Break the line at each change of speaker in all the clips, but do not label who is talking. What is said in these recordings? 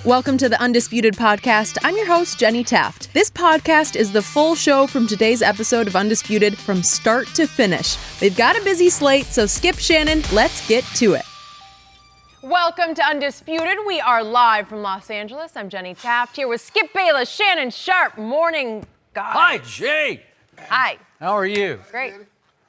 Welcome to the Undisputed podcast. I'm your host, Jenny Taft. This podcast is the full show from today's episode of Undisputed from start to finish. We've got a busy slate, so skip Shannon. Let's get to it.
Welcome to Undisputed. We are live from Los Angeles. I'm Jenny Taft here with Skip Bayless, Shannon Sharpe. Morning, guys.
Hi, Jay.
Hi.
How are you?
Great.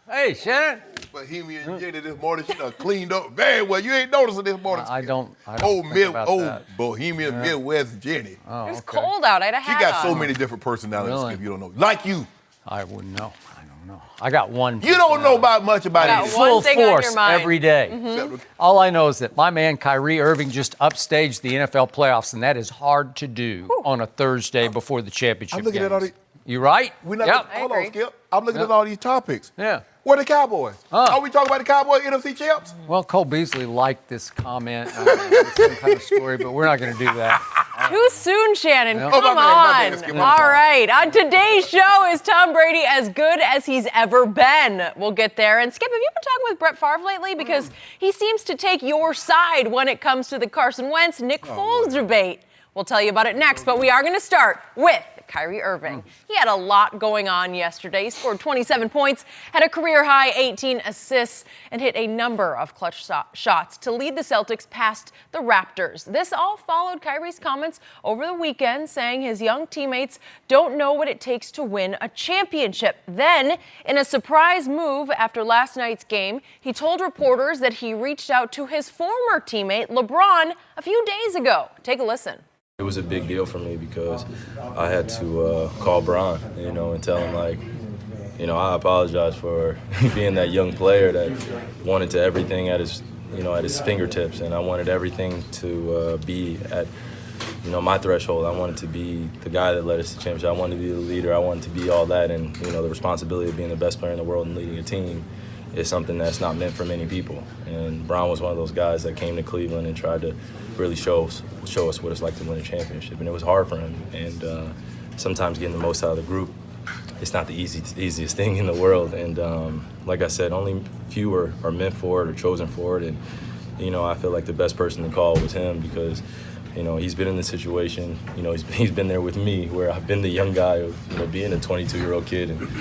Hey, Shannon.
Bohemian Jenny this morning, she done cleaned up very well. You ain't noticing this morning.
I don't think about that.
Bohemian Midwest Jenny.
Oh,
It was
okay.
cold out. I had a
She
hat
got
on.
so many different personalities,
Really?
Skip, you don't know. Like you.
I wouldn't know. I don't know. I got one.
You don't know much about
Got
it.
one
Full
thing on
force
your mind.
every day. All I know is that my man Kyrie Irving just upstaged the NFL playoffs, and that is hard to do on a Thursday before the championship
I'm looking
games.
at all the-
You right?
We're not
Yep.
hold
I
on,
agree.
Skip. I'm looking
Yep.
at all these topics.
Yeah.
Where the Cowboys? Are we talking about the Cowboys NFC champs?
Well, Cole Beasley liked this comment. It's some kind of story, but we're not going to do that.
Too soon, Shannon.
Yeah.
Come
Oh, my bad,
on.
Skip.
All right. On today's show, is Tom Brady as good as he's ever been? We'll get there. And Skip, have you been talking with Brett Favre lately? Because he seems to take your side when it comes to the Carson Wentz, Nick Foles debate. We'll tell you about it next, but we are going to start with Kyrie Irving. He had a lot going on yesterday. He scored 27 points, had a career-high 18 assists, and hit a number of clutch shots to lead the Celtics past the Raptors. This all followed Kyrie's comments over the weekend saying his young teammates don't know what it takes to win a championship. Then, in a surprise move after last night's game, he told reporters that he reached out to his former teammate, LeBron, a few days ago. Take a listen.
It was a big deal for me because I had to call Bron, and tell him, I apologize for being that young player that wanted to everything at his fingertips, and I wanted everything to be at, my threshold. I wanted to be the guy that led us to championship. I wanted to be the leader. I wanted to be all that, and the responsibility of being the best player in the world and leading a team is something that's not meant for many people. And Bron was one of those guys that came to Cleveland and tried to really show us what it's like to win a championship. And it was hard for him. And sometimes getting the most out of the group, it's not the easiest thing in the world. And like I said, only few are meant for it or chosen for it. And, I feel like the best person to call was him because, he's been in this situation. He's been there with me where I've been the young guy of, being a 22-year-old kid and,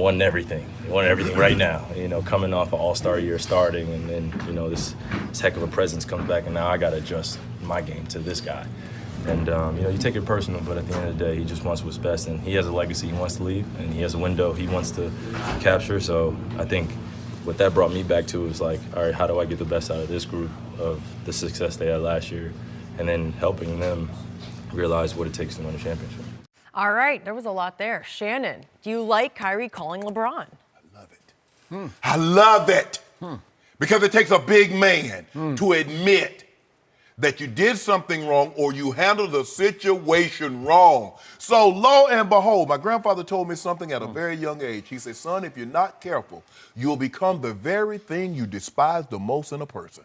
wanting everything. Wanting everything right now, coming off an all-star year starting, and then, this heck of a presence comes back, and now I got to adjust my game to this guy. And, you take it personal, but at the end of the day, he just wants what's best, and he has a legacy he wants to leave, and he has a window he wants to capture. So I think what that brought me back to was like, all right, how do I get the best out of this group of the success they had last year, and then helping them realize what it takes to win a championship.
All right, there was a lot there. Shannon, do you like Kyrie calling LeBron?
I love it. Because it takes a big man to admit that you did something wrong or you handled the situation wrong. So lo and behold, my grandfather told me something at a very young age. He said, son, if you're not careful, you'll become the very thing you despise the most in a person.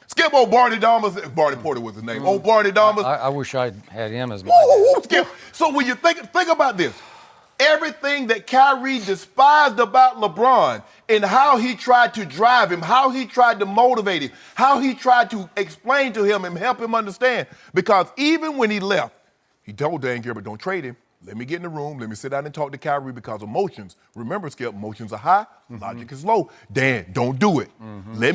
Skip old Barney Damas. Barney Porter was his name. Old Barney Damas.
I wish I had him as my
Woo, Skip. So when you think about this, everything that Kyrie despised about LeBron and how he tried to drive him, how he tried to motivate him, how he tried to explain to him and help him understand. Because even when he left, he told Dan Gilbert, don't trade him. Let me get in the room. Let me sit down and talk to Kyrie because emotions. Remember, Skip, emotions are high, logic is low. Dan, don't do it. Let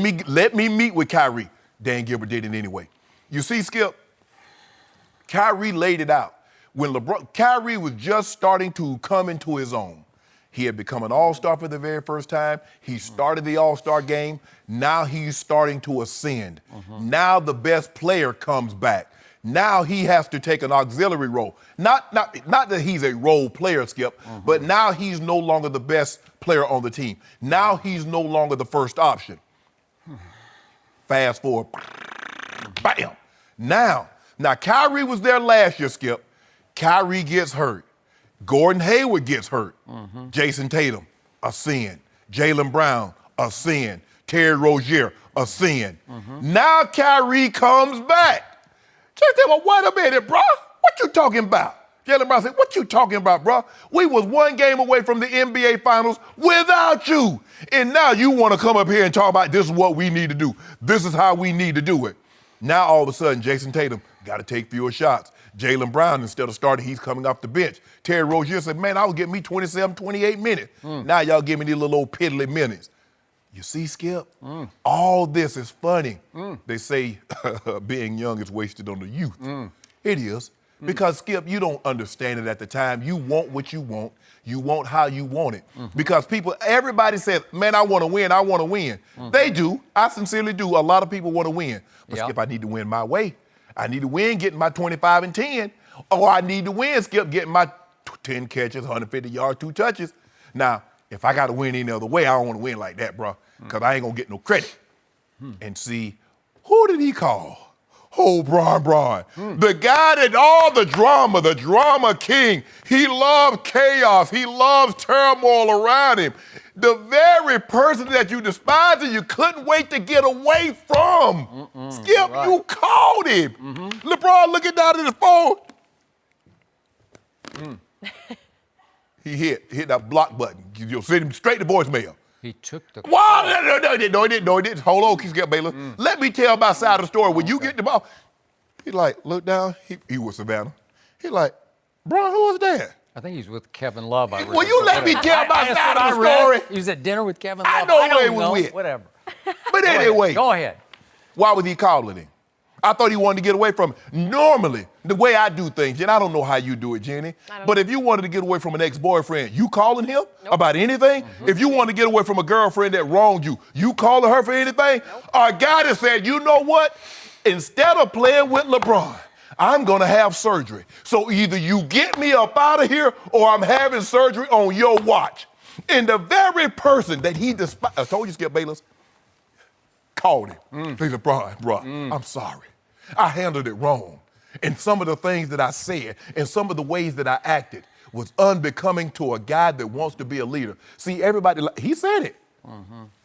me meet with Kyrie. Dan Gilbert did it anyway. You see, Skip, Kyrie laid it out. When Kyrie was just starting to come into his own. He had become an all-star for the very first time. He started the all-star game. Now he's starting to ascend. Now the best player comes back. Now he has to take an auxiliary role. Not that he's a role player, Skip, but now he's no longer the best player on the team. Now he's no longer the first option. Fast forward. Bam. Now Kyrie was there last year, Skip. Kyrie gets hurt. Gordon Hayward gets hurt. Jason Tatum, a sin. Jalen Brown, a sin. Terry Rozier, a sin. Now Kyrie comes back. Just tell me, wait a minute, bro. What you talking about? Jalen Brown said, what you talking about, bro? We was one game away from the NBA Finals without you. And now you want to come up here and talk about this is what we need to do. This is how we need to do it. Now, all of a sudden, Jason Tatum got to take fewer shots. Jalen Brown, instead of starting, he's coming off the bench. Terry Rozier said, man, I was getting me 27, 28 minutes. Now y'all give me these little old piddly minutes. You see, Skip? All this is funny. They say being young is wasted on the youth. It is. Because, Skip, you don't understand it at the time. You want what you want. You want how you want it. Because everybody says, man, I want to win, I want to win. They do. I sincerely do. A lot of people want to win. But, Skip, I need to win my way. I need to win getting my 25 and 10. Or I need to win, Skip, getting my 10 catches, 150 yards, 2 touches. Now, if I got to win any other way, I don't want to win like that, bro. Because I ain't going to get no credit. And see, who did he call? Oh, Bron. The guy that all the drama king. He loved chaos. He loves turmoil around him. The very person that you despise and you couldn't wait to get away from. Skip, right. You called him. LeBron looking down at his phone. He hit that block button. You'll send him straight to voicemail.
He took the.
Wow, no, he didn't. Hold on, Skip Bayless. Let me tell my side of the story. When you get the ball, he like, look down. He was Savannah. He like, Bron, who was that?
I think he's with Kevin Love.
Will you let me tell my side of the story?
He was at dinner with Kevin Love.
I know where he was with.
Whatever.
But anyway.
Go ahead.
Why was he calling him? I thought he wanted to get away from it. Normally, the way I do things, and I don't know how you do it, Jenny, but if you wanted to get away from an ex-boyfriend, you calling him about anything? If you want to get away from a girlfriend that wronged you, you calling her for anything? Or a guy that said, you know what? Instead of playing with LeBron, I'm going to have surgery. So either you get me up out of here or I'm having surgery on your watch. And the very person that he despised, I told you, Skip Bayless, called him. Hey, LeBron, bro, I'm sorry. I handled it wrong. And some of the things that I said and some of the ways that I acted was unbecoming to a guy that wants to be a leader. See, everybody, he said it.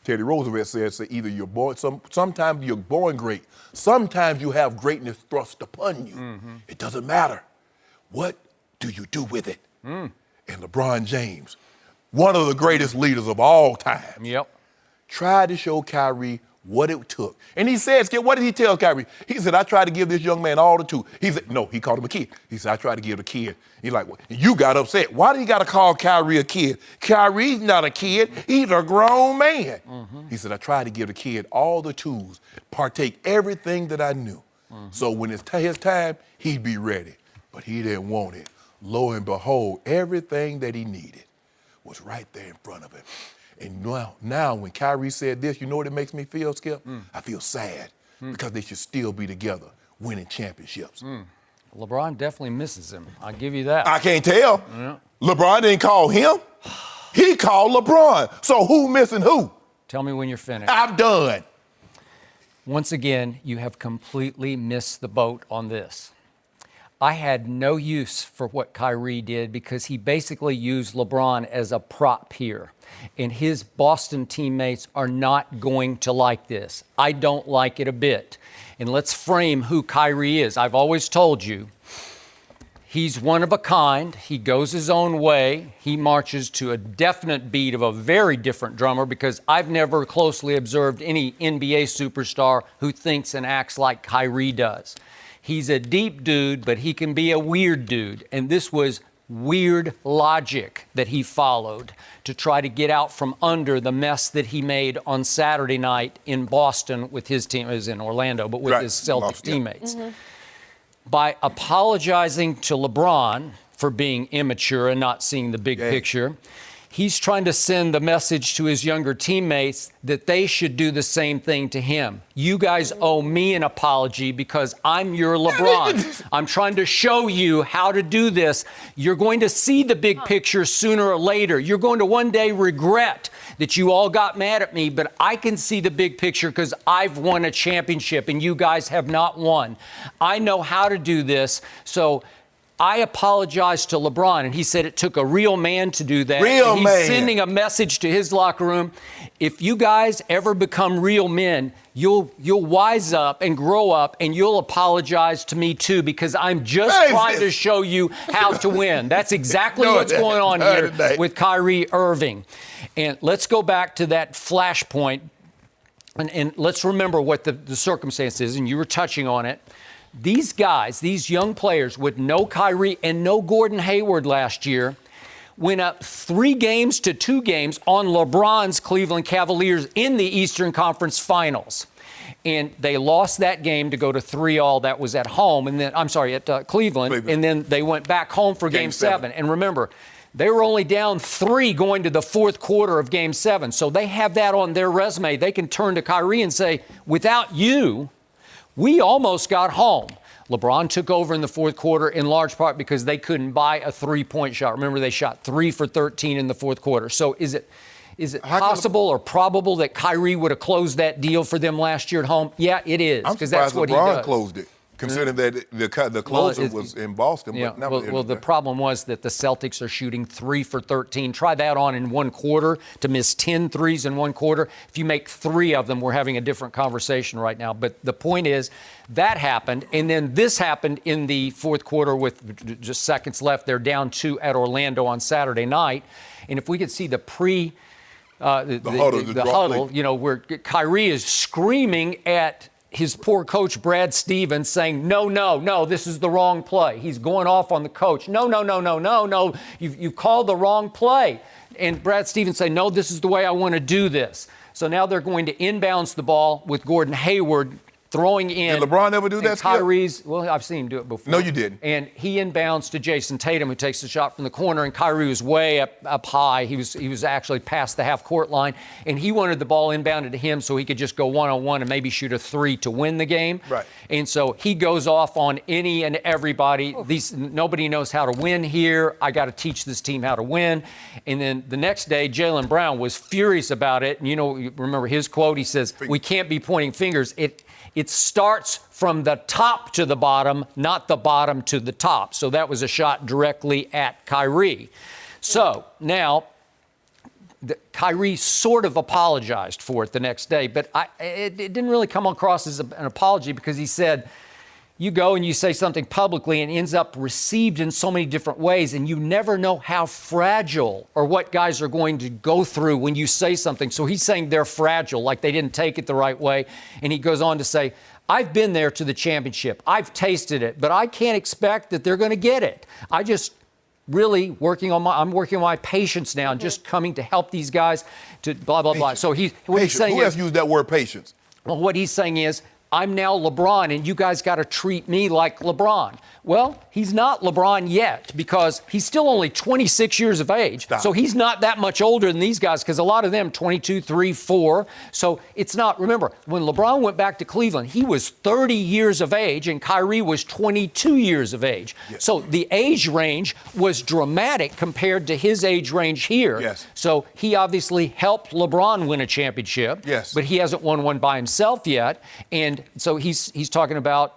Teddy Roosevelt said either you're born, sometimes you're born great. Sometimes you have greatness thrust upon you. It doesn't matter. What do you do with it? And LeBron James, one of the greatest leaders of all time, tried to show Kyrie what it took. And he said, Skip, what did he tell Kyrie? He said, I tried to give this young man all the tools. He said, no, he called him a kid. He said, I tried to give the kid. He's like, well, you got upset. Why do you got to call Kyrie a kid? Kyrie's not a kid. He's a grown man. He said, I tried to give the kid all the tools, partake everything that I knew. So when it's his time, he'd be ready. But he didn't want it. Lo and behold, everything that he needed was right there in front of him. And now when Kyrie said this, you know what it makes me feel, Skip? I feel sad because they should still be together winning championships.
LeBron definitely misses him. I'll give you that.
I can't tell. LeBron didn't call him. He called LeBron. So who missing who?
Tell me when you're finished.
I'm done.
Once again, you have completely missed the boat on this. I had no use for what Kyrie did because he basically used LeBron as a prop here. And his Boston teammates are not going to like this. I don't like it a bit. And let's frame who Kyrie is. I've always told you, he's one of a kind. He goes his own way. He marches to a definite beat of a very different drummer because I've never closely observed any NBA superstar who thinks and acts like Kyrie does. He's a deep dude, but he can be a weird dude. And this was weird logic that he followed to try to get out from under the mess that he made on Saturday night in Boston with his team. It was in Orlando, but with his Celtics teammates. By apologizing to LeBron for being immature and not seeing the big picture, he's trying to send the message to his younger teammates that they should do the same thing to him. You guys owe me an apology because I'm your LeBron. I'm trying to show you how to do this. You're going to see the big picture sooner or later. You're going to one day regret that you all got mad at me, but I can see the big picture because I've won a championship and you guys have not won. I know how to do this, so I apologized to LeBron, and he said it took a real man to do that. He's sending a message to his locker room. If you guys ever become real men, you'll wise up and grow up, and you'll apologize to me too, because I'm just trying to show you how to win. That's exactly what's going on here with Kyrie Irving. And let's go back to that flashpoint and let's remember what the circumstance is, and you were touching on it. These guys, these young players with no Kyrie and no Gordon Hayward last year, went up 3 games to 2 games on LeBron's Cleveland Cavaliers in the Eastern Conference Finals. And they lost that game to go to 3-all. That was at home, and then at Cleveland, and then they went back home for Game 7. And remember, they were only down 3 going to the fourth quarter of Game 7. So they have that on their resume. They can turn to Kyrie and say, without you, we almost got home. LeBron took over in the fourth quarter in large part because they couldn't buy a 3-point shot. Remember, they shot 3 for 13 in the fourth quarter. So is it possible or probable that Kyrie would have closed that deal for them last year at home? Yeah, it is, because that's what he does.
LeBron closed it, considering that the closer was in Boston.
Yeah,
but
the problem was that the Celtics are shooting 3 for 13. Try that on in one quarter, to miss 10 threes in one quarter. If you make 3 of them, we're having a different conversation right now. But the point is, that happened, and then this happened in the fourth quarter with just seconds left. They're down 2 at Orlando on Saturday night. And if we could see the huddle, you know, where Kyrie is screaming at his poor coach, Brad Stevens, saying, no, this is the wrong play. He's going off on the coach. No, you've called the wrong play. And Brad Stevens saying, no, this is the way I want to do this. So now they're going to inbounds the ball with Gordon Hayward throwing in.
Did LeBron ever do that, Skip?
Kyrie's, well, I've seen him do it before.
No, you didn't.
And he inbounds to Jason Tatum, who takes the shot from the corner, and Kyrie was way up high. He was actually past the half-court line, and he wanted the ball inbounded to him so he could just go one-on-one and maybe shoot a 3 to win the game.
Right.
And so he goes off on any and everybody. Nobody knows how to win here. I got to teach this team how to win. And then the next day, Jalen Brown was furious about it. And you remember his quote? He says, "We can't be pointing fingers. It starts from the top to the bottom, not the bottom to the top." So that was a shot directly at Kyrie. So now Kyrie sort of apologized for it the next day, but it didn't really come across as an apology, because he said, you go and you say something publicly and it ends up received in so many different ways, and you never know how fragile or what guys are going to go through when you say something. So he's saying they're fragile, like they didn't take it the right way. And he goes on to say, I've been there to the championship. I've tasted it, but I can't expect that they're going to get it. I'm working on my patience now, and just coming to help these guys to blah, blah, blah. So he's saying,
who has used that word patience?
Well, what he's saying is, I'm now LeBron, and you guys got to treat me like LeBron. Well, he's not LeBron yet, because he's still only 26 years of age. So he's not that much older than these guys, because a lot of them 22, 3, 4. So it's not. Remember, when LeBron went back to Cleveland, he was 30 years of age, and Kyrie was 22 years of age. Yes. So the age range was dramatic compared to his age range here.
Yes.
So he obviously helped LeBron win a championship.
Yes.
But he hasn't won one by himself yet. And so he's talking about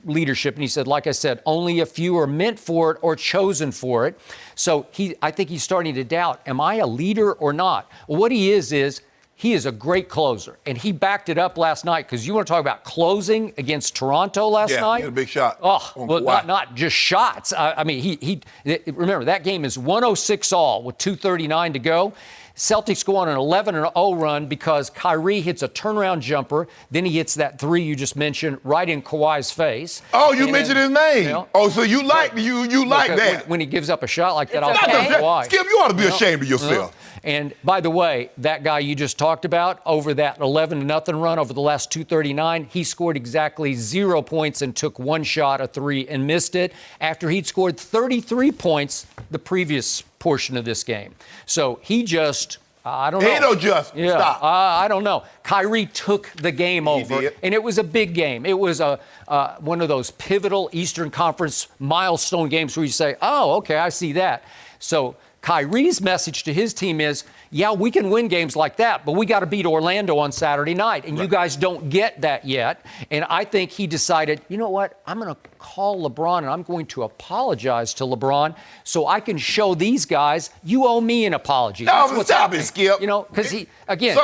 leadership, and he said, like I said, only a few are meant for it or chosen for it. So I think he's starting to doubt, am I a leader or not? Well, what he is he is a great closer, and he backed it up last night, because you want to talk about closing against Toronto last night?
Yeah, he had a big shot.
Oh, well, not just shots. I mean, remember, that game is 106 all with 2:39 to go. Celtics go on an 11-0 run because Kyrie hits a turnaround jumper. Then he hits that 3 you just mentioned right in Kawhi's face.
Oh, you mentioned his name. So you like that.
When he gives up a shot like that,
I'll
tell Kawhi.
Skip, you ought to be ashamed of yourself.
And by the way, that guy you just talked about, over that 11-0 run over the last 2:39, he scored exactly 0 points and took 1 shot, a 3, and missed it, after he'd scored 33 points the previous portion of this game. So he just, I don't know.
Ain't no just.
Yeah,
Stop.
I don't know. Kyrie took the game over, and it was a big game. It was one of those pivotal Eastern Conference milestone games where you say, oh, okay, I see that. So Kyrie's message to his team is, yeah, we can win games like that, but we got to beat Orlando on Saturday night, and you guys don't get that yet. And I think he decided, you know what, I'm going to call LeBron, and I'm going to apologize to LeBron so I can show these guys, you owe me an apology.
No, stop it, Skip.
You know, because again.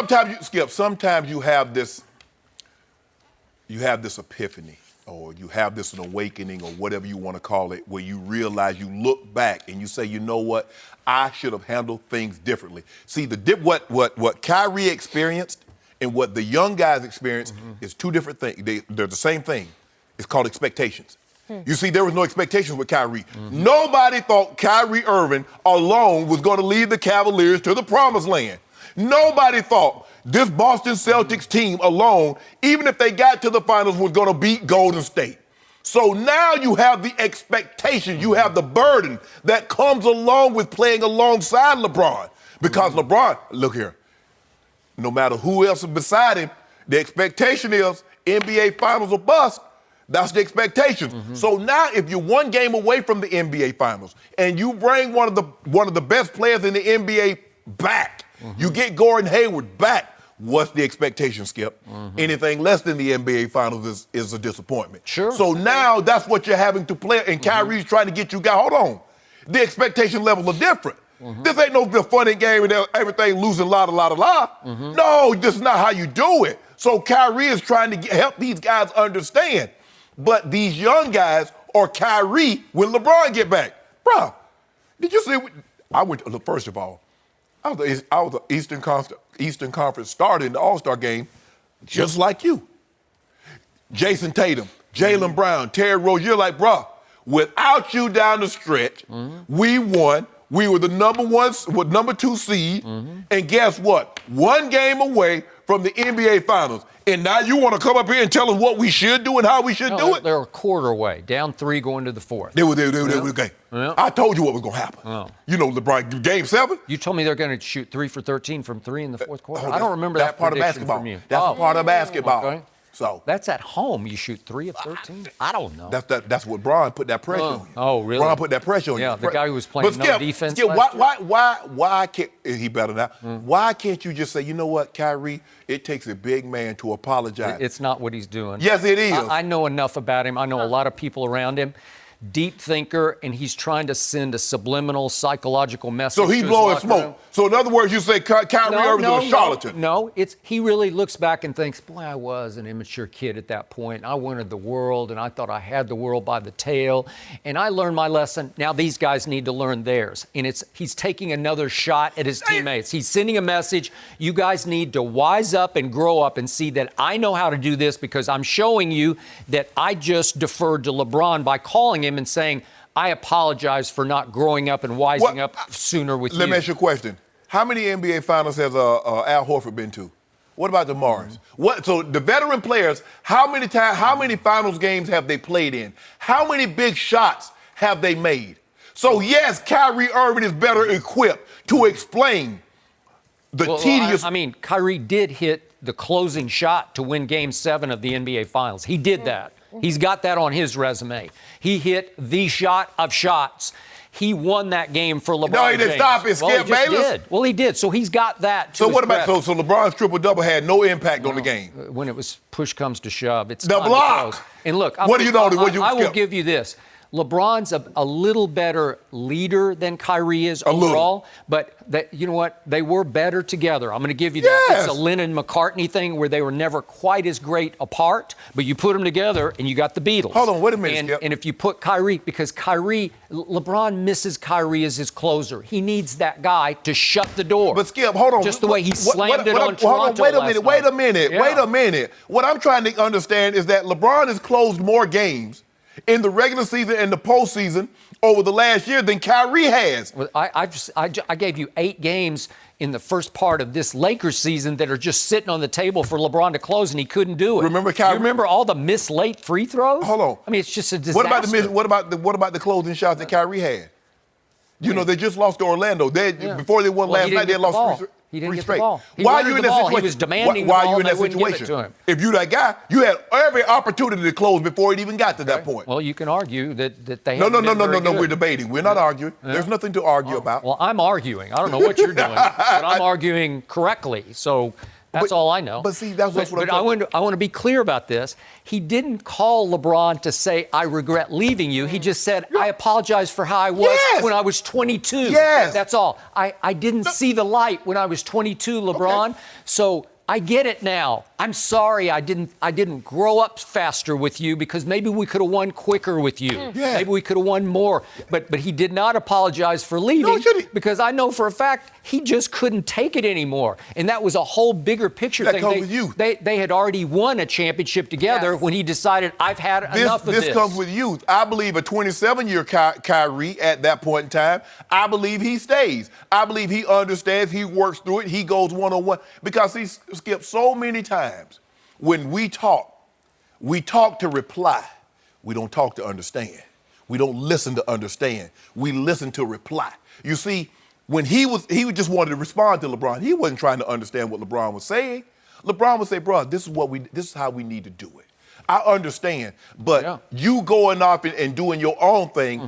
Sometimes you have this epiphany, or you have this an awakening, or whatever you want to call it, where you realize, you look back and you say, you know what, I should have handled things differently. See, what Kyrie experienced and what the young guys experience is two different things. They're the same thing. It's called expectations. You see, there was no expectations with Kyrie. Nobody thought Kyrie Irving alone was going to lead the Cavaliers to the promised land. Nobody thought this Boston Celtics team alone, even if they got to the finals, was going to beat Golden State. So now you have the expectation, you have the burden that comes along with playing alongside LeBron. Because LeBron, look here, no matter who else is beside him, the expectation is NBA Finals or bust. That's the expectation. So now if you're one game away from the NBA Finals and you bring one of the best players in the NBA back, you get Gordon Hayward back, what's the expectation, Skip? Anything less than the NBA Finals is a disappointment.
Sure.
So now that's what you're having to play, and Kyrie's trying to get you guys. Hold on. The expectation levels are different. This ain't no funny game and everything losing la. No, this is not how you do it. So Kyrie is trying to help these guys understand. But these young guys are Kyrie when LeBron get back. Bro, did you see? First of all, I was the Eastern Conference starter in the All-Star game, just like you. Jason Tatum, Jalen Brown, Terry Rozier, you're like, bro, without you down the stretch, we won. We were the number 2 seed, and guess what? One game away from the NBA Finals. And now you want to come up here and tell us what we should do and how we should do it?
They're a quarter away, down 3 going to the 4th.
They were game.
Yeah.
I told you what was going to happen.
Oh.
You know, LeBron, game 7.
You told me they're going to shoot 3 for 13 from 3 in the 4th quarter.
Oh,
I don't remember that
part of
prediction
basketball.
from you.
That's part of basketball.
Okay.
So
that's at home. You shoot 3 of 13. I don't know.
That's what Bron put that pressure on you.
Oh, really?
Bron put that pressure on you.
Yeah, the guy who was playing defense.
Skip, why can't he better now? Why can't you just say, you know what, Kyrie? It takes a big man to apologize.
It's not what he's doing.
Yes, it is.
I know enough about him. I know a lot of people around him. Deep thinker, and he's trying to send a subliminal psychological message.
So he's blowing smoke. So in other words, you say Kyrie Irving's a charlatan.
No, he really looks back and thinks, boy, I was an immature kid at that point. I wanted the world, and I thought I had the world by the tail. And I learned my lesson. Now these guys need to learn theirs. And he's taking another shot at his teammates. He's sending a message. You guys need to wise up and grow up and see that I know how to do this because I'm showing you that I just deferred to LeBron by calling him and saying, I apologize for not growing up and wising up sooner with you.
Let me ask you a question. How many NBA Finals has Al Horford been to? What about the Mars? So the veteran players, how many finals games have they played in? How many big shots have they made? So yes, Kyrie Irving is better equipped to explain the tedious.
I mean, Kyrie did hit the closing shot to win Game 7 of the NBA Finals. He did that. He's got that on his resume. He hit the shot of shots. He won that game for LeBron.
No, he didn't stop it. Skip Bayless.
Well, he did. So he's got that.
So what about so LeBron's triple-double had no impact on the game?
When it was push comes to shove, it's
the block.
And look,
what do you know?
I will give you this. LeBron's a little better leader than Kyrie is overall, but you know what? They were better together. I'm going to give you that.
Yes.
It's a Lennon-McCartney thing where they were never quite as great apart, but you put them together and you got the Beatles.
Hold on, wait a minute, Skip.
And if you put Kyrie, because LeBron misses Kyrie as his closer. He needs that guy to shut the door.
But Skip, hold on.
Just the way he slammed it on Toronto
hold on, wait a minute.
Yeah.
What I'm trying to understand is that LeBron has closed more games in the regular season and the postseason over the last year than Kyrie has.
Well, I gave you 8 games in the first part of this Lakers season that are just sitting on the table for LeBron to close, and he couldn't do it.
Remember Kyrie?
You remember all the missed late free throws?
Hold on.
I mean, it's just a disaster.
What about the closing shots that Kyrie had? You know, they just lost to Orlando. Before they won last night, they lost 3
He didn't get
straight.
the ball.
Why are you in that situation?
He was demanding
Why
the
are you in
ball,
that
and they wouldn't give it
situation?
to him.
If you that guy, you had every opportunity to close before it even got to that point.
Well, you can argue that they
No,
haven't been
we're debating. We're not arguing.
Yeah.
There's nothing to argue about.
Well, I'm arguing. I don't know what you're doing, but I'm arguing correctly. So that's all I know.
But see, that's what I'm
But I want to be clear about this. He didn't call LeBron to say, I regret leaving you. He just said, I apologize for how I was when I was 22.
Yes.
That's all. I didn't see the light when I was 22, LeBron. Okay. So I get it now. I'm sorry I didn't grow up faster with you because maybe we could have won quicker with you.
Yeah.
Maybe we could have won more. But he did not apologize for leaving because I know for a fact he just couldn't take it anymore. And that was a whole bigger picture
that
thing.
Comes with youth.
They had already won a championship together when he decided, I've had enough of this.
This comes with youth. I believe a 27-year Kyrie at that point in time, I believe he stays. I believe he understands, he works through it, he goes one-on-one. Because he skipped so many times when we talk to reply. We don't talk to understand. We don't listen to understand. We listen to reply. You see, when he just wanted to respond to LeBron. He wasn't trying to understand what LeBron was saying. LeBron would say, bro, this is how we need to do it. I understand, but you going off and doing your own thing,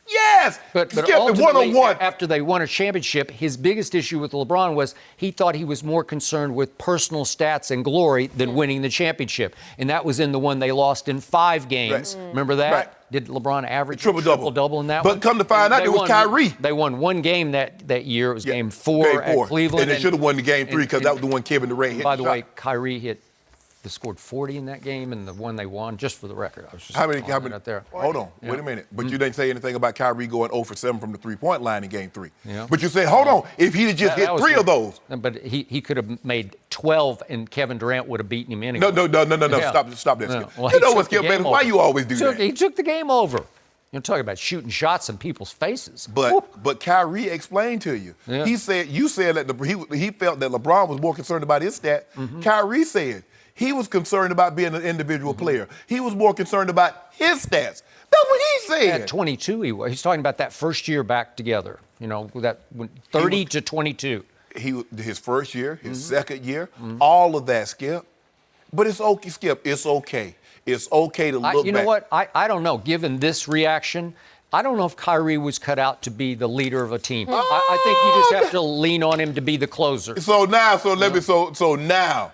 yes.
But
Skip,
ultimately,
one-on-one.
after they won a championship, his biggest issue with LeBron was he thought he was more concerned with personal stats and glory than winning the championship. And that was in the one they lost in 5 games.
Right.
Remember that?
Right.
Did LeBron average
triple-double
in that
but
one?
But come to find out, it was Kyrie.
They won one game that year. It was game 4 at Cleveland.
And they should have won the game 3 because that was the one Kevin Durant hit.
By the way, Kyrie scored 40 in that game, and the one they won, just for the record. I was just
how many
out there.
Hold on, wait a minute. But you didn't say anything about Kyrie going 0 for 7 from the three-point line in game 3.
Yeah.
But you said, hold on, if he'd have just hit 3 of those.
But he could have made 12, and Kevin Durant would have beaten him anyway.
No.
Yeah.
Stop that, Skip.
Well,
you know what, Skip, man? Why you always do that?
He took the game over. You're talking about shooting shots in people's faces.
But Kyrie explained to you.
Yeah.
You said that he felt that LeBron was more concerned about his stat. Kyrie said he was concerned about being an individual player. He was more concerned about his stats. That's what he said.
At 22, he's talking about that first year back together. You know, that 30 to 22.
His first year, his second year, all of that, Skip. But it's okay, Skip. It's okay. It's okay to look back.
You know what? I don't know. Given this reaction, I don't know if Kyrie was cut out to be the leader of a team. I think you just have to lean on him to be the closer.
So now,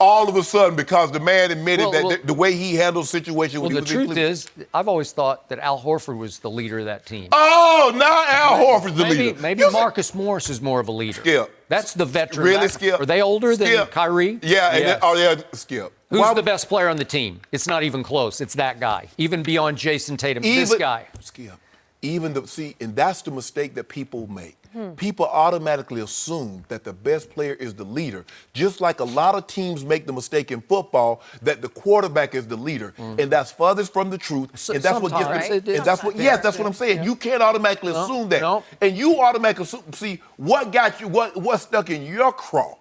all of a sudden, because the man admitted that the way he handled the situation when he was in Cleveland.
The truth is, I've always thought that Al Horford was the leader of that team.
Oh, now Al Horford's the leader.
Maybe Marcus Morris is more of a leader.
Skip.
That's the veteran.
Really, Skip?
Are they older than Kyrie?
Yeah.
Yes.
Skip.
Who's the best player on the team? It's not even close. It's that guy. Even beyond Jason Tatum, this guy.
Skip. And that's the mistake that people make. People automatically assume that the best player is the leader, just like a lot of teams make the mistake in football that the quarterback is the leader, and that's furthest from the truth. And that's what gets. And that's what. Yes, that's what I'm saying. You can't automatically assume that, and you automatically see what got you, what's stuck in your craw.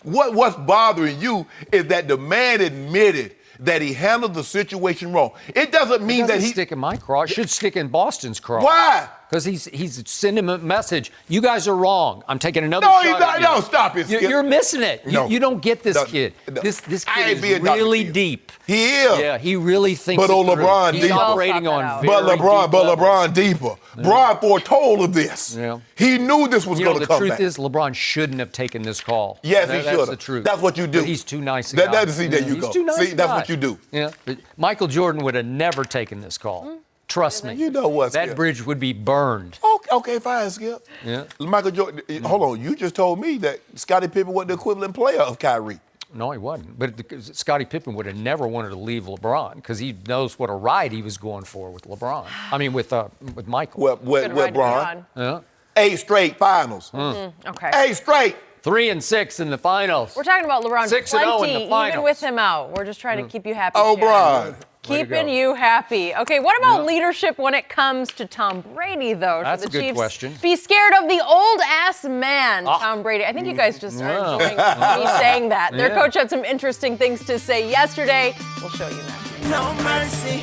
What's bothering you is that the man admitted that he handled the situation wrong. It doesn't mean that he
stick in my craw. It should stick in Boston's craw.
Why?
Because he's sending a message. You guys are wrong. I'm taking another shot.
No, he's not. No, stop it.
You're missing it. You don't get this kid. This kid is really deep.
He is.
Yeah, he really thinks.
But on LeBron,
he's operating on very
LeBron deeper. LeBron foretold of this.
Yeah.
He knew this was going to come back.
The truth is, LeBron shouldn't have taken this call.
Yes, he should have.
That's the truth.
That's what you do.
But he's too nice a guy.
There you go.
He's too nice.
See, that's what you do.
Yeah. Michael Jordan would have never taken this call. Trust me.
You know what, Skip?
That bridge would be burned.
Okay, fine, Skip.
Yeah.
Michael Jordan, hold on. You just told me that Scottie Pippen was the equivalent player of Kyrie.
No, he wasn't. But Scottie Pippen would have never wanted to leave LeBron because he knows what a ride he was going for with LeBron. I mean, with Michael.
With LeBron.
Yeah.
8 straight finals.
Okay.
8 straight.
3-6 in the finals.
We're talking about LeBron
6-0 in the finals.
even with him out. We're just trying to keep you happy.
Oh, Brian.
Keeping you happy. Okay, what about leadership when it comes to Tom Brady, though?
That's
Should the
a good
Chiefs
question.
be scared of the old-ass man, Tom Brady? I think you guys just are enjoying me saying that. Their coach had some interesting things to say yesterday. We'll show you next.
No mercy.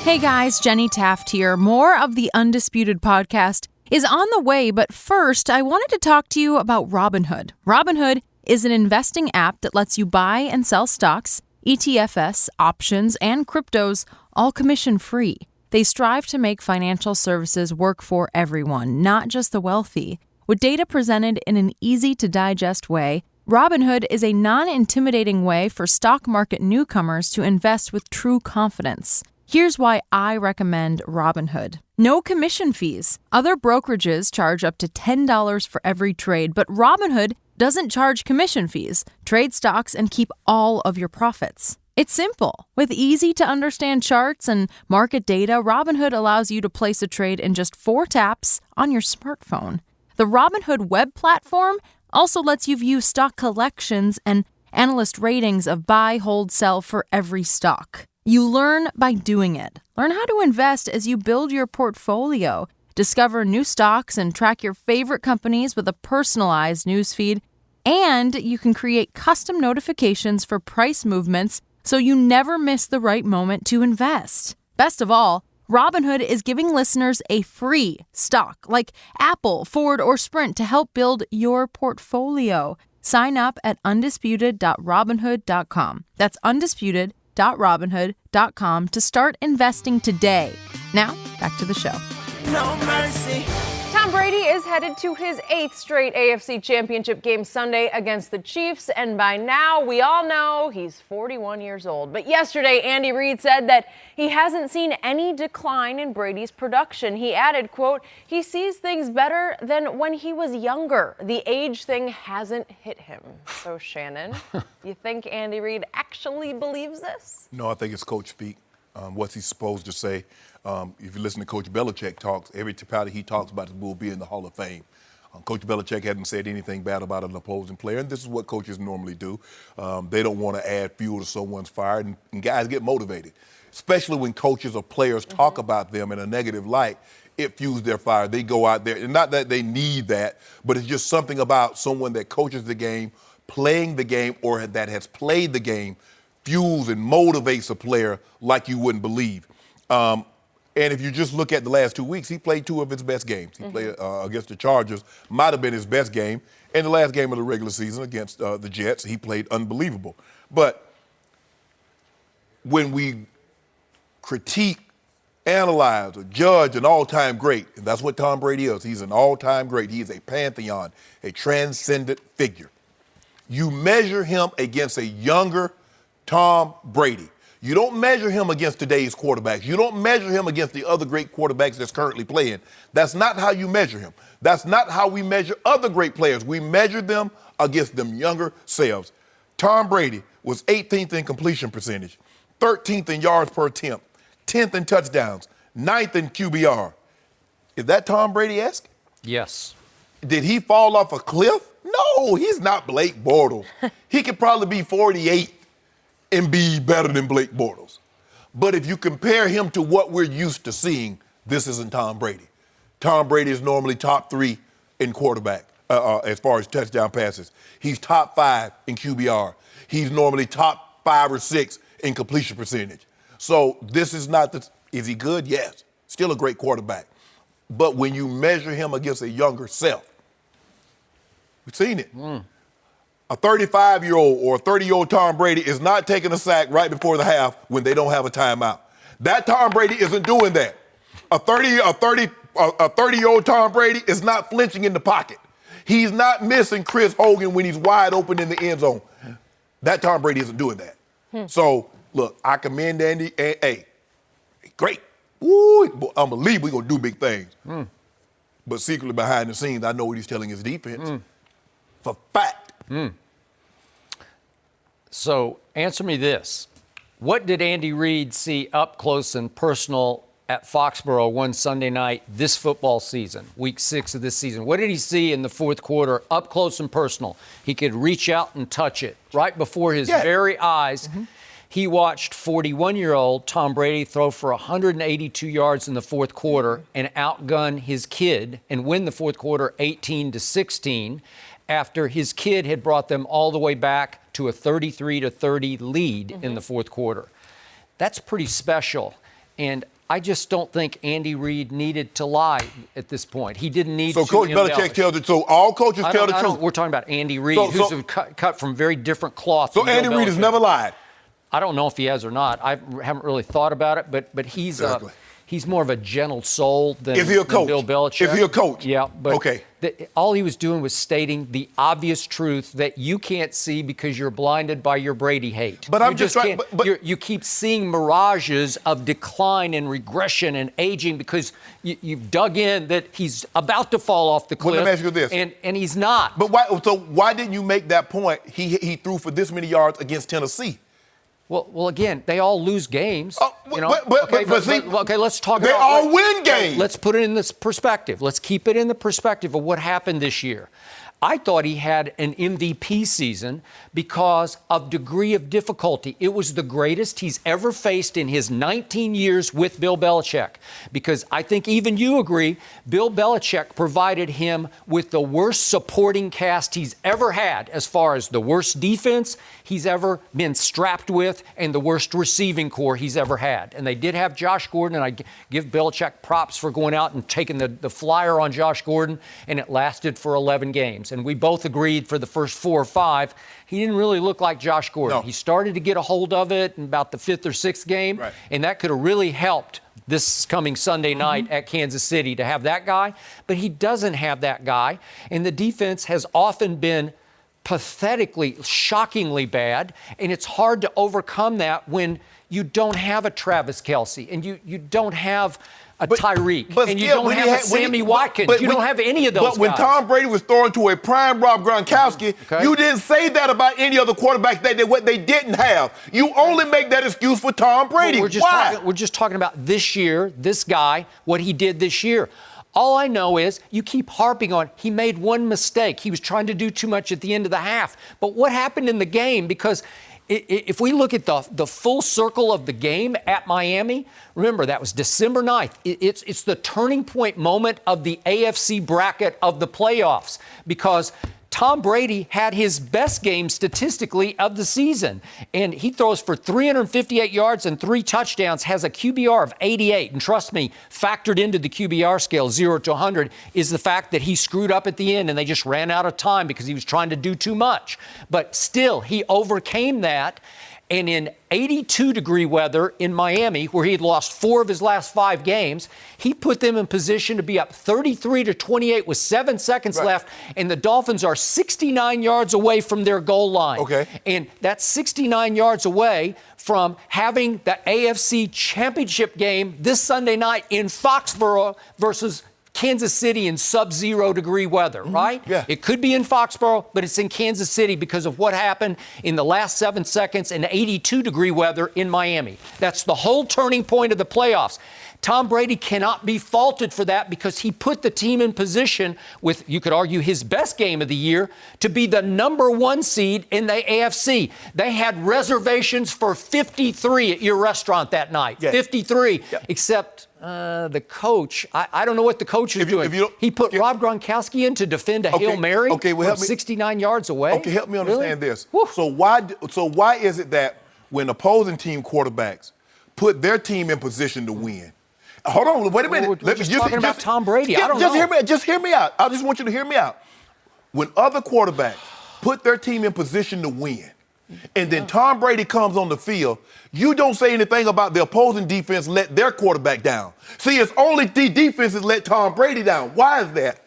Hey guys, Jenny Taft here. More of the Undisputed podcast is on the way, but first, I wanted to talk to you about Robinhood. Robinhood is an investing app that lets you buy and sell stocks, ETFs, options, and cryptos, all commission-free. They strive to make financial services work for everyone, not just the wealthy. With data presented in an easy-to-digest way, Robinhood is a non-intimidating way for stock market newcomers to invest with true confidence. Here's why I recommend Robinhood. No commission fees. Other brokerages charge up to $10 for every trade, but Robinhood doesn't charge commission fees, trade stocks, and keep all of your profits. It's simple. With easy-to-understand charts and market data, Robinhood allows you to place a trade in just 4 taps on your smartphone. The Robinhood web platform also lets you view stock collections and analyst ratings of buy, hold, sell for every stock. You learn by doing it. Learn how to invest as you build your portfolio. Discover new stocks and track your favorite companies with a personalized newsfeed. And you can create custom notifications for price movements so you never miss the right moment to invest. Best of all, Robinhood is giving listeners a free stock like Apple, Ford, or Sprint to help build your portfolio. Sign up at undisputed.robinhood.com. That's undisputed.robinhood.com to start investing today. Now, back to the show.
No mercy.
Tom Brady is headed to his 8th straight AFC Championship game Sunday against the Chiefs, and by now we all know he's 41 years old. But yesterday, Andy Reid said that he hasn't seen any decline in Brady's production. He added, quote, he sees things better than when he was younger. The age thing hasn't hit him. So, Shannon, you think Andy Reid actually believes this?
No, I think it's coach speak. What's he supposed to say? If you listen to Coach Belichick talks, every powder he talks about will be in the Hall of Fame. Coach Belichick hasn't said anything bad about an opposing player, and this is what coaches normally do. They don't want to add fuel to someone's fire, and guys get motivated, especially when coaches or players talk about them in a negative light. It fuels their fire. They go out there, and not that they need that, but it's just something about someone that coaches the game, playing the game, or that has played the game, fuels and motivates a player like you wouldn't believe. And if you just look at the last 2 weeks, he played 2 of his best games. He played against the Chargers, might have been his best game. And the last game of the regular season against the Jets, he played unbelievable. But when we critique, analyze, or judge an all-time great, and that's what Tom Brady is. He's an all-time great. He is a pantheon, a transcendent figure. You measure him against a younger Tom Brady. You don't measure him against today's quarterbacks. You don't measure him against the other great quarterbacks that's currently playing. That's not how you measure him. That's not how we measure other great players. We measure them against them younger selves. Tom Brady was 18th in completion percentage, 13th in yards per attempt, 10th in touchdowns, 9th in QBR. Is that Tom Brady-esque?
Yes.
Did he fall off a cliff? No, he's not Blake Bortles. He could probably be 48 and be better than Blake Bortles. But if you compare him to what we're used to seeing, this isn't Tom Brady. Tom Brady is normally top 3 in quarterback as far as touchdown passes. He's top 5 in QBR. He's normally top 5 or 6 in completion percentage. So this is not the, is he good? Yes, still a great quarterback. But when you measure him against a younger self, we've seen it. A 35-year-old or a 30-year-old Tom Brady is not taking a sack right before the half when they don't have a timeout. That Tom Brady isn't doing that. A 30-year-old Tom Brady is not flinching in the pocket. He's not missing Chris Hogan when he's wide open in the end zone. That Tom Brady isn't doing that. So, look, I commend Andy. Hey, great. Ooh, I'm believe we're going to do big things. But secretly behind the scenes, I know what he's telling his defense. For fact.
So answer me this. What did Andy Reid see up close and personal at Foxborough one Sunday night this football season, week 6 of this season? What did he see in the fourth quarter up close and personal? He could reach out and touch it right before his very eyes. He watched 41-year-old Tom Brady throw for 182 yards in the fourth quarter and outgun his kid and win the fourth quarter 18-16 after his kid had brought them all the way back to a 33-30 lead in the fourth quarter. That's pretty special. And I just don't think Andy Reid needed to lie at this point. He didn't need to.
So Coach Belichick tells it. So all coaches tell the truth.
We're talking about Andy Reid, who's cut from very different cloth.
So Andy Reid has never lied.
I don't know if he has or not. I haven't really thought about it, but he's he's more of a gentle soul than,
Is he a coach?
than Bill Belichick.
Is he a coach?
Yeah, but
okay.
All he was doing was stating the obvious truth that you can't see because you're blinded by your Brady hate.
But I'm just trying.
You keep seeing mirages of decline and regression and aging because you've dug in that he's about to fall off the cliff.
Well, let me ask you this.
And he's not.
But why? So why didn't you make that point? He threw for this many yards against Tennessee.
Well, again, they all lose games.
Okay,
let's talk
they
about.
They all win games.
Let's put it in this perspective. Let's keep it in the perspective of what happened this year. I thought he had an MVP season because of degree of difficulty. It was the greatest he's ever faced in his 19 years with Bill Belichick. Because I think even you agree, Bill Belichick provided him with the worst supporting cast he's ever had as far as the worst defense he's ever been strapped with and the worst receiving core he's ever had. And they did have Josh Gordon, and I give Belichick props for going out and taking the flyer on Josh Gordon, and it lasted for 11 games. And we both agreed for the first 4 or 5, he didn't really look like Josh Gordon.
No.
He started to get a hold of it in about the 5th or 6th game,
right.
And that could have really helped this coming Sunday night at Kansas City to have that guy. But he doesn't have that guy, and the defense has often been pathetically, shockingly bad, and it's hard to overcome that when you don't have a Travis Kelce and you don't have a Tyreek, and you don't have a Sammy Watkins. You don't have any of those guys.
But when Tom Brady was throwing to a prime Rob Gronkowski, you didn't say that about any other quarterback what they didn't have. You only make that excuse for Tom Brady.
Why? We're just talking about this year, this guy, what he did this year. All I know is you keep harping on he made one mistake. He was trying to do too much at the end of the half. But what happened in the game? Because if we look at the full circle of the game at Miami, remember that was December 9th. It's the turning point moment of the AFC bracket of the playoffs because Tom Brady had his best game statistically of the season, and he throws for 358 yards and 3 touchdowns, has a QBR of 88. And trust me, factored into the QBR scale, 0 to 100, is the fact that he screwed up at the end and they just ran out of time because he was trying to do too much. But still, he overcame that. And in 82-degree weather in Miami, where he had lost 4 of his last 5 games, he put them in position to be up 33-28 with 7 seconds left, and the Dolphins are 69 yards away from their goal line.
Okay.
And that's 69 yards away from having the AFC Championship game this Sunday night in Foxborough versus Kansas City in sub-0 degree weather, right?
Yeah.
It could be in Foxborough, but it's in Kansas City because of what happened in the last 7 seconds in 82-degree weather in Miami. That's the whole turning point of the playoffs. Tom Brady cannot be faulted for that because he put the team in position with, you could argue, his best game of the year to be the number 1 seed in the AFC. They had reservations for 53 at your restaurant that night.
Yes.
53, except the coach, I don't know what the coach is doing. He put Rob Gronkowski in to defend a Hail Mary from 69 yards away.
Okay, help me understand this.
Woo.
So why is it that when opposing team quarterbacks put their team in position to win? Hold on, wait a minute.
We're just talking about Tom Brady. I don't know.
Just hear me out. I just want you to hear me out. When other quarterbacks put their team in position to win, and then Tom Brady comes on the field, you don't say anything about the opposing defense let their quarterback down. See, it's only the defenses let Tom Brady down. Why is that?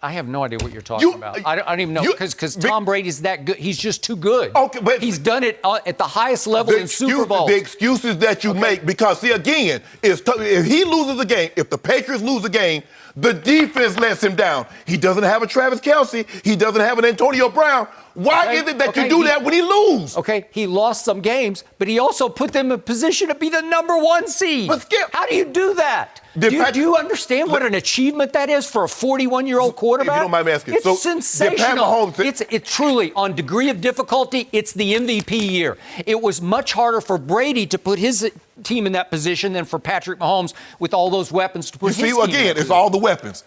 I have no idea what you're talking about. I don't even know because Tom Brady's that good. He's just too good.
Okay, but
he's done it at the highest level in Super Bowl.
The excuses that you make, because see, again, if he loses a game, if the Patriots lose a game, the defense lets him down. He doesn't have a Travis Kelce. He doesn't have an Antonio Brown. Why is it that you do that when he loses?
Okay, he lost some games, but he also put them in position to be the number 1 seed.
But Skip,
how do you do that? Do you understand what an achievement that is for a 41-year-old quarterback?
If you don't mind me asking.
It's sensational. It's truly, on degree of difficulty, it's the MVP year. It was much harder for Brady to put his team in that position than for Patrick Mahomes with all those weapons to put his team in.
Again, it's all the weapons.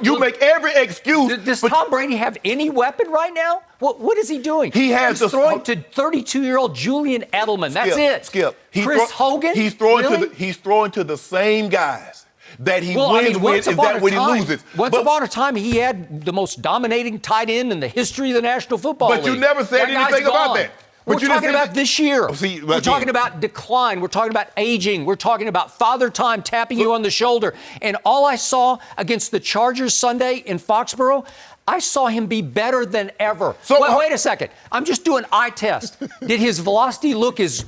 You make every excuse.
Does Tom Brady have any weapon right now? What is he doing? He's throwing to 32-year-old Julian Edelman. That's it.
Skip.
Chris Hogan?
He's throwing to the same guys that he wins with. Is that when he loses?
Once upon a time, he had the most dominating tight end in the history of the National Football League.
But you never said anything about that.
We're talking about this year.
See,
we're talking about decline. We're talking about aging. We're talking about father time tapping you on the shoulder. And all I saw against the Chargers Sunday in Foxborough, I saw him be better than ever. Wait a second. I'm just doing eye test. Did his velocity look as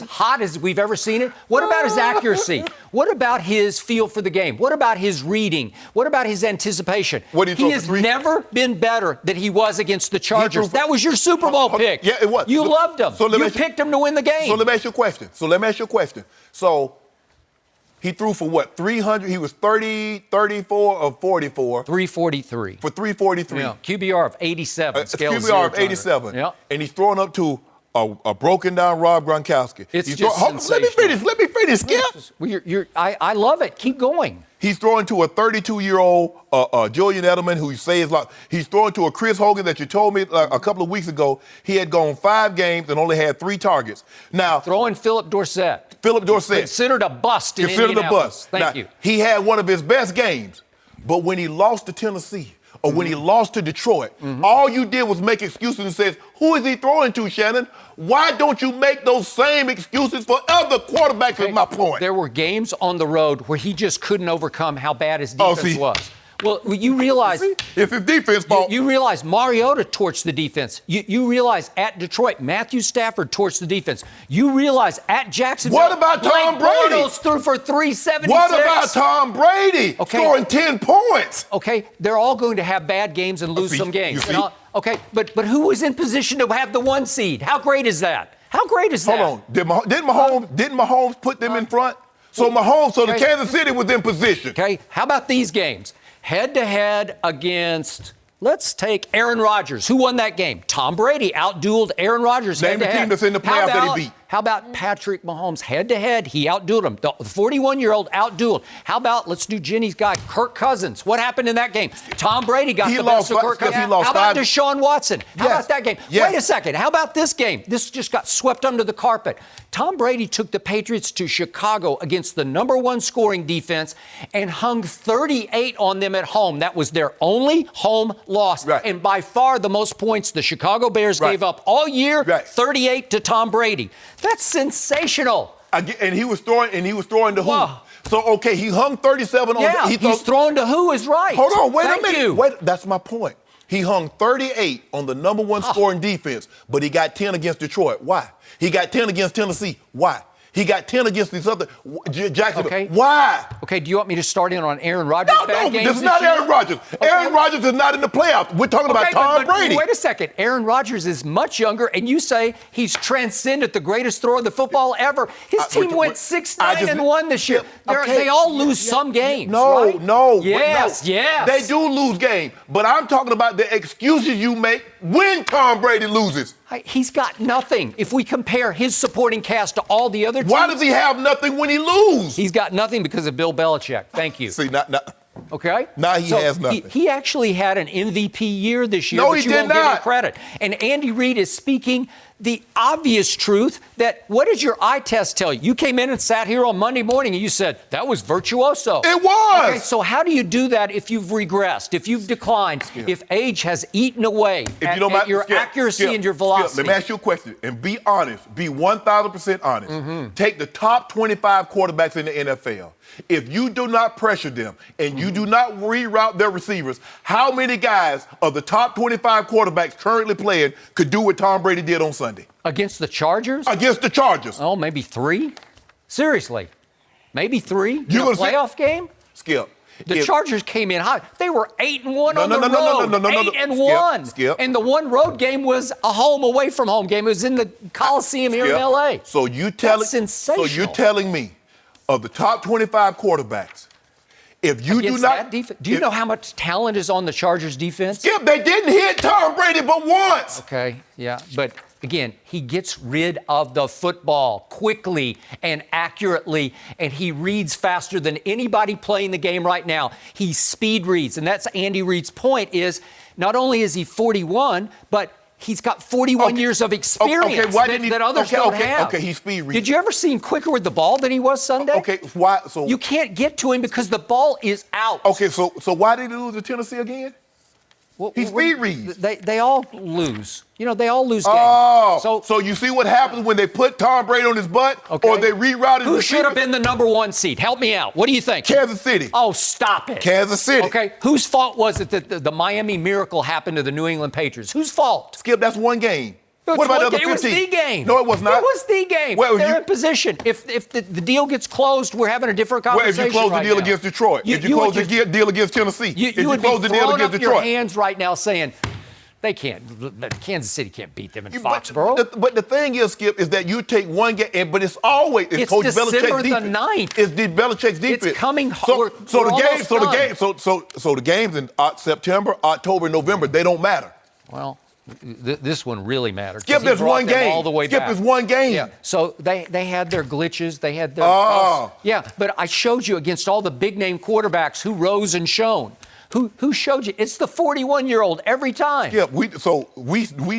hot as we've ever seen it? What about his accuracy? What about his feel for the game? What about his reading? What about his anticipation? He has never been better than he was against the Chargers. That was your Super Bowl pick.
Yeah, it was.
You loved him. You picked him to win the game.
So let me ask you a question. So he threw for what, 300? He was 34 or 44.
343.
For 343.
Yeah, QBR of 87.
QBR of 87.
Yeah.
And he's throwing up to a broken down Rob Gronkowski. Let me finish, Skip.
I love it. Keep going.
He's throwing to a 32-year-old Julian Edelman who saves a lot. He's throwing to a Chris Hogan that you told me a couple of weeks ago. He had gone 5 games and only had 3 targets. Now
throwing Philip Dorsett.
Considered
a bust in
Considered a bust.
Thank you.
He had one of his best games, but when he lost to Tennessee or when he lost to Detroit, all you did was make excuses and says, who is he throwing to, Shannon? Why don't you make those same excuses for other quarterbacks, is my point.
There were games on the road where he just couldn't overcome how bad his defense was. Well, you realize
if his defense fault.
You realize Mariota torched the defense. You realize at Detroit, Matthew Stafford torched the defense. You realize at Jacksonville,
what about Tom Brady?
Bortles threw for 376.
What about Tom Brady scoring 10 points?
Okay, they're all going to have bad games and lose some games. Okay, but who was in position to have the 1 seed? How great is that? How great is that?
Hold on. Didn't Mahomes put them in front? So the Kansas City was in position.
Okay, how about these games? Head-to-head against, let's take Aaron Rodgers. Who won that game? Tom Brady outdueled Aaron Rodgers head-to-head.
Name the team that's in the playoff that he beat.
How about Patrick Mahomes head-to-head? He outdueled him. The 41-year-old outdueled. How about, let's do Jenny's guy, Kirk Cousins. What happened in that game? Tom Brady got the best of Kirk Cousins. How about Deshaun Watson? How about that game? Wait a second. How about this game? This just got swept under the carpet. Tom Brady took the Patriots to Chicago against the #1 scoring defense and hung 38 on them at home. That was their only home loss. And by far the most points the Chicago Bears gave up all year, 38 to Tom Brady. That's sensational.
And he was throwing to who? So, he hung 37 on
the... he's throwing to who is right.
Hold on, wait a minute. Wait, that's my point. He hung 38 on the #1 scoring defense, but he got 10 against Detroit. Why? He got 10 against Tennessee. Why? He got 10 against these other Jacksonville. Why?
Okay, do you want me to start in on Aaron Rodgers' bad games?
No, this is not Aaron Rodgers. Aaron Rodgers is not in the playoffs. We're talking about Tom Brady.
Wait a second. Aaron Rodgers is much younger, and you say he's transcended the greatest thrower in the football ever. His team went 6-9-1 this year. They all lose some games.
No.
Yes.
They do lose games. But I'm talking about the excuses you make when Tom Brady loses.
He's got nothing. If we compare his supporting cast to all the other teams.
Why does he have nothing when he loses?
He's got nothing because of Bill Belichick. Thank you.
See,
Okay?
Now he has nothing.
He actually had an MVP year this year.
No,
but
he
you
did
won't give him
not.
credit. And Andy Reid is speaking the obvious truth that what did your eye test tell you? You came in and sat here on Monday morning and you said, that was virtuoso.
It was.
Okay, so how do you do that if you've regressed, if you've declined, if age has eaten away at your accuracy and your velocity?
Let me ask you a question, and be honest. Be 1,000% honest. Take the top 25 quarterbacks in the NFL. If you do not pressure them and you do not reroute their receivers, how many guys of the top 25 quarterbacks currently playing could do what Tom Brady did on Sunday?
Against the Chargers?
Against the Chargers.
Oh, maybe 3? Seriously. Maybe 3? In a playoff game?
Skip.
The Chargers came in hot. They were 8-1 on the road. 8-1.
Skip.
And the one road game was a home away from home game. It was in the Coliseum here in L.A.
So
That's sensational.
So you're telling me of the top 25 quarterbacks, if you do not...
do you know how much talent is on the Chargers defense?
Skip, they didn't hit Tom Brady but once.
Okay, yeah, but again, he gets rid of the football quickly and accurately, and he reads faster than anybody playing the game right now. He speed reads, and that's Andy Reid's point is not only is he 41, but he's got 41 years of experience that others don't have.
Okay, he's speed reading.
Did you ever see him quicker with the ball than he was Sunday?
Okay, why? So
you can't get to him because the ball is out.
Okay, so why did he lose to Tennessee again? He speed reads.
They all lose. They all lose games.
Oh, so you see what happens when they put Tom Brady on his butt, or they rerouted.
Who should have been the number 1 seed? Help me out. What do you think?
Kansas City.
Oh, stop it.
Kansas City.
Okay, whose fault was it that the Miami Miracle happened to the New England Patriots? Whose fault?
Skip, that's one game. What about the other 15?
It was the game.
No, it was not.
It was the game. They're in position. If the deal gets closed, we're having a different conversation.
Well, if you close the deal against Detroit, if you close the deal against Tennessee, if you close the deal against Detroit,
your hands right now saying they can't. Kansas City can't beat them in Foxborough.
But the thing is, Skip, is that you take one game, but it's always Coach
December
Belichick's defense.
the 9th.
It's Belichick's defense.
It's coming.
So the games in September, October, November, they don't matter.
Well. This one really mattered.
Skip, there's one game.
All the way
Skip,
back.
there's one game.
Yeah. So they had their glitches. They had their. Yeah, but I showed you against all the big name quarterbacks who rose and shone. Who showed you? It's the 41-year-old every time.
Yeah, we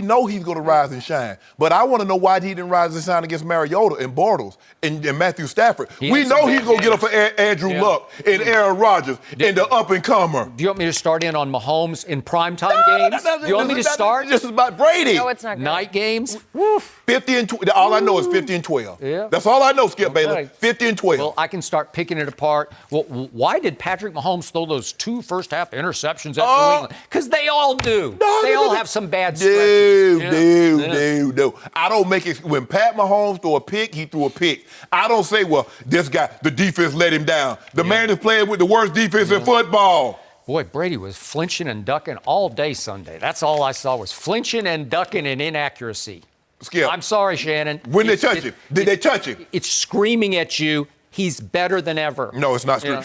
know he's going to rise and shine, but I want to know why he didn't rise and shine against Mariota and Bortles and Matthew Stafford. We know he's going to get up for Andrew Luck and Aaron Rodgers and the up-and-comer.
Do you want me to start in on Mahomes in primetime games? Do you want me to start?
This is about Brady.
No, it's not good.
Night games?
50 and 12. All I know is 50 and 12.
Yeah.
That's all I know, Skip Bayless. 50 and 12.
Well, I can start picking it apart. Well, why did Patrick Mahomes throw those 2 first-half interceptions at New England? Because they all do. They all have some bad stretches.
No. I don't make it. When Pat Mahomes threw a pick, he threw a pick. I don't say, well, this guy, the defense let him down. The man is playing with the worst defense in football.
Boy, Brady was flinching and ducking all day Sunday. That's all I saw was flinching and ducking and inaccuracy.
Skip.
I'm sorry, Shannon.
When they touch him? Did they touch him?
It's screaming at you. He's better than ever.
No, it's not screaming.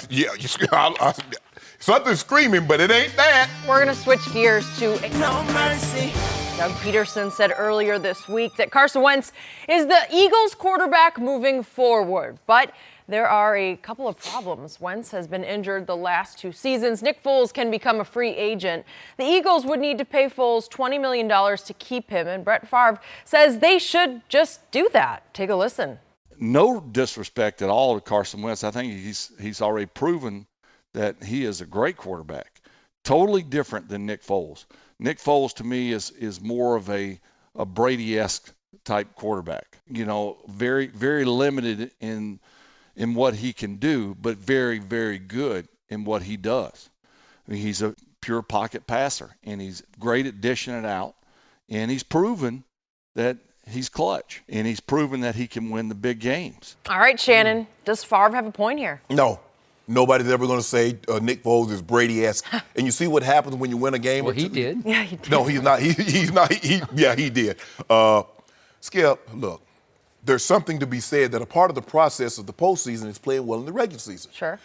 Something's screaming, but it ain't that.
We're going to switch gears to
No mercy.
Doug Peterson said earlier this week that Carson Wentz is the Eagles quarterback moving forward. But there are a couple of problems. Wentz has been injured the last 2 seasons. Nick Foles can become a free agent. The Eagles would need to pay Foles $20 million to keep him, and Brett Favre says they should just do that. Take a listen.
No disrespect at all to Carson Wentz. I think he's already proven that he is a great quarterback. Totally different than Nick Foles. Nick Foles, to me, is more of a Brady-esque type quarterback. Very, very limited in what he can do, but very, very good in what he does. I mean, he's a pure pocket passer, and he's great at dishing it out, and he's proven that he's clutch, and he's proven that he can win the big games.
All right, Shannon, does Favre have a point here?
No. Nobody's ever going to say Nick Foles is Brady-esque. And you see what happens when you win a game?
Well, he did.
Yeah, he did.
No, he's not. He's not. He did. Skip, look, there's something to be said that a part of the process of the postseason is playing well in the regular season.
Sure.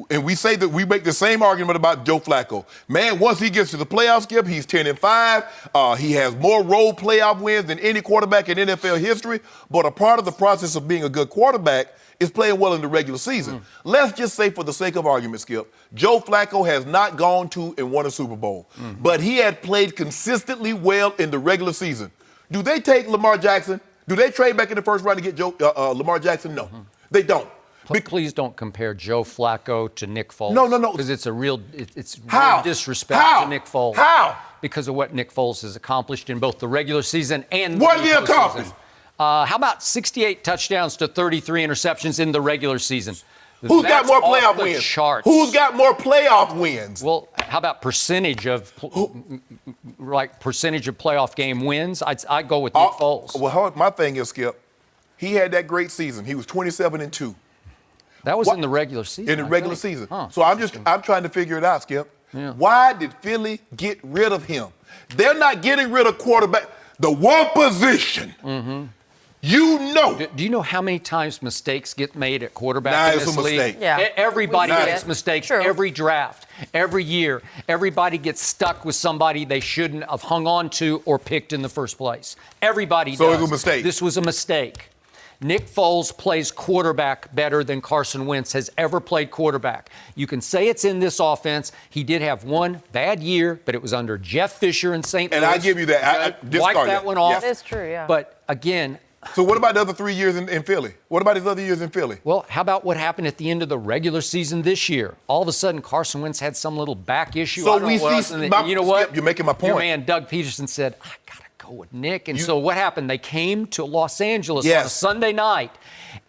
And we say that we make the same argument about Joe Flacco. Man, once he gets to the playoffs, Skip, he's 10-5. He has more road playoff wins than any quarterback in NFL history. But a part of the process of being a good quarterback is playing well in the regular season. Let's just say, for the sake of argument, Skip, Joe Flacco has not gone to and won a Super Bowl, but he had played consistently well in the regular season. Do they take Lamar Jackson? Do they trade back in the first round to get Lamar Jackson? No, they don't.
Please don't compare Joe Flacco to Nick Foles.
No.
Because it's real
How?
disrespect to Nick Foles.
How?
Because of what Nick Foles has accomplished in both the regular season and
what
the
did he accomplish?
How about 68 touchdowns to 33 interceptions in the regular season?
Who's got more playoff wins?
Charts.
Who's got more playoff wins?
Well, how about percentage of playoff game wins? I'd go with Nick Foles.
Well, my thing is, Skip, he had that great season. He was 27-2.
That was in the regular season.
In the regular season.
Huh.
So I'm trying to figure it out, Skip.
Yeah.
Why did Philly get rid of him? They're not getting rid of quarterback. The one position. Mm-hmm. Do
you know how many times mistakes get made at quarterback
Nah,
in
it's
this
a
league?
mistake.
Yeah.
Everybody makes mistakes.
True.
Every draft, every year. Everybody gets stuck with somebody they shouldn't have hung on to or picked in the first place. Everybody does.
So it was a mistake.
This was a mistake. Nick Foles plays quarterback better than Carson Wentz has ever played quarterback. You can say it's in this offense. He did have one bad year, but it was under Jeff Fisher in St. Louis.
And I give you that.
Wipe that one off.
That is true, yeah.
But again,
So what about the other 3 years in Philly? What about his other years in Philly?
Well, how about what happened at the end of the regular season this year? All of a sudden, Carson Wentz had some little back issue.
So
I don't
we
know what
see.
else, and you know what?
Skip, you're making my point.
Your man Doug Peterson said, I gotta go with Nick. And so what happened? They came to Los Angeles on a Sunday night,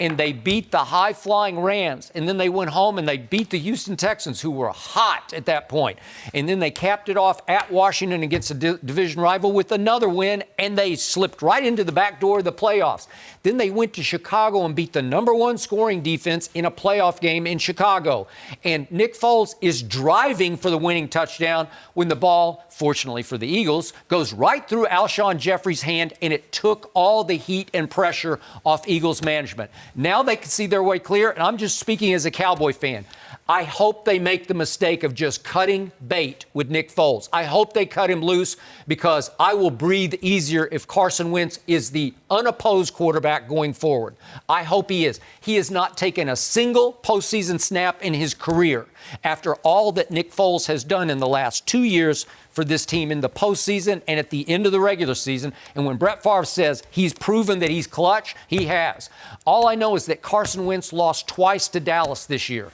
and they beat the high-flying Rams. And then they went home and they beat the Houston Texans, who were hot at that point. And then they capped it off at Washington against a division rival with another win, and they slipped right into the back door of the playoffs. Then they went to Chicago and beat the #1 scoring defense in a playoff game in Chicago. And Nick Foles is driving for the winning touchdown when the ball, fortunately for the Eagles, goes right through Alshon Jeffrey's hand, and it took all the heat and pressure off Eagles management. Now they can see their way clear, and I'm just speaking as a Cowboy fan. I hope they make the mistake of just cutting bait with Nick Foles. I hope they cut him loose, because I will breathe easier if Carson Wentz is the unopposed quarterback going forward. I hope he is. He has not taken a single postseason snap in his career after all that Nick Foles has done in the last 2 years for this team in the postseason and at the end of the regular season. And when Brett Favre says he's proven that he's clutch, he has. All I know is that Carson Wentz lost twice to Dallas this year.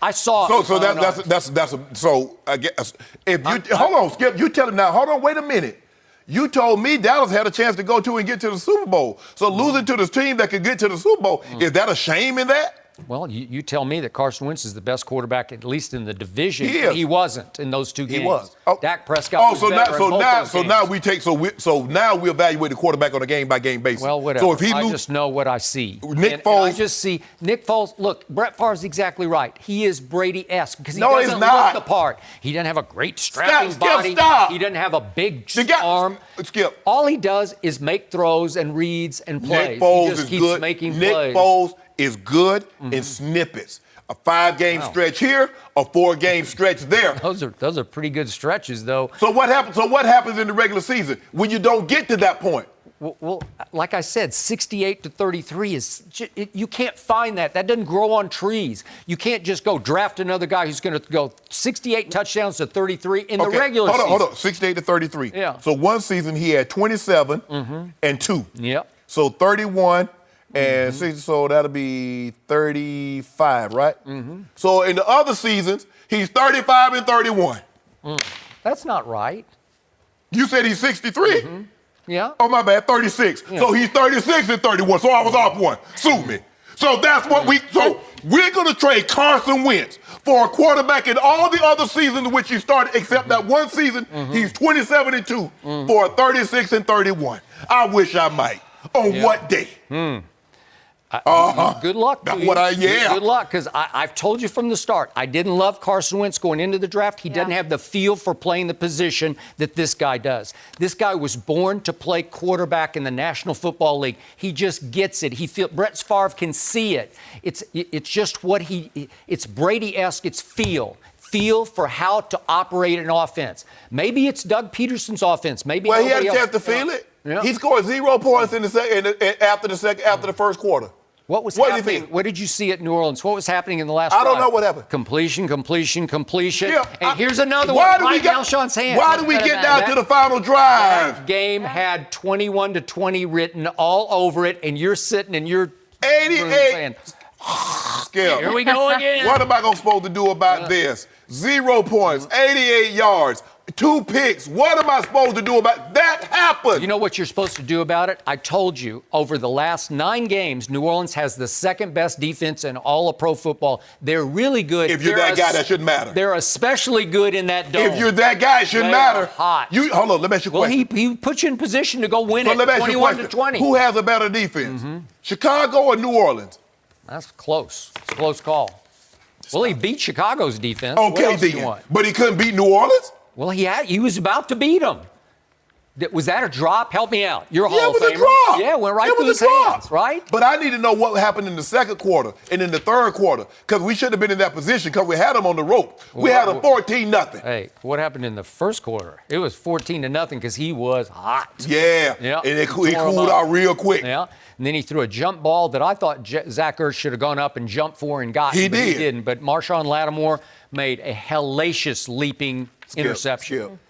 I saw.
So I guess if you hold on, Skip, you tell him now. Hold on, wait a minute. You told me Dallas had a chance to go to and get to the Super Bowl. So losing to this team that could get to the Super Bowl, is that a shame in that?
Well, you tell me that Carson Wentz is the best quarterback, at least in the division.
He
wasn't in those 2 games.
He was. Oh.
Dak Prescott was better in both those games.
now we evaluate the quarterback on a game-by-game basis.
Well, whatever.
So if he
I just know what I see.
Nick Foles.
I just see Nick Foles. Look, Brett Favre's exactly right. He is Brady-esque because he
No,
doesn't
he's not.
look the part. He doesn't have a great strapping body.
Stop.
He doesn't have a big arm.
Skip.
All he does is make throws and reads and plays.
Nick Foles
he just
is
keeps
good.
making
Nick
plays.
Foles is good in snippets. A 5-game stretch here, a 4-game stretch there.
Those are pretty good stretches, though.
So what happens in the regular season when you don't get to that point?
Well, like I said, 68 to 33 is you can't find that. That doesn't grow on trees. You can't just go draft another guy who's going to go 68 touchdowns to 33 in the regular season.
Hold on, 68 to 33.
Yeah.
So one season he had 27 and 2.
Yep.
So 31 and 6, so that'll be 35, right? So in the other seasons, he's 35 and 31.
That's not right.
You said he's 63?
Yeah.
Oh, my bad, 36.
Yeah.
So he's 36 and 31, so I was off one. Sue me. So that's what we're going to trade Carson Wentz for a quarterback in all the other seasons in which he started, except that one season, he's 27 and 2 for a 36 and 31. I wish I might. On what day?
Good luck.
That's what
Good luck, because I've told you from the start, I didn't love Carson Wentz going into the draft. He doesn't have the feel for playing the position that this guy does. This guy was born to play quarterback in the National Football League. He just gets it. Brett Favre can see it. It's just it's Brady-esque. It's feel for how to operate an offense. Maybe it's Doug Peterson's offense. Maybe
he had a chance to feel it. Yeah. He scored 0 points in after the first quarter.
What was happening? What did you see at New Orleans? What was happening in the last
I don't
drive?
know what happened.
Completion.
Yeah,
and here's another one right in Alshon's hand.
Why did we get down to the final drive?
That game had 21 to 20 written all over it, and you're sitting in your
88.
room saying,
Skip.
Here we go again.
What am I supposed to do about this? 0 points, 88 yards, 2 picks. What am I supposed to do about that? Happened.
You know what you're supposed to do about it? I told you, over the last 9 games, New Orleans has the second best defense in all of pro football. They're really good.
If you're that guy, that shouldn't matter.
They're especially good in that dome.
If you're that guy, it shouldn't matter.
Hot.
Hold on, let me ask you a question.
Well, he puts you in position to go win it 21 to 20.
Who has a better defense? Chicago or New Orleans?
That's close. It's a close call. Well, he beat Chicago's defense.
Okay, then. But he couldn't beat New Orleans?
Well, he was about to beat them. Was that a drop? Help me out. You're a Hall of Famer.
It was a drop.
Yeah, went right through his hands, right?
But I need to know what happened in the second quarter and in the third quarter, because we shouldn't have been in that position because we had them on the rope. We had them 14-0.
Hey, what happened in the first quarter? It was 14-0 because he was hot.
Yeah. And he cooled out real quick.
Yeah. And then he threw a jump ball that I thought Zach Ertz should have gone up and jumped for and got.
He
did. He didn't. But Marshawn Lattimore made a hellacious leaping interception.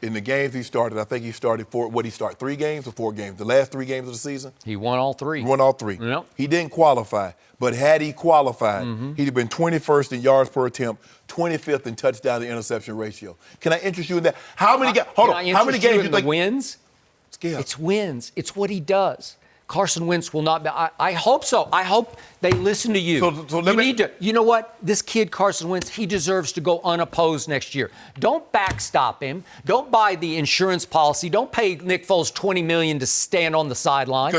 in the games he started, I think he started 3 games or 4 games? The last 3 games of the season?
He won all 3.
He won all 3.
Yep.
He didn't qualify, but had he qualified, he'd have been 21st in yards per attempt, 25th in touchdown to interception ratio. Can I interest you in that? How many games? Hold on. How many games do you think?
Wins?
Skip.
It's wins. It's what he does. Carson Wentz will not be. I hope so. I hope they listen to you.
So let me.
You know what? This kid, Carson Wentz, he deserves to go unopposed next year. Don't backstop him. Don't buy the insurance policy. Don't pay Nick Foles $20 million to stand on the sideline.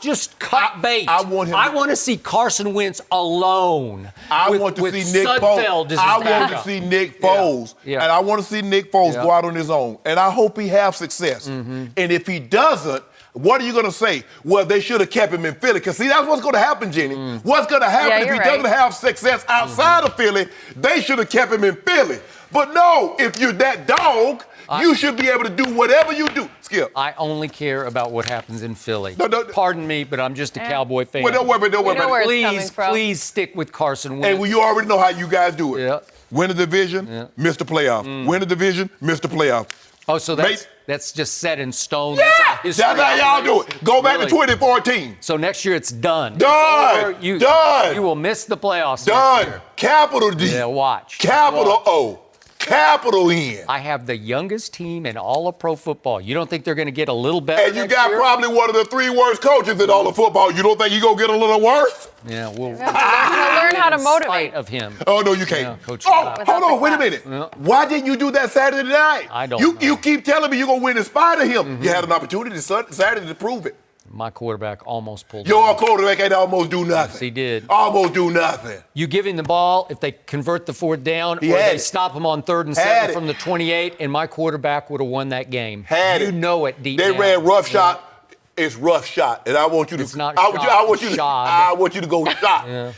Just cut bait.
I want
to see Carson Wentz alone.
I want to see Nick Foles. I want to see Nick Foles, and I want to see Nick Foles go out on his own. And I hope he has success. And if he doesn't, what are you going to say? Well, they should have kept him in Philly. Because, see, that's what's going to happen, Jenny. What's going to happen if he doesn't have success outside of Philly? They should have kept him in Philly. But no, if you're that dog, you should be able to do whatever you do. Skip.
I only care about what happens in Philly. Pardon me, but I'm just a Cowboy fan.
Well, don't worry about it.
Please stick with Carson Wentz.
Hey, well, you already know how you guys do it.
Yeah.
Win the division, miss the playoffs. Win the division, miss the playoffs.
Oh, so that's just set in stone.
Yeah, that's how y'all do it. Go back to 2014.
So next year it's done.
Done.
You will miss the playoffs.
Done. Capital D.
Yeah, watch.
Capital O. Capital N.
I have the youngest team in all of pro football. You don't think they're going to get a little better?
And you got probably one of the 3 worst coaches in all of football. You don't think he's going to get a little worse?
Yeah, we'll
learn how to motivate
of him.
Oh, no, you can't.
Yeah, Coach
hold on, wait a minute.
Yeah.
Why didn't you do that Saturday night?
I don't know.
You keep telling me you're going to win in spite of him. You had an opportunity Saturday to prove it.
My quarterback almost pulled
Your quarterback ain't almost do nothing.
Yes, he did.
Almost do nothing.
You give him the ball, if they convert the 4th down, or they stop him on 3rd and 7 from the 28, and my quarterback would have won that game. You know it deep down.
They ran rough shot. It's rough shot, and I want you to.
It's not
I want you to go shot.
Yeah.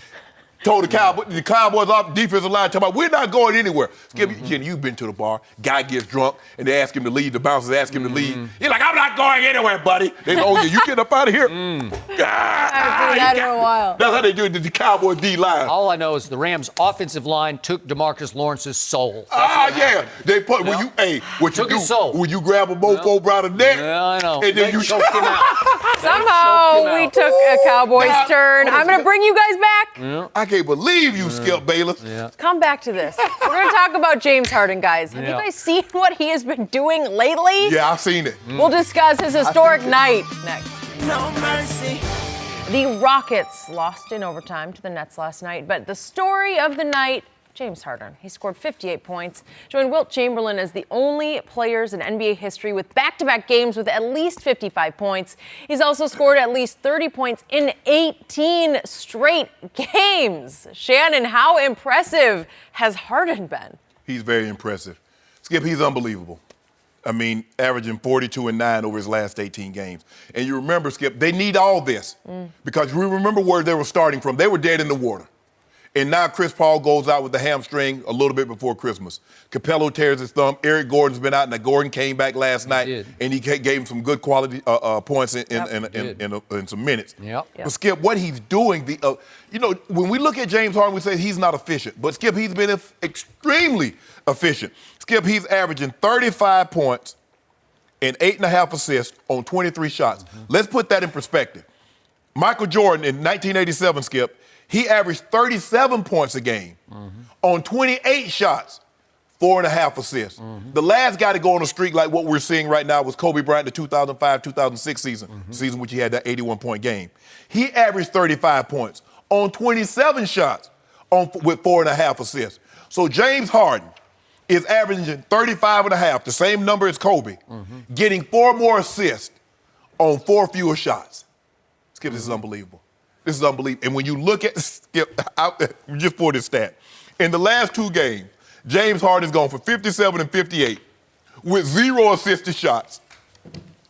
Told the Cowboys off defensive line, talking about, we're not going anywhere. Skip, Jenny, you've been to the bar. Guy gets drunk, and they ask him to leave. The bouncers ask him to leave. He's like, I'm not going anywhere, buddy. They say, oh, yeah, you get up out of here.
I haven't seen that in a while.
That's how they do it to the Cowboys D-line.
All I know is the Rams' offensive line took DeMarcus Lawrence's soul.
Yeah. They put, what you do, when you grab a mofo by the neck,
I know.
And then you
choke him out.
Somehow we took a Cowboys turn. I'm going to bring you guys back.
I can't believe you, Skip Bayless.
Yeah. Come back to this. We're going to talk about James Harden, guys. Have you guys seen what he has been doing lately?
Yeah, I've seen it.
We'll discuss his historic night next.
No mercy.
The Rockets lost in overtime to the Nets last night, but the story of the night, James Harden. He scored 58 points, joined Wilt Chamberlain as the only players in NBA history with back-to-back games with at least 55 points. He's also scored at least 30 points in 18 straight games. Shannon, how impressive has Harden been?
He's very impressive. Skip, he's unbelievable. I mean, averaging 42 and 9 over his last 18 games. And you remember, Skip, they need all this because we remember where they were starting from. They were dead in the water. And now Chris Paul goes out with the hamstring a little bit before Christmas. Capello tears his thumb. Eric Gordon's been out, and Gordon came back last night, and he gave him some good quality points in some minutes. But Skip, what he's doing, when we look at James Harden, we say he's not efficient. But Skip, he's been extremely efficient. Skip, he's averaging 35 points and 8.5 assists on 23 shots. Let's put that in perspective. Michael Jordan in 1987, Skip, he averaged 37 points a game on 28 shots, 4.5 assists. The last guy to go on a streak like what we're seeing right now was Kobe Bryant, the 2005-2006 season which he had that 81-point game. He averaged 35 points on 27 shots with 4.5 assists. So James Harden is averaging 35.5, the same number as Kobe, getting 4 more assists on 4 fewer shots. Skip, this is unbelievable. This is unbelievable. And when you look at, just for this stat, in the last 2 games, James Harden's gone for 57 and 58 with 0 assisted shots.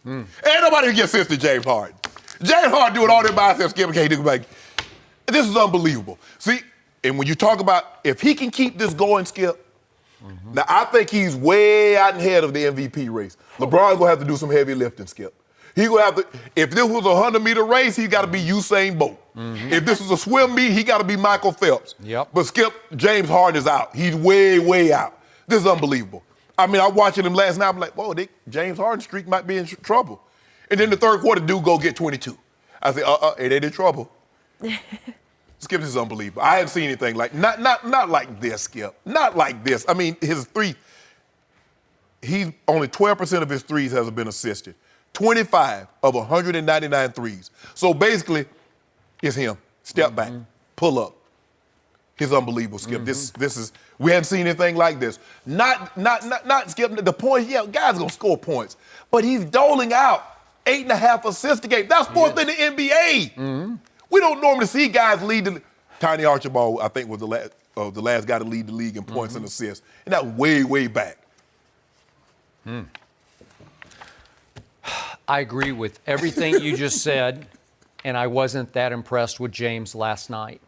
Ain't nobody can get assists to James Harden. James Harden doing all that by himself, Skip, can't do it. This is unbelievable. See, and when you talk about if he can keep this going, Skip, now I think he's way out ahead of the MVP race. LeBron's gonna have to do some heavy lifting, Skip. He gonna have to. If this was a 100-meter race, he got to be Usain Bolt. If this was a swim meet, he got to be Michael Phelps. But Skip, James Harden is out. He's way, way out. This is unbelievable. I mean, I'm watching him last night. I'm like, whoa, James Harden's streak might be in trouble. And then the third quarter, dude go get 22. I said, it ain't in trouble. Skip, this is unbelievable. I haven't seen anything like, not like this, Skip. Not like this. I mean, his three, only 12% of his threes has been assisted. 25 of 199 threes. So basically, it's him. Step back, pull up. It's unbelievable, Skip. This is, we haven't seen anything like this. Not Skip, the point, yeah, guys gonna score points, but he's doling out 8.5 assists a game. That's fourth in the NBA. We don't normally see guys lead the, Tiny Archibald, I think, was the last guy to lead the league in points and assists, and that way back.
I agree with everything you just said, and I wasn't that impressed with James last night.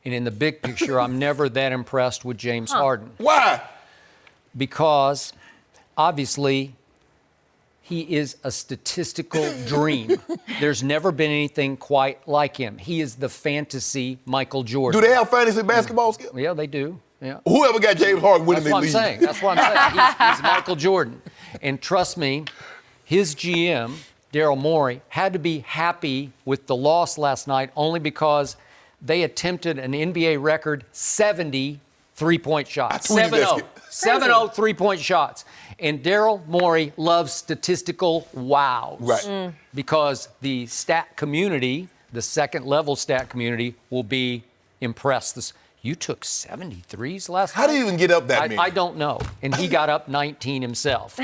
And in the big picture, I'm never that impressed with James Harden.
Why?
Because, obviously, he is a statistical dream. There's never been anything quite like him. He is the fantasy Michael Jordan.
Do they have fantasy basketball, Skip?
Yeah, they do. Yeah.
Whoever got James Harden winning the league.
That's what I'm saying. He's Michael Jordan. And trust me, his GM, Daryl Morey, had to be happy with the loss last night only because they attempted an NBA record 70 three-point shots. 7-0. 7-0 three-point shots. And Daryl Morey loves statistical wows.
Right.
Because the stat community, the second-level stat community, will be impressed. You took 73s last night?
How do you even get up that many?
I don't know. And he got up 19 himself.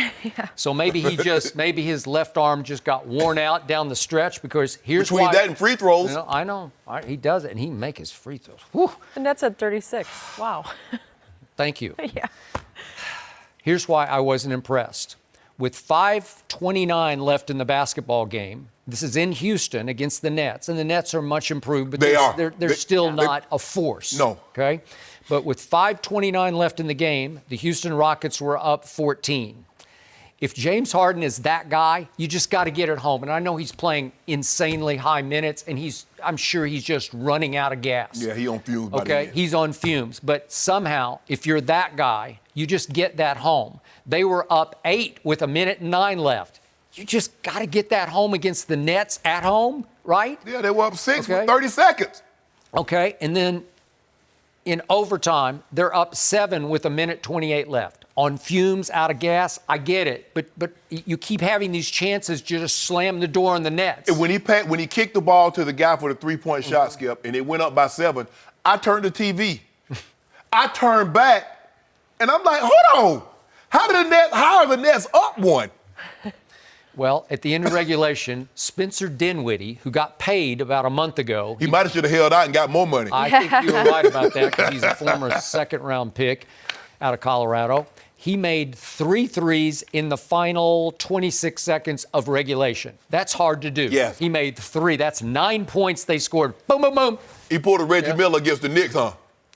So maybe maybe his left arm just got worn out down the stretch because here's
Between
why.
that and free throws.
You know, I know. He does it, and he can make his free throws. Whew.
And that's at 36. Wow.
Thank you.
Yeah.
Here's why I wasn't impressed. With 5:29 left in the basketball game, this is in Houston against the Nets, and the Nets are much improved, but they're still not a force.
No.
Okay? But with 5:29 left in the game, the Houston Rockets were up 14. If James Harden is that guy, you just got to get it home. And I know he's playing insanely high minutes, and I'm sure he's just running out of gas.
Yeah, he's on fumes. By the
Okay,
end.
he's on fumes. But somehow, if you're that guy, you just get that home. They were up 8 with 1:09 left. You just got to get that home against the Nets at home, right?
Yeah, they were up 6 with 30 seconds.
Okay, and then in overtime, they're up 7 with 1:28 left. On fumes, out of gas, I get it. But you keep having these chances to just slam the door on the Nets.
And when he kicked the ball to the guy for the three-point shot, Skip, and it went up by 7, I turned the TV. I turned back, and I'm like, hold on. How are the Nets up 1?
Well, at the end of regulation, Spencer Dinwiddie, who got paid about a month ago.
He might have should have held out and got more money.
I think you're right about that because he's a former second-round pick out of Colorado. He made 3 threes in the final 26 seconds of regulation. That's hard to do.
Yes.
He made 3. That's 9 points they scored. Boom, boom, boom.
He pulled a Reggie Miller against the Knicks, huh?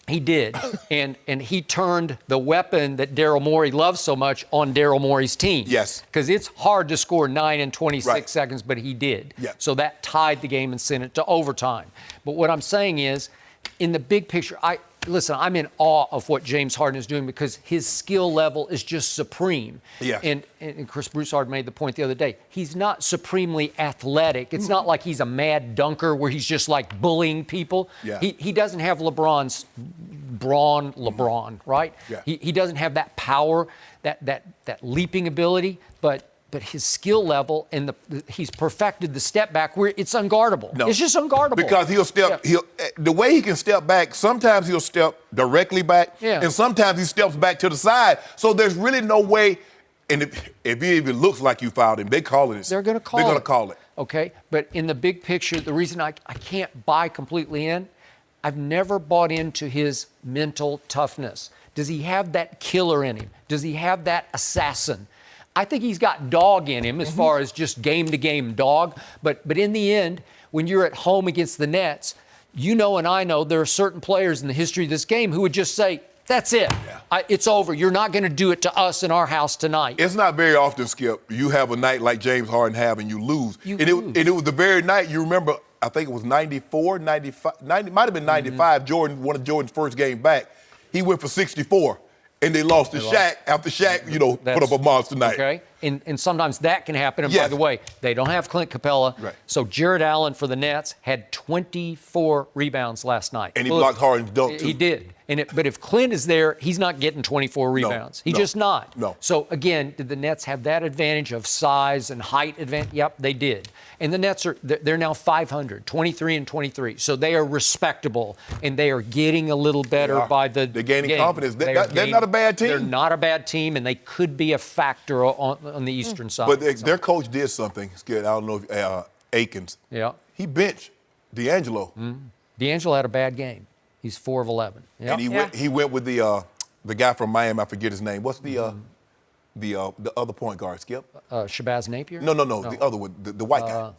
He did. And he turned the weapon that Daryl Morey loves so much on Daryl Morey's team.
Yes.
Because it's hard to score 9 in 26
Right.
seconds, but he did.
Yeah.
So that tied the game and sent it to overtime. But what I'm saying is, in the big picture, listen, I'm in awe of what James Harden is doing because his skill level is just supreme.
Yeah.
And Chris Broussard made the point the other day. He's not supremely athletic. It's not like he's a mad dunker where he's just like bullying people.
Yeah.
He doesn't have LeBron's LeBron, right?
Yeah.
He doesn't have that power, that leaping ability, but his skill level and he's perfected the step back where it's unguardable.
No.
It's just unguardable.
Because the way he can step back, sometimes he'll step directly back, and sometimes he steps back to the side. So there's really no way, and if he even looks like you fouled him, they call it.
They're going to call it. Okay, but in the big picture, the reason I can't buy completely in, I've never bought into his mental toughness. Does he have that killer in him? Does he have that assassin? I think he's got dog in him as far as just game-to-game dog. But in the end, when you're at home against the Nets, you know and I know there are certain players in the history of this game who would just say, that's it.
Yeah.
It's over. You're not going to do it to us in our house tonight.
It's not very often, Skip, you have a night like James Harden have and you lose. It was the very night, you remember, I think it was 94, 95, 90, might have been 95, one of Jordan's first game back. He went for 64. And they lost to Shaq after Shaq, put up a monster night.
Okay, and sometimes that can happen. And
Yes.
by the way, they don't have Clint Capella.
Right.
So Jared Allen for the Nets had 24 rebounds last night.
And he blocked Harden's dunk, too.
He did. But if Clint is there, he's not getting 24 rebounds. He's just not.
No.
So, again, did the Nets have that advantage of size and height advantage? Yep, they did. And the Nets they're now 500, 23 and 23. So they are respectable, and they are getting a little better by the
They're gaining
game.
confidence. They're not a bad team.
They're not a bad team, and they could be a factor on the Eastern side.
But their coach did something. It's good. I don't know if Akins.
Yeah.
He benched D'Angelo.
D'Angelo had a bad game. He's 4 of 11. Yep.
And he went with the guy from Miami. I forget his name. What's the other point guard, Skip?
Shabazz Napier?
No. The other one, the white guy.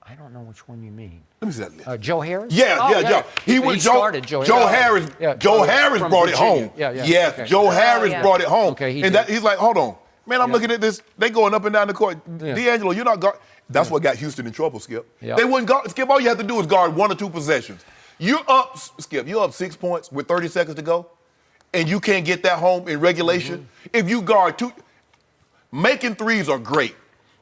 I don't know which one you mean.
Let me see that list.
Joe Harris?
Yeah.
He started Joe
Harris.
Yeah,
Joe Harris
from
brought it
Virginia.
home.
Yeah.
Yes,
Okay.
Joe Harris brought it home.
Okay,
he's like, hold on. Man, I'm looking at this. They going up and down the court.
Yeah.
D'Angelo, you're not guard. That's what got Houston in trouble, Skip.
Yeah.
They wouldn't guard. Skip, all you have to do is guard 1 or 2 possessions. You're up, Skip, you're up 6 points with 30 seconds to go, and you can't get that home in regulation. If you guard 2, making threes are great.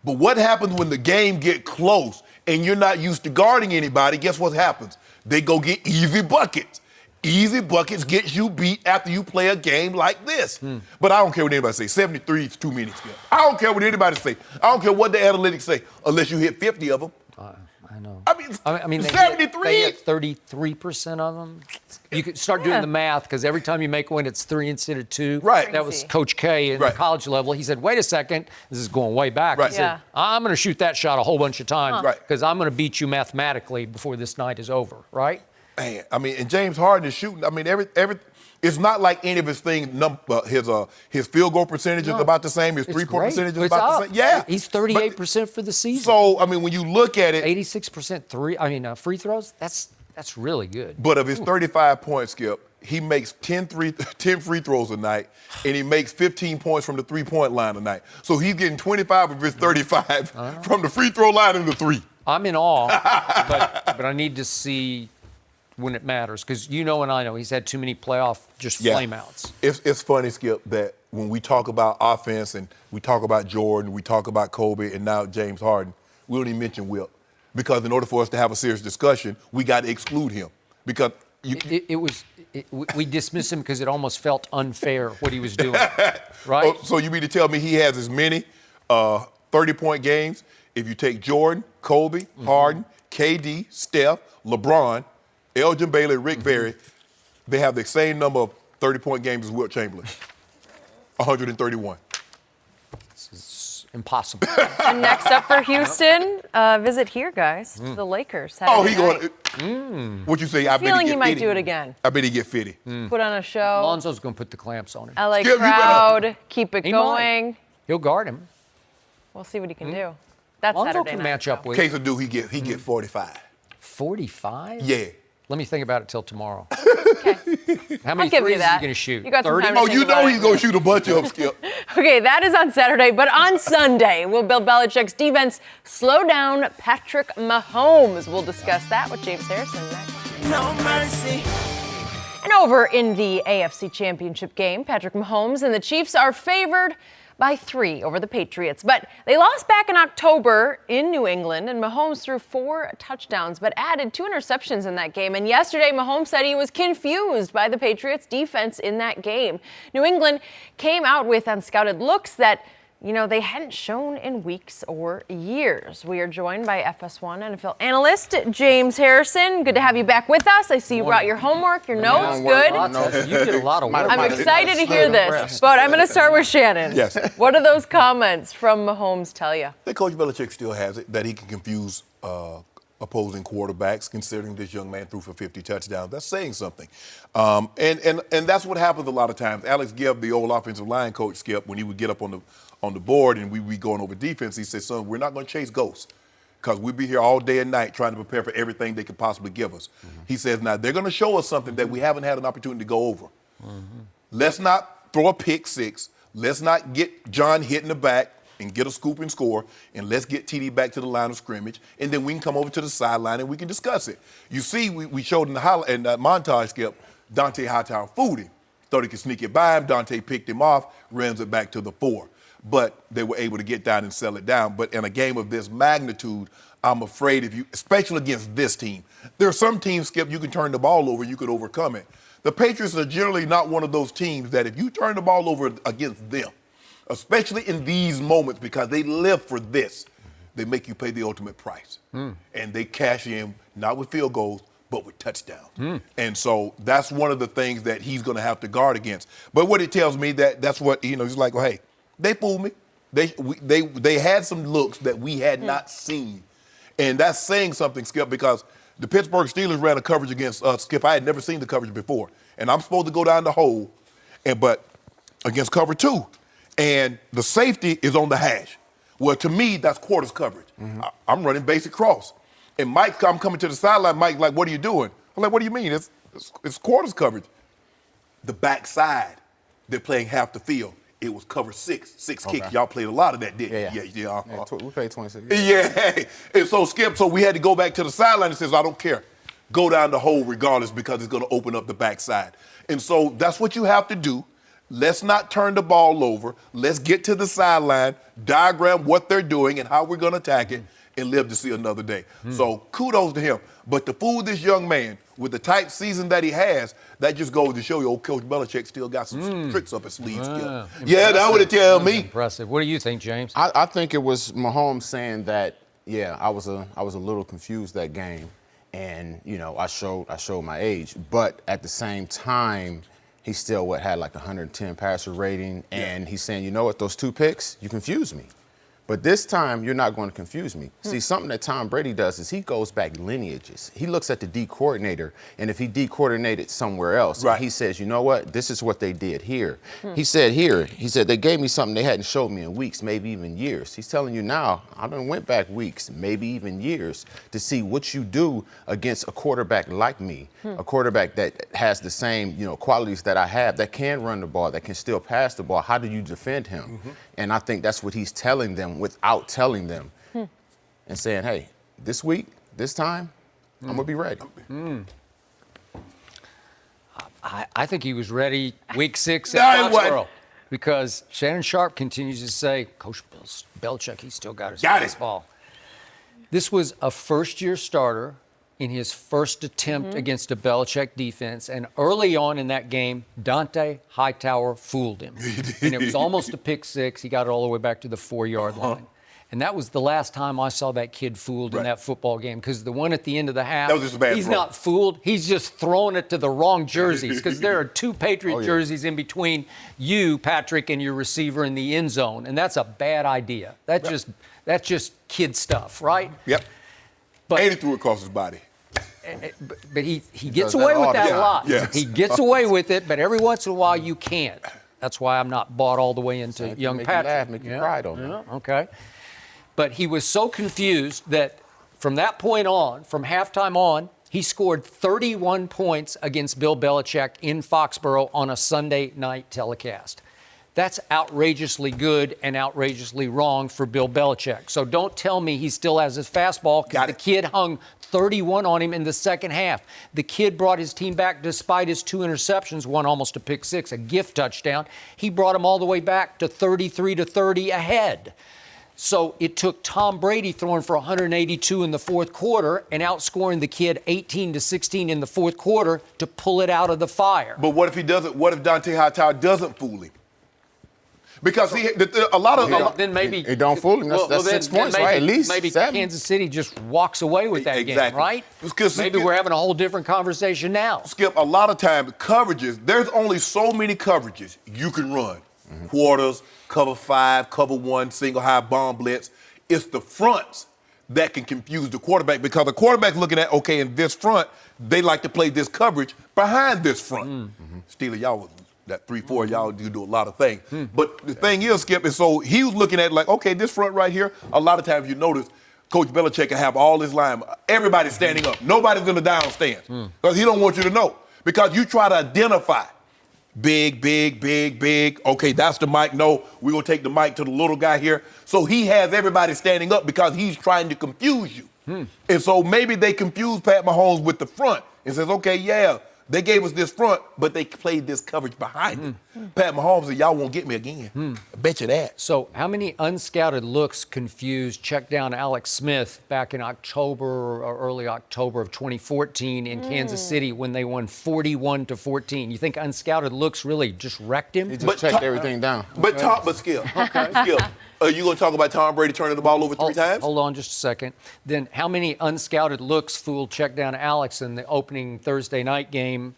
But what happens when the game get close and you're not used to guarding anybody? Guess what happens? They go get easy buckets. Easy buckets gets you beat after you play a game like this. But I don't care what anybody say. 73 is too many, Skip. I don't care what anybody say. I don't care what the analytics say, unless you hit 50 of them.
I know.
I mean
73? They
73?
hit 33% of them. You could start doing the math, because every time you make one, it's 3 instead of 2.
Right.
That was Coach K at the college level. He said, wait a second. This is going way back.
Right.
He said, I'm going to shoot that shot a whole bunch of times because
Right.
I'm going to beat you mathematically before this night is over, right?
Man, and James Harden is shooting. It's not like any of his things. His field goal percentage is about the same. His three-point percentage is about the same. Yeah,
he's 38% for the season.
So when you look at it,
86% free throws. That's really good.
But of his 35 points, Skip, he makes 10 free throws a night, and he makes 15 points from the three-point line a night. So he's getting 25 of his 35 from the free throw line and the 3.
I'm in awe, but I need to see when it matters, because and I know he's had too many playoff flameouts.
It's funny, Skip, that when we talk about offense and we talk about Jordan, we talk about Kobe, and now James Harden, we don't even mention Wilt. Because in order for us to have a serious discussion, we got to exclude him. Because
we dismissed him because it almost felt unfair what he was doing, right?
So you mean to tell me he has as many 30-point games if you take Jordan, Kobe, Harden, KD, Steph, LeBron, Elgin Baylor, Rick Barry, they have the same number of 30-point games as Wilt Chamberlain, 131.
It's impossible.
And next up for Houston, visit here, guys, to the Lakers. Saturday
He going. What you say? I bet
feeling
he
he
get
might
50.
do it again.
I bet he get 50.
Put on a show.
Lonzo's going to put the clamps on him.
LA
Skip, you
crowd, keep it
He
going.
might. He'll guard him.
We'll see what he can do. That's
Lonzo
Saturday
can
night.
match up with
Case of do he get 45?
45?
Yeah.
Let me think about it till tomorrow.
Okay.
How many
I'll give
threes
you that.
is he going to shoot?
You got some
30?
time to
Oh,
think
you know
about
he's
it.
going to shoot a bunch of them, Skip.
Okay, that is on Saturday, but on Sunday, will Bill Belichick's defense slow down Patrick Mahomes? We'll discuss that with James Harrison next.
No mercy.
And over in the AFC Championship game, Patrick Mahomes and the Chiefs are favored by 3 over the Patriots. But they lost back in October in New England, and Mahomes threw 4 touchdowns, but added 2 interceptions in that game. And yesterday, Mahomes said he was confused by the Patriots' defense in that game. New England came out with unscouted looks that they hadn't shown in weeks or years. We are joined by FS1 NFL analyst James Harrison. Good to have you back with us. I see you brought your homework, your notes. Good.
You did a lot of work.
I'm excited to hear this, but I'm going to start with Shannon.
Yes.
What do those comments from Mahomes tell you?
That Coach Belichick still has it, that he can confuse opposing quarterbacks, considering this young man threw for 50 touchdowns. That's saying something. And that's what happens a lot of times. Alex Gibb, the old offensive line coach, Skip, when he would get up on the board and we going over defense, he said, son, we're not going to chase ghosts because we'll be here all day and night trying to prepare for everything they could possibly give us. He says, now, they're going to show us something that we haven't had an opportunity to go over. Let's not throw a pick 6. Let's not get John hit in the back and get a scoop and score, and let's get TD back to the line of scrimmage, and then we can come over to the sideline and we can discuss it. You see, we showed in the montage, Skip, Dante Hightower fooled him. Thought he could sneak it by him. Dante picked him off, runs it back to the 4. But they were able to get down and sell it down. But in a game of this magnitude, I'm afraid especially against this team, there are some teams, Skip, you can turn the ball over, you could overcome it. The Patriots are generally not one of those teams that if you turn the ball over against them, especially in these moments because they live for this, they make you pay the ultimate price. And they cash in, not with field goals, but with touchdowns. And so that's one of the things that he's going to have to guard against. But what it tells me that's what, he's like, well, hey, they fooled me. They had some looks that we had not seen. And that's saying something, Skip, because the Pittsburgh Steelers ran a coverage against us, Skip. I had never seen the coverage before. And I'm supposed to go down the hole, but against cover 2. And the safety is on the hash. Well, to me, that's quarters coverage. I'm running basic cross. And Mike, I'm coming to the sideline. Mike, like, what are you doing? I'm like, what do you mean? It's quarters coverage. The backside, they're playing half the field. It was cover 6 kicks. Y'all played a lot of that, didn't you? Yeah.
We played 26.
Yeah. And so, Skip, we had to go back to the sideline and says, I don't care. Go down the hole regardless because it's going to open up the backside. And so that's what you have to do. Let's not turn the ball over. Let's get to the sideline, diagram what they're doing and how we're going to attack it, and live to see another day. So kudos to him. But to fool this young man with the type season that he has, that just goes to show you old Coach Belichick still got some tricks up his sleeves. Yeah, that's what it tells me.
Impressive. What do you think, James?
I think it was Mahomes saying that, I was a little confused that game. And, I showed my age. But at the same time, he still had like 110 passer rating. And he's saying, you know what, those 2 picks, you confused me. But this time, you're not going to confuse me. See, something that Tom Brady does is he goes back lineages. He looks at the D coordinator, and if he D-coordinated somewhere else, he says, you know what, this is what they did here. He said they gave me something they hadn't showed me in weeks, maybe even years. He's telling you now, I done went back weeks, maybe even years, to see what you do against a quarterback like me, a quarterback that has the same, qualities that I have, that can run the ball, that can still pass the ball. How do you defend him? And I think that's what he's telling them without telling them and saying, hey, this week, this time, I'm going to be ready.
I think he was ready week 6 at Foxborough because Shannon Sharpe continues to say, Coach Belichick, he's still got his baseball. This was a first-year starter in his first attempt against a Belichick defense. And early on in that game, Dante Hightower fooled him. And it was almost a pick 6. He got it all the way back to the 4-yard line. And that was the last time I saw that kid fooled in that football game, because the one at the end of the half,
that was just a bad
he's
throw.
Not fooled. He's just throwing it to the wrong jerseys, because there are 2 Patriot jerseys in between you, Patrick, and your receiver in the end zone. And that's a bad idea. That's just kid stuff, right?
Yep.
But,
and he threw it across his body.
But he gets away with that a lot.
Yes.
He gets away with it, but every once in a while you can't. That's why I'm not bought all the way into young
make
Patrick.
You laugh, make you cry, don't it?
Okay. But he was so confused that from that point on, from halftime on, he scored 31 points against Bill Belichick in Foxborough on a Sunday night telecast. That's outrageously good and outrageously wrong for Bill Belichick. So don't tell me he still has his fastball, because the kid hung 31 on him in the second half. The kid brought his team back despite his 2 interceptions, one almost a pick 6, a gift touchdown. He brought him all the way back to 33-30 ahead. So it took Tom Brady throwing for 182 in the fourth quarter and outscoring the kid 18-16 in the fourth quarter to pull it out of the fire.
But what if he doesn't? What if Dante Hightower doesn't fool him? Because a lot of
then maybe
it don't fool him. That's 6 points,
maybe,
right? At least
maybe
7.
Kansas City just walks away with that game, right? Maybe we're having a whole different conversation now.
Skip, a lot of time coverages. There's only so many coverages you can run. Quarters, cover 5, cover 1, single high bomb blitz. It's the fronts that can confuse the quarterback, because the quarterback's looking at, okay, in this front, they like to play this coverage behind this front. Steeler, y'all, that 3-4, y'all do a lot of things. But the thing is, Skip, is so he was looking at like, okay, this front right here, a lot of times you notice Coach Belichick can have all his line, everybody standing up. Nobody's in the down stance, because he don't want you to know. Because you try to identify. Big. Okay, that's the mic. No, we're going to take the mic to the little guy here. So he has everybody standing up because he's trying to confuse you. And so maybe they confuse Pat Mahomes with the front and says, okay, yeah, They gave us this front, but they played this coverage behind it. Pat Mahomes said, y'all won't get me again. I bet you that.
So how many unscouted looks confused check down Alex Smith back in October or early October of 2014 in Kansas City when they won 41-14? You think unscouted looks really just wrecked him?
He just checked everything down.
But Skip, Skip, are you going to talk about Tom Brady turning the ball over three times?
Hold on just a second. Then how many unscouted looks fooled check down Alex in the opening Thursday night game?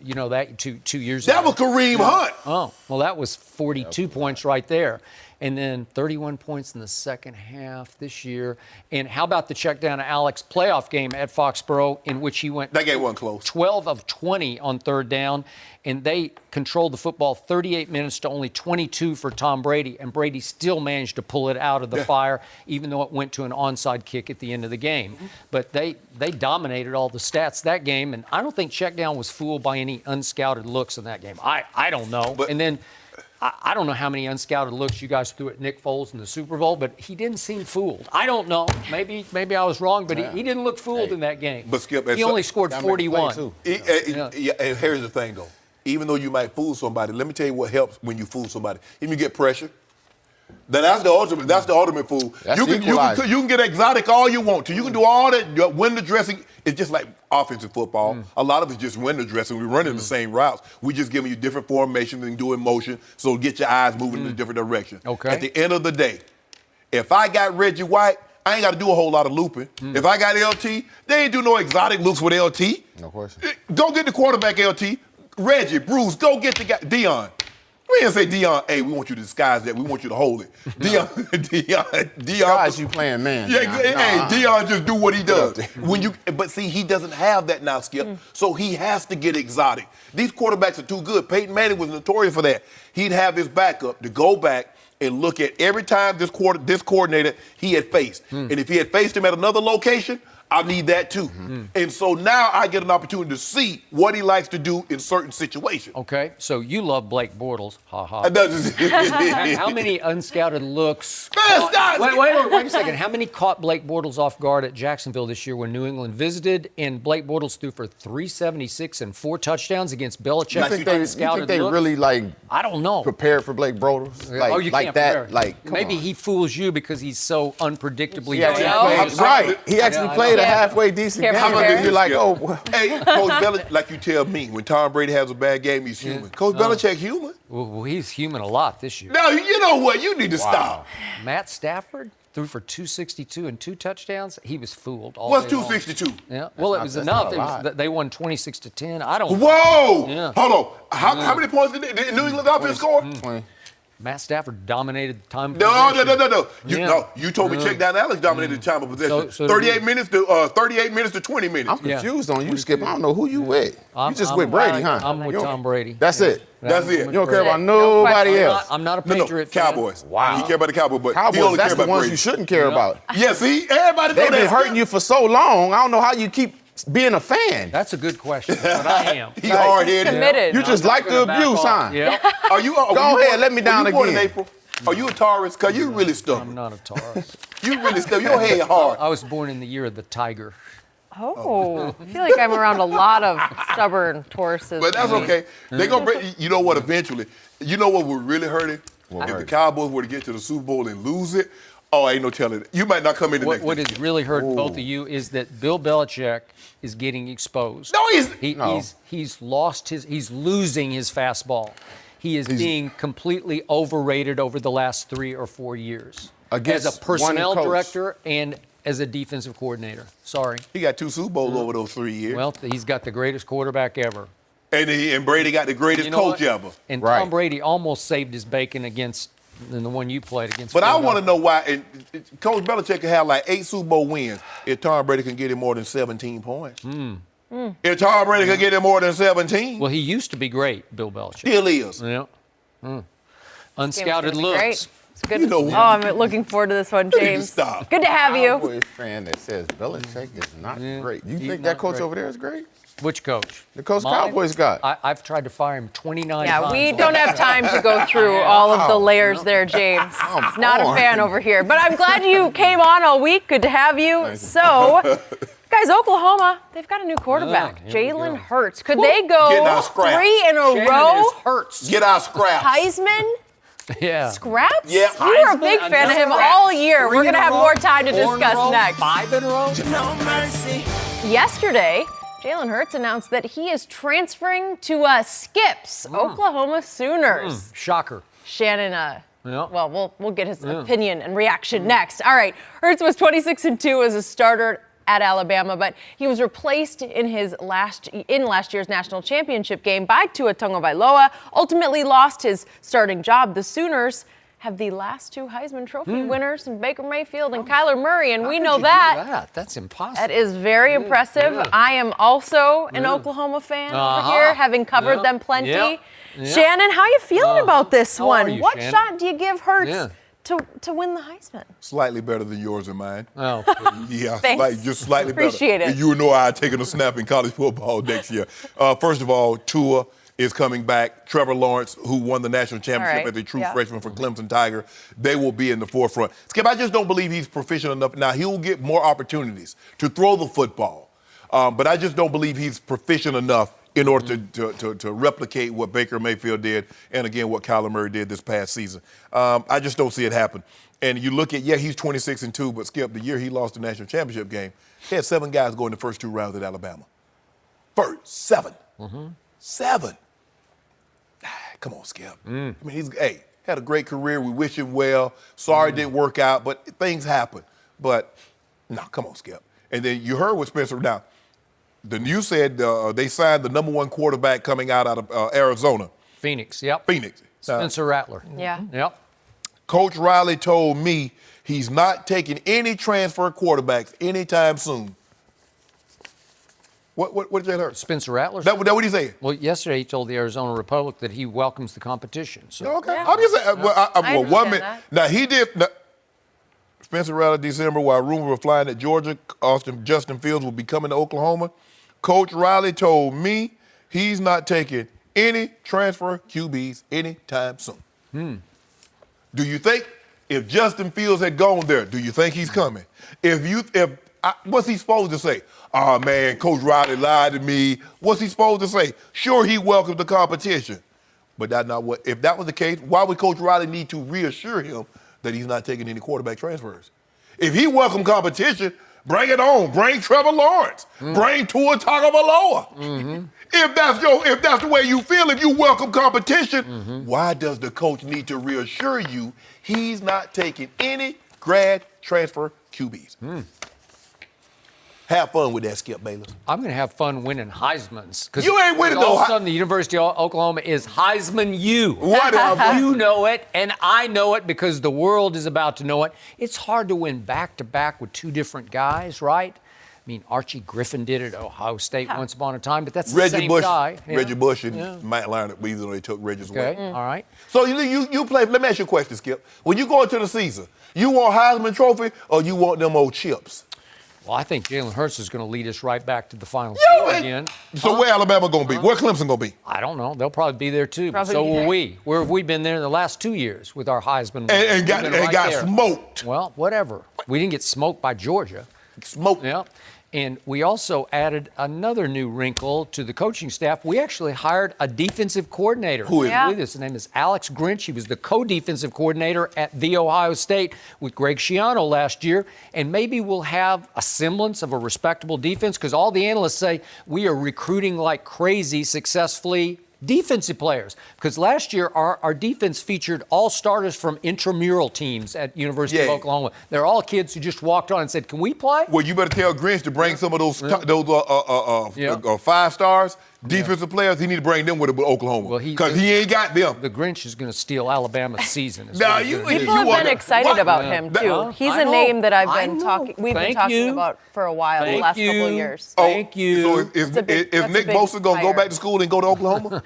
You know, that two years ago.
That was Kareem Hunt.
Oh, well, that was 42 points right there. And then 31 points in the second half this year. And how about the check down to Alex playoff game at Foxborough in which he went
That game wasn't close.
12 of 20 on third down, and they controlled the football 38 minutes to only 22 for Tom Brady, and Brady still managed to pull it out of the fire, even though it went to an onside kick at the end of the game. But they dominated all the stats that game, and I don't think check down was fooled by any unscouted looks in that game. I don't know.
But,
and then I don't know how many unscouted looks you guys threw at Nick Foles in the Super Bowl, but he didn't seem fooled. I don't know. Maybe I was wrong, but he didn't look fooled in that game.
But Skip,
he only scored 41.
And here's the thing, though. Even though you might fool somebody, let me tell you what helps when you fool somebody. If you get pressure, then that's the ultimate. That's the ultimate fool. You can get exotic all you want to. You can do all that window dressing. It's just like offensive football. A lot of it's just window dressing. We're running the same routes. We just giving you different formations and doing motion, so get your eyes moving in a different direction.
Okay.
At the end of the day, if I got Reggie White, I ain't got to do a whole lot of looping. If I got LT, they ain't do no exotic looks with LT.
No question.
Go get the quarterback LT. Reggie, Bruce, go get the guy. Dion. We didn't say, Dion, hey, we want you to disguise that. We want you to hold it. Dion.
Disguise you playing man.
Hey, Dion just do what he does. But see, he doesn't have that now, Skip. So he has to get exotic. These quarterbacks are too good. Peyton Manning was notorious for that. He'd have his backup to go back and look at every time this coordinator he had faced. And if he had faced him at another location, I need that too. And so now I get an opportunity to see what he likes to do in certain situations.
Okay, so you love Blake Bortles. Ha ha. How many unscouted looks? Wait a second. How many caught Blake Bortles off guard at Jacksonville this year when New England visited and Blake Bortles threw for 376 and 4 touchdowns against Belichick?
You think they really
I don't know.
Prepared for Blake Bortles?
You can't
that?
Prepare. Maybe he fools you because he's so unpredictably
right. He actually played a halfway decent game. You're like, oh.
Hey, Coach Belichick, like you tell me, when Tom Brady has a bad game, he's human. Coach Belichick human?
Well, he's human a lot this year.
No, you know what? You need to stop.
Matt Stafford threw for 262 and 2 touchdowns. He was fooled all
What's
day
262?
long. Yeah. Well, it was enough. They won 26-10. I don't.
Whoa!
Yeah.
Hold on. How many points did New England offense score?
20.
Matt Stafford dominated the time.
No. You told me check down Alex dominated the time of possession.
So
38 minutes to 20 minutes.
I'm confused on you, Skip. I don't know who you with. You just with Brady, huh?
I'm with Tom Brady.
That's it.
That's it.
You don't care about nobody else.
I'm not a Patriot fan.
Cowboys.
Wow.
He care about the Cowboys, but he
Cowboys,
only
that's
care
the
about
ones
Brady.
you shouldn't care about.
Yeah, see? Everybody know
They've been
that.
hurting you for so long. I don't know how you keep being a fan.
That's a good question, but I am.
He hard-headed.
Committed.
You just like the abuse, huh?
Yeah.
Go
ahead, let me down
born in
again.
April? Are you a Taurus? Because you really stubborn.
I'm not a Taurus.
You really stubborn. Your head hard.
I was born in the year of the tiger.
Oh, I feel like I'm around a lot of stubborn Tauruses.
But that's okay. They're going to bring, you know what, eventually. You know what would really hurt it? If the Cowboys were to get to the Super Bowl and lose it, ain't no telling it. You might not come in the next
What
year.
is really hurting both of you is that Bill Belichick is getting exposed.
No,
he's losing his fastball. He is being completely overrated over the last 3 or 4 years. As a personnel director and as a defensive coordinator. Sorry.
He got 2 Super Bowls over those 3 years.
Well, he's got the greatest quarterback ever.
And Brady got the greatest coach ever.
And Tom Brady almost saved his bacon against the one you played against.
But I want to know why. And Coach Belichick could have like 8 Super Bowl wins if Tom Brady can get him more than 17 points. If Tom Brady can get him more than 17.
Well, he used to be great, Bill Belichick.
Still is.
Yeah. Unscouted looks.
Great. It's good. I'm looking forward to this one, James.
Stop.
Good to have you.
Cowboys fan that says Belichick is not great. You think that coach over there is great?
Which coach?
The coach Cowboys got.
I've tried to fire him 29 times.
Yeah, we don't have time to go through all of the layers there, James. Not a fan over here. But I'm glad you came on all week. Good to have you. So, Guys, Oklahoma, they've got a new quarterback, Jalen Hurts. Could they
Getting our
go
scraps.
3 in a row?
Hurts.
Get our scraps.
Heisman?
Yeah.
Scraps?
Yeah.
You were a big fan of him all year. We're going to have more time to discuss next.
5 in a row?
No mercy.
Yesterday, Jalen Hurts announced that he is transferring to Skips, Oklahoma Sooners.
Shocker.
Shannon,
Yeah.
well, we'll get his opinion and reaction next. All right, Hurts was 26-2 as a starter at Alabama, but he was replaced in last year's national championship game by Tua Tagovailoa. Ultimately lost his starting job. The Sooners have the last 2 Heisman Trophy winners, Baker Mayfield and Kyler Murray, and we know that.
That's impossible.
That is very impressive.
Yeah.
I am also an Oklahoma fan over here, having covered them plenty.
Yep. Yep.
Shannon, how are you feeling about this
How
one?
are you,
What
Shannon?
shot do you give Hurts to win the Heisman?
Slightly better than yours and mine.
Oh.
Yeah,
Thanks.
just slightly
Appreciate
better.
it.
You know I had taken a snap in college football next year. First of all, Tua is coming back. Trevor Lawrence, who won the national championship
All right.
as a true freshman for Clemson Tiger, they will be in the forefront. Skip, I just don't believe he's proficient enough. Now, he will get more opportunities to throw the football, but I just don't believe he's proficient enough in order to replicate what Baker Mayfield did and, again, what Kyler Murray did this past season. I just don't see it happen. And you look at, he's 26-2, but Skip, the year he lost the national championship game, he had 7 guys go in the first 2 rounds at Alabama. First, 7. 7. Come on, Skip. I mean, he's had a great career. We wish him well. Sorry it didn't work out, but things happen. But, no, come on, Skip. And then you heard what Spencer, now, you said they signed the number 1 quarterback coming out of Arizona.
Phoenix, yep.
Phoenix.
Spencer Rattler.
Yeah.
Yep.
Coach Riley told me he's not taking any transfer quarterbacks anytime soon. What did that hurt?
Spencer Rattler?
That what he said?
Well, yesterday he told the Arizona Republic that he welcomes the competition. So.
Okay. I'm just saying.
I
Well, 1
understand
minute.
that.
Now, he did. Spencer Rattler, December, while rumors were flying at Georgia, Justin Fields will be coming to Oklahoma. Coach Riley told me he's not taking any transfer QBs anytime soon. Do you think if Justin Fields had gone there, do you think he's coming? What's he supposed to say? Oh, man, Coach Riley lied to me. What's he supposed to say? Sure, he welcomes the competition. But that's not what, if that was the case, why would Coach Riley need to reassure him that he's not taking any quarterback transfers? If he welcomed competition, bring it on. Bring Trevor Lawrence. Bring Tua Tagovailoa. If that's the way you feel, if you welcome competition, why does the coach need to reassure you he's not taking any grad transfer QBs? Have fun with that, Skip Bayless.
I'm going to have fun winning Heismans.
You ain't winning
all
no
of a sudden, the University of Oklahoma is Heisman U.
Whatever.
You know it, and I know it because the world is about to know it. It's hard to win back-to-back with 2 different guys, right? I mean, Archie Griffin did it at Ohio State once upon a time, but that's the same guy. Yeah.
Reggie Bush and Matt Leinart, even though they took Reggie's away.
Okay, all right.
So you play, let me ask you a question, Skip. When you go into the season, you want Heisman Trophy or you want them old chips?
Well, I think Jalen Hurts is going to lead us right back to the Final Four again.
So where Alabama going to be? Where Clemson going to be?
I don't know. They'll probably be there too.
Probably
So
be
will
there.
we. Where have we been there in the last 2 years with our Heisman?
And got
there.
smoked.
Well, whatever. We didn't get smoked by Georgia.
Smoked.
Yeah. And we also added another new wrinkle to the coaching staff. We actually hired a defensive coordinator.
Who is it?
Yeah.
Believe this. His name is Alex Grinch. He was the co-defensive coordinator at The Ohio State with Greg Schiano last year. And maybe we'll have a semblance of a respectable defense because all the analysts say we are recruiting like crazy successfully defensive players. Because last year, our defense featured all starters from intramural teams at University of Oklahoma. They're all kids who just walked on and said, can we play?
Well, you better tell Grinch to bring some of those 5 stars, defensive players. He need to bring them with Oklahoma
Well,
because he ain't got them.
The Grinch is going to steal Alabama's season. is
Now,
what he's
you-
gonna do.
People have
want
been
to-
excited
what?
about him too.
Huh?
He's
I
a
know.
name that
I
I've been
know.
talking. We've been
Thank
talking
you.
about for a while, the
Thank
last couple of
you.
years.
Thank you.
So is
That's a
Nick
big
Bosa going to go
hire.
back to school and go to Oklahoma?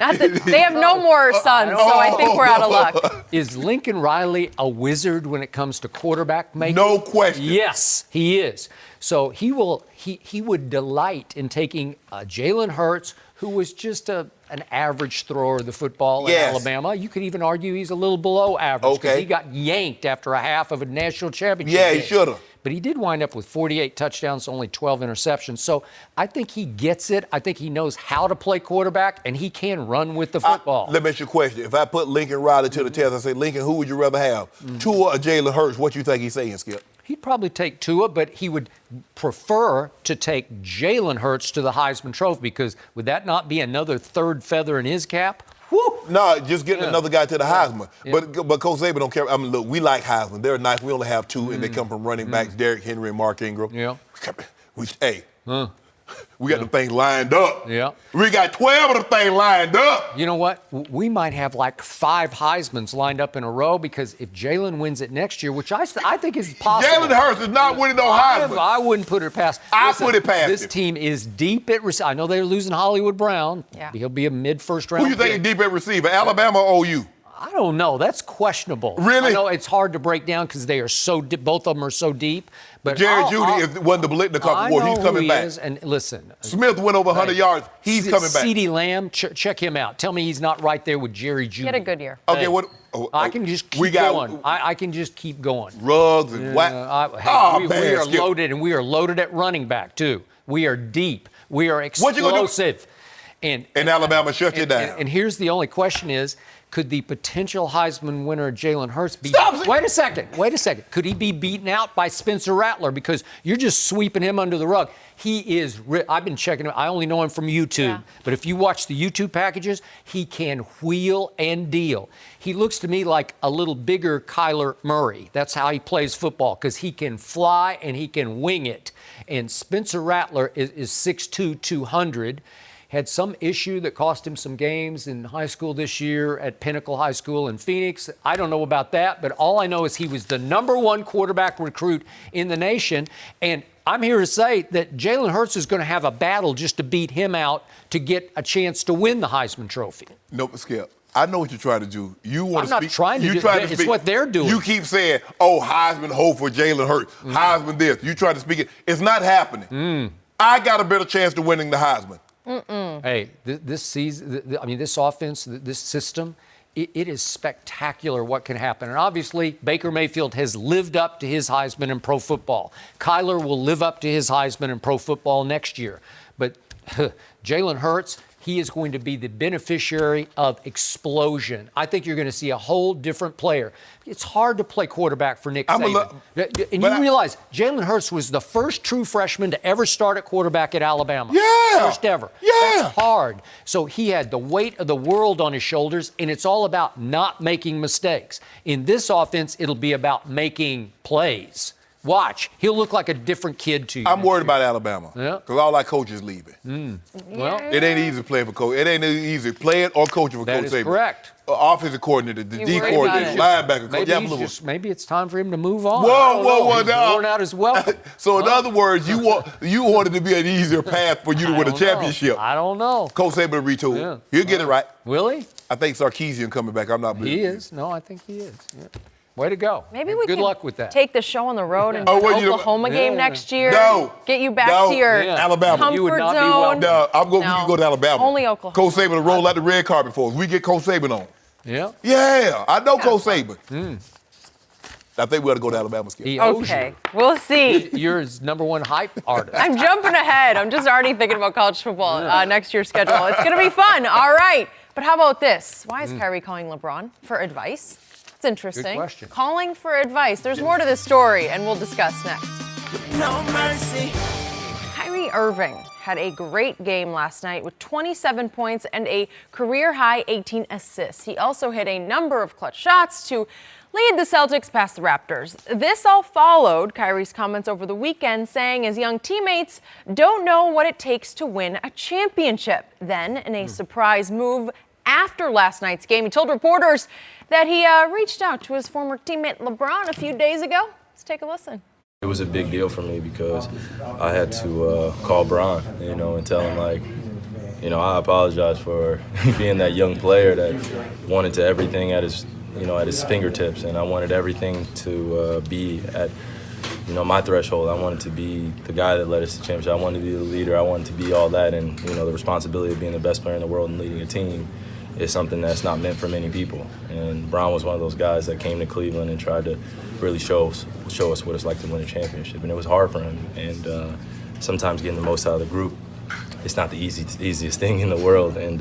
Not that they have no more sons, so I think we're out of luck.
Is Lincoln Riley a wizard when it comes to quarterback making?
No question.
Yes, he is. So he would delight in taking Jalen Hurts, who was just an average thrower of the football in Alabama. You could even argue he's a little below average because
Okay.
he got yanked after a half of a national championship
Yeah, he
game.
should have.
but he did wind up with 48 touchdowns, only 12 interceptions. So I think he gets it. I think he knows how to play quarterback, and he can run with the football.
Let me ask you a question. If I put Lincoln Riley to the test, I say, Lincoln, who would you rather have, Tua or Jalen Hurts? What you think he's saying, Skip?
He'd probably take Tua, but he would prefer to take Jalen Hurts to the Heisman Trophy, because would that not be another third feather in his cap? Woo!
No, just getting another guy to the Heisman. Yeah. But Coach Saban don't care. I mean, look, we like Heisman. They're nice. We only have two, and they come from running backs, Derrick Henry and Mark Ingram.
Yeah.
We got them things lined up.
Yeah.
We got 12 of them things lined up.
You know what? We might have like 5 Heismans lined up in a row, because if Jalen wins it next year, which I think is possible.
Jalen Hurts is not winning no Heisman.
I wouldn't put it past.
Put it past
This
him.
team is deep at receiver. I know they're losing Hollywood Brown. Yeah. He'll be a mid-first round.
Who you think is deep at receiver, Alabama or OU?
I don't know. That's questionable.
Really?
I know it's hard to break down because they are so both of them are so deep. But
Jerry Jeudy won the Biletnikoff Award. He's coming back.
And listen,
Smith went over 100 yards. He's coming back.
CeeDee Lamb, check him out. Tell me he's not right there with Jerry Jeudy.
He had a good year.
Okay, what?
I can just keep going. I can just keep going.
Ruggs and what?
We are loaded, and we are loaded at running back too. We are deep. We are explosive.
What you gonna do? And Alabama shut you down.
And here's the only question is, could the potential Heisman winner Jalen Hurts be... Wait a second. Could he be beaten out by Spencer Rattler? Because you're just sweeping him under the rug. He is... I've been checking him. I only know him from YouTube. Yeah. But if you watch the YouTube packages, he can wheel and deal. He looks to me like a little bigger Kyler Murray. That's how he plays football, because he can fly and he can wing it. And Spencer Rattler is 6'2", 200. Had some issue that cost him some games in high school this year at Pinnacle High School in Phoenix. I don't know about that, but all I know is he was the #1 quarterback recruit in the nation. And I'm here to say that Jalen Hurts is going to have a battle just to beat him out to get a chance to win the Heisman Trophy.
No, Skip. I know what you're trying to do. You want to speak.
I'm not trying to do it. It's what they're doing.
You keep saying, Heisman hope for Jalen Hurts. Heisman this. You try to speak it. It's not happening. I got a better chance of winning the Heisman.
Hey, this season, this offense, this system, it is spectacular what can happen. And obviously, Baker Mayfield has lived up to his Heisman in pro football. Kyler will live up to his Heisman in pro football next year. But Jalen Hurts, he is going to be the beneficiary of explosion. I think you're going to see a whole different player. It's hard to play quarterback for Nick Saban. And you realize Jalen Hurts was the first true freshman to ever start at quarterback at Alabama.
Yeah.
First ever.
Yeah.
That's hard. So he had the weight of the world on his shoulders, and it's all about not making mistakes. In this offense, it'll be about making plays. Watch. He'll look like a different kid to you.
I'm worried about Alabama.
Yeah.
Because all our coaches leaving.
Well,
it ain't easy playing for coach. It ain't easy playing or coaching for Coach Saban.
That is correct.
Offensive coordinator, the D coordinator, linebacker, coach.
Maybe it's time for him to move on.
Whoa.
He's worn out as well.
So in other words, you wanted to be an easier path for you to win a championship.
I don't know.
Coach Saban will retool.
Yeah.
He'll get it right.
Will he?
I think Sarkisian coming back. I'm not believing.
He is. No, I think he is. Yeah. Way to go.
Maybe we
Good
can
luck with that.
Take the show on the road and do an Oklahoma game next year.
No.
Get you back to your
Alabama.
comfort
You would not
zone.
be welcome.
We can go to Alabama.
Only Oklahoma.
Coach Saban will roll out the red carpet for us. We get Coach Saban on.
Yeah.
Yeah, I know Coach Saban. I think we ought to go to Alabama.
He owes
Okay, we'll see.
You're his #1 hype artist.
I'm jumping ahead. I'm just already thinking about college football next year's schedule. It's going to be fun. All right. But how about this? Why is Kyrie calling LeBron for advice? It's interesting.
Good question.
Calling for advice. There's more to this story, and we'll discuss next.
No mercy.
Kyrie Irving had a great game last night with 27 points and a career-high 18 assists. He also hit a number of clutch shots to lead the Celtics past the Raptors. This all followed Kyrie's comments over the weekend saying his young teammates don't know what it takes to win a championship. Then, in a surprise move after last night's game, he told reporters that he reached out to his former teammate LeBron a few days ago. Let's take a listen.
It was a big deal for me because I had to call Bron, and tell him, I apologize for being that young player that wanted to everything at his fingertips, and I wanted everything to be at, my threshold. I wanted to be the guy that led us to championship. I wanted to be the leader. I wanted to be all that, and the responsibility of being the best player in the world and leading a team. is something that's not meant for many people. And Bron was one of those guys that came to Cleveland and tried to really show us what it's like to win a championship. And it was hard for him. And sometimes getting the most out of the group, it's not the easiest thing in the world. And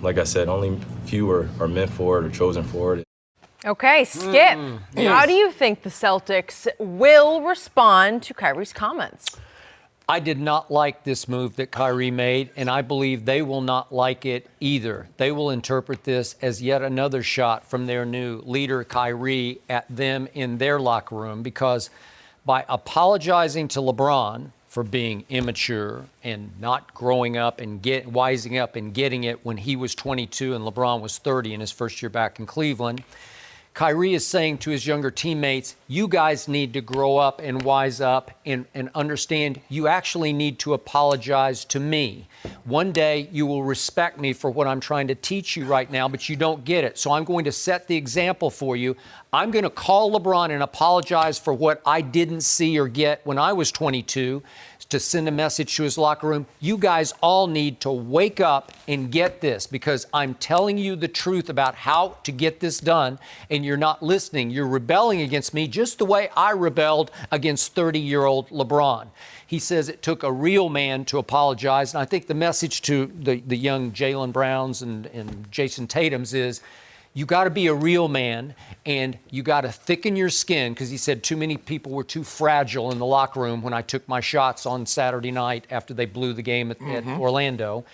like I said, only few are meant for it or chosen for it.
Okay, Skip, how do you think the Celtics will respond to Kyrie's comments?
I did not like this move that Kyrie made, and I believe they will not like it either. They will interpret this as yet another shot from their new leader, Kyrie, at them in their locker room, because by apologizing to LeBron for being immature and not growing up and wising up and getting it when he was 22 and LeBron was 30 in his first year back in Cleveland, Kyrie is saying to his younger teammates, you guys need to grow up and wise up and understand you actually need to apologize to me. One day you will respect me for what I'm trying to teach you right now, but you don't get it. So I'm going to set the example for you. I'm going to call LeBron and apologize for what I didn't see or get when I was 22 to send a message to his locker room. You guys all need to wake up and get this, because I'm telling you the truth about how to get this done, and you're not listening. You're rebelling against me just the way I rebelled against 30-year-old LeBron. He says it took a real man to apologize, and I think the message to the young Jalen Browns and Jason Tatums is, you got to be a real man, and you got to thicken your skin, because he said too many people were too fragile in the locker room when I took my shots on Saturday night after they blew the game at Orlando.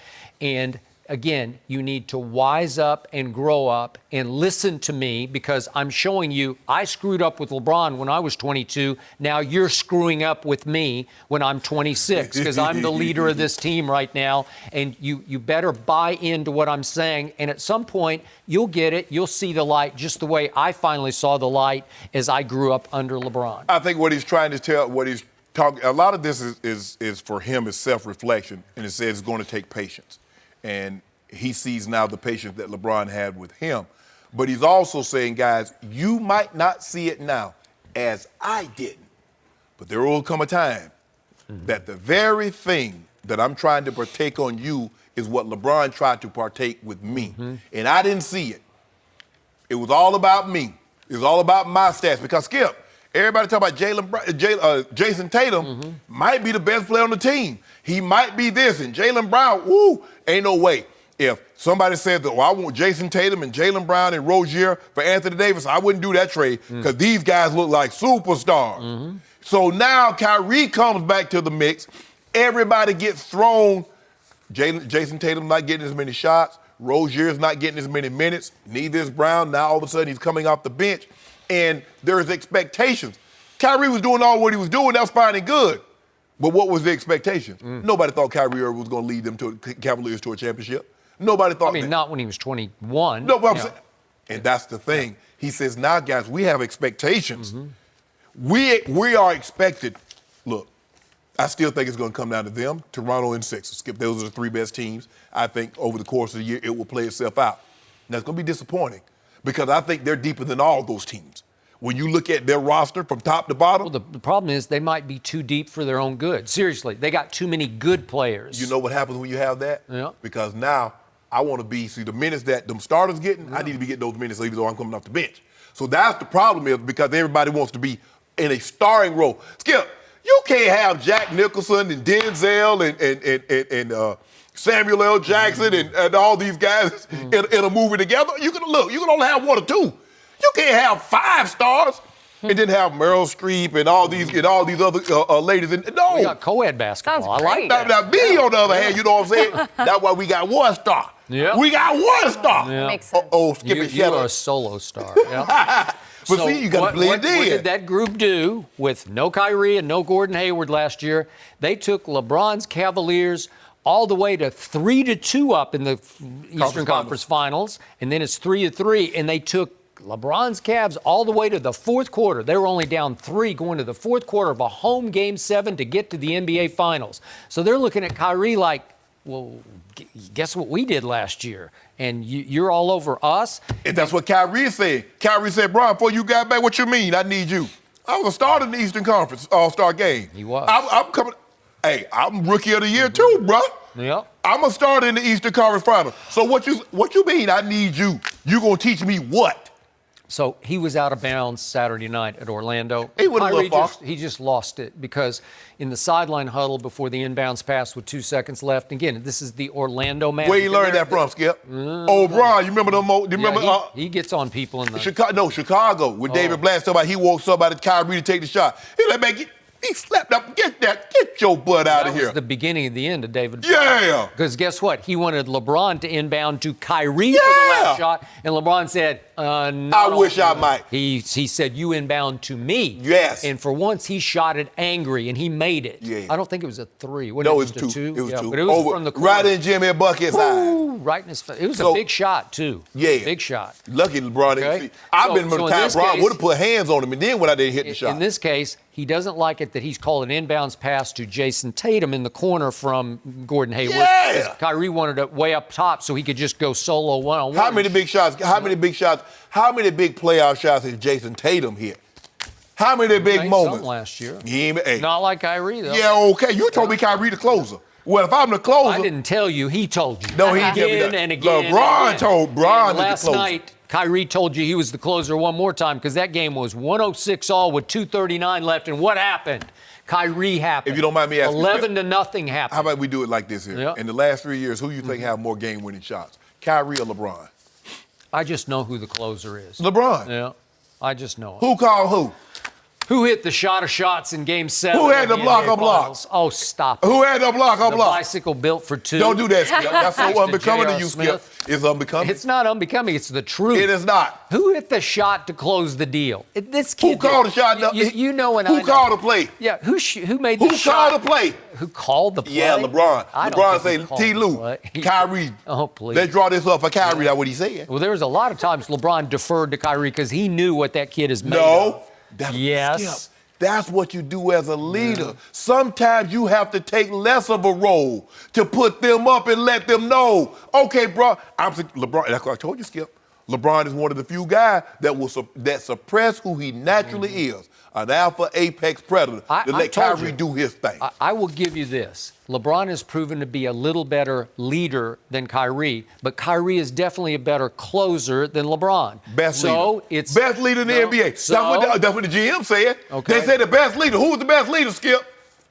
And again, you need to wise up and grow up and listen to me, because I'm showing you I screwed up with LeBron when I was 22. Now you're screwing up with me when I'm 26, because I'm the leader of this team right now. And you better buy into what I'm saying. And at some point, you'll get it. You'll see the light just the way I finally saw the light as I grew up under LeBron.
I think what he's trying to tell, what he's talking, a lot of this is for him is self-reflection, and it says it's going to take patience. And he sees now the patience that LeBron had with him. But he's also saying, guys, you might not see it now as I didn't, but there will come a time that the very thing that I'm trying to partake on you is what LeBron tried to partake with me. And I didn't see it. It was all about me. It was all about my stats. Because, Skip, everybody talk about Jason Tatum might be the best player on the team. He might be this. And Jalen Brown, woo, ain't no way. If somebody said that, well, I want Jason Tatum and Jalen Brown and Rozier for Anthony Davis, I wouldn't do that trade, because these guys look like superstars. So now Kyrie comes back to the mix. Everybody gets thrown. Jason Tatum's not getting as many shots. Rozier's not getting as many minutes. Neither is Brown. Now all of a sudden he's coming off the bench. And there's expectations. Kyrie was doing all what he was doing. That was fine and good. But what was the expectations? Nobody thought Kyrie Irving was going to lead them to Cavaliers to a championship. Nobody thought that.
Not when he was 21.
No, but I'm saying, and that's the thing. He says, now, guys, we have expectations. We are expected. Look, I still think it's going to come down to them, Toronto and Sixers. Skip, those are the three best teams. I think over the course of the year, it will play itself out. Now, it's going to be disappointing, because I think they're deeper than all those teams. When you look at their roster from top to bottom.
Well, the problem is they might be too deep for their own good. Seriously, they got too many good players.
You know what happens when you have that?
Yeah.
Because now I want to be, see, the minutes that them starters getting, I need to be getting those minutes even though I'm coming off the bench. So that's the problem, is because everybody wants to be in a starring role. Skip, you can't have Jack Nicholson and Denzel and Samuel L. Jackson and all these guys in a movie together. You can only have one or two. You can't have 5 stars and then have Meryl Streep and all these other ladies. No,
we got co-ed basketball. I like that.
Now, me, on the other hand, you know what I'm saying? That's why we got 1 star.
Yeah.
We got 1 star.
Yeah.
Makes sense.
You are a solo star. Yeah.
But see, you got to blend in.
What did that group do with no Kyrie and no Gordon Hayward last year? They took LeBron's Cavaliers all the way to 3-2 up in the Eastern Conference Finals, and then it's 3-3, and they took LeBron's Cavs all the way to the fourth quarter. They were only down 3 going to the fourth quarter of a home Game 7 to get to the NBA Finals. So they're looking at Kyrie like, well, guess what we did last year? And you're all over us?
And that's what Kyrie said. Kyrie said, Brian, before you got back, what you mean? I need you. I was a starter in the Eastern Conference All-Star game.
He was.
I'm coming. Hey, I'm Rookie of the Year too, bro.
Yep.
I'm going to start in the Eastern Conference Final. So what you mean I need you? You going to teach me what?
So he was out of bounds Saturday night at Orlando.
He went a little far.
He just lost it because in the sideline huddle before the inbounds pass with 2 seconds left, again, this is the Orlando man.
Where you learned that from, Skip? Brian, you remember them? You remember?
He gets on people in the
Chicago. When David Blatt talking about he woke somebody Kyrie to take the shot. He like, man, he slapped up. Get your butt out of here.
That was the beginning of the end of David.
Yeah.
Because guess what? He wanted LeBron to inbound to Kyrie for the last shot, and LeBron said, no.
I wish I might.
He said, you inbound to me.
Yes.
And for once, he shot it angry, and he made it.
Yeah.
I don't think it was a 3.
No, it was
a
2.
2.
It was 2.
But it was from the corner.
Right in Jimmy Bucket's eye.
Right in his face. It was a big shot, too.
Yeah.
Big shot.
Lucky LeBron didn't see. I've been remember the time LeBron would have put hands on him, and then when I didn't hit the shot.
In this case, he doesn't like it that he's called an inbounds pass to Jason Tatum in the corner from Gordon Hayward.
Yeah.
Kyrie wanted it way up top so he could just go solo one-on-one.
How many big shots? How many big playoff shots has Jason Tatum hit? How many big moments?
Last year.
Hey.
Not like Kyrie, though.
Yeah, okay. You told me Kyrie the closer. Well, if I'm the closer.
I didn't tell you. He told you.
No, he
again
didn't.
and again.
LeBron told Bron the
last
closer.
night, Kyrie told you he was the closer one more time because that game was 106 all with 2:39 left. And what happened? Kyrie happened.
If you don't mind me asking.
11-0 happened.
How about we do it like this here?
Yep.
In the last 3 years, who you think have more game-winning shots? Kyrie or LeBron?
I just know who the closer is.
LeBron.
Yeah. I just know it.
Who called who?
Who hit the shot of shots in Game 7?
Who had the block of
blocks? Oh, stop it.
Who had the block of blocks?
Bicycle built for 2.
Don't do that, Skip. That's so
Thanks to
unbecoming to
J.R.
you,
Smith.
Skip. It's unbecoming.
It's not unbecoming. It's the truth.
It is not.
Who hit the shot to close the deal? This kid.
Who called the shot?
You know and I know.
Who called the play?
Yeah, who made the
Who
shot?
called the play?
Who called the play?
Yeah, LeBron.
I don't
LeBron
think he
say,
called
T.
the
Lou,
play.
Kyrie.
Oh, please.
Let's draw this up for Kyrie. That's what he said.
Well, there was a lot of times LeBron deferred to Kyrie because he knew what that kid is made
No.
of.
Yes. Skip. That's what you do as a leader. Yeah. Sometimes you have to take less of a role to put them up and let them know, okay, bro, LeBron, that's what I told you, Skip. LeBron is one of the few guys that suppress who he naturally is, an alpha apex predator, to let Kyrie do his thing.
I will give you this. LeBron has proven to be a little better leader than Kyrie, but Kyrie is definitely a better closer than LeBron.
Best leader.
It's
best leader in the NBA. That's what the GM said.
Okay.
They said the best leader. Who was the best leader, Skip?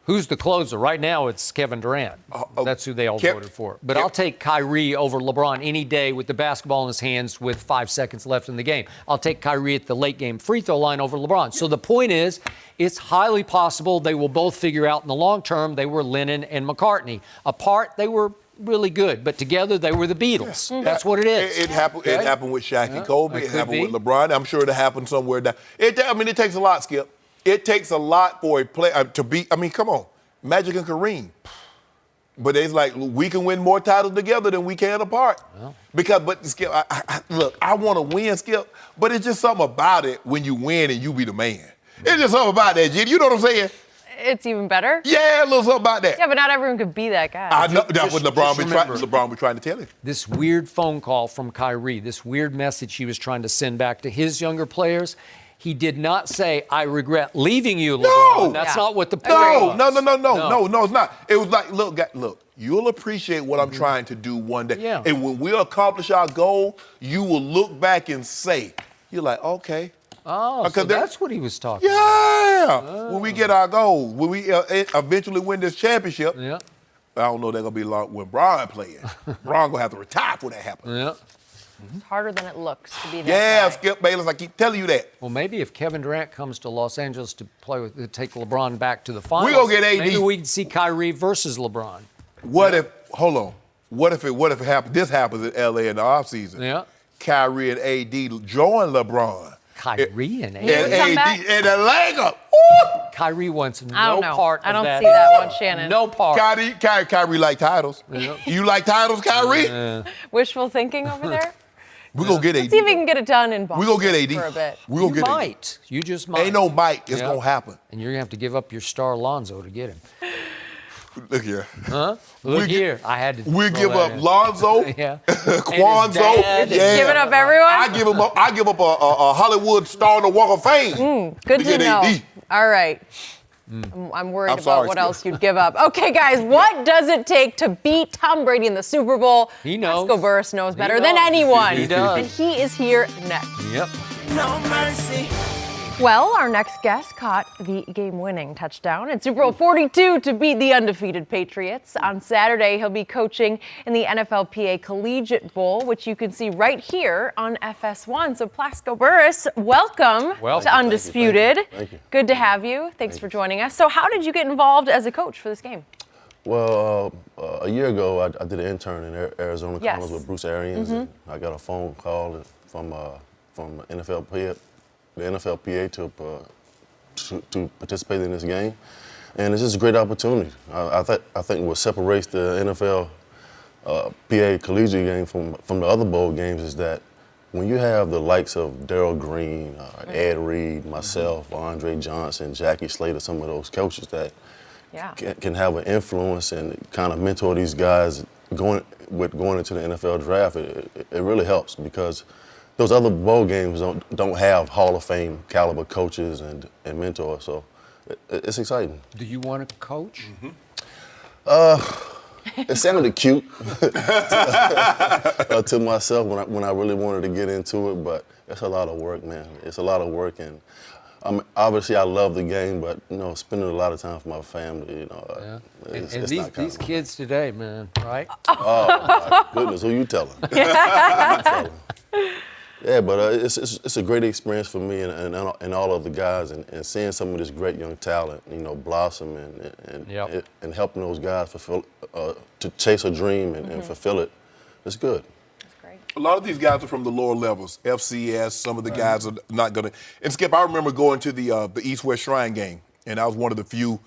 Who's the closer? Right now, it's Kevin Durant. That's who they all voted for. But I'll take Kyrie over LeBron any day with the basketball in his hands with 5 seconds left in the game. I'll take Kyrie at the late game free throw line over LeBron. So the point is, it's highly possible they will both figure out in the long term they were Lennon and McCartney. Apart, they were really good, but together they were the Beatles. Yeah. That's what it is.
It happened. Okay? It happened with Shaq and Kobe. It happened with LeBron. I'm sure it'll happen somewhere down. It takes a lot, Skip. It takes a lot for a player to be. I mean, come on, Magic and Kareem. But it's like we can win more titles together than we can apart. Well. But Skip, look, I want to win, Skip. But it's just something about it when you win and you be the man. It's just something about that, G. You know what I'm saying?
It's even better.
Yeah, a little something about that.
Yeah, but not everyone could be that guy.
I know that's what LeBron was trying to tell him.
This weird phone call from Kyrie, this weird message he was trying to send back to his younger players. He did not say, I regret leaving you, LeBron.
No.
That's not what the
No, it's not. It was like, look, you'll appreciate what I'm trying to do one day.
Yeah.
And when we accomplish our goal, you will look back and say, you're like, okay.
Oh, so that's what he was talking about.
Yeah. When we get our goal, when we eventually win this championship,
yeah.
I don't know they're going to be long when Bron playing. Bron going to have to retire when that happens.
Yeah.
It's harder than it looks to be that guy.
Skip Bayless, I keep telling you that.
Well, maybe if Kevin Durant comes to Los Angeles to take LeBron back to the finals,
we're going to get AD.
Maybe we can see Kyrie versus LeBron.
What if it happens? This happens in LA in the offseason.
Yeah.
Kyrie and AD join LeBron.
Kyrie and AD.
And AD and a leg up.
Kyrie wants
I don't
no
know.
part of that.
I don't see that one, Shannon.
No part.
Kyrie like titles.
Yeah.
You like titles, Kyrie?
Wishful thinking over there?
We're going to get AD.
Let's see if we can get it done in Boston.
We're going to get AD.
For a bit.
We're going to get
might.
AD.
You just might.
Ain't no might. It's going to happen.
And you're going to have to give up your star Lonzo to get him.
Look here.
Huh? Look here. I had to.
We give up Lonzo,
yeah.
Kwanzo.
Yeah. Giving up everyone?
I give up a Hollywood star in the Walk of Fame.
Good to know. AD. All right. I'm worried about
sorry,
what
Skip.
else you'd give up. Okay, guys, what does it take to beat Tom Brady in the Super Bowl?
He knows.
Plaxico Burress knows better
He
than
knows.
anyone.
He does.
And he is here next.
Yep.
No mercy.
Well, our next guest caught the game-winning touchdown in Super Bowl 42 to beat the undefeated Patriots. On Saturday, he'll be coaching in the NFLPA Collegiate Bowl, which you can see right here on FS1. So, Plaxico Burress, welcome to Undisputed.
Thank you.
Good to have you. Thanks for joining us. So, how did you get involved as a coach for this game?
Well, a year ago, I did an intern in Arizona
Yes.
Cardinals with Bruce Arians, and I got a phone call from NFLPA to participate in this game, and it's just a great opportunity. I think what separates the NFL PA collegiate game from the other bowl games is that when you have the likes of Darryl Green, Ed Reid, myself, Andre Johnson, Jackie Slater, some of those coaches that can have an influence and kind of mentor these guys going into the NFL draft, it really helps because those other bowl games don't have Hall of Fame caliber coaches and mentors, so it's exciting.
Do you want to coach?
It sounded cute to myself when I really wanted to get into it, but it's a lot of work, man. It's a lot of work, and obviously I love the game, but spending a lot of time with my family, it's
And
not
these kids today, man, right?
Oh my goodness, who you telling? Yeah, but it's a great experience for me and all of the guys, and seeing some of this great young talent, blossom and helping those guys fulfill to chase a dream and fulfill it. It's good.
That's great.
A lot of these guys are from the lower levels, FCS. Some of the guys are not going to. And Skip, I remember going to the East-West Shrine game, and I was one of the few,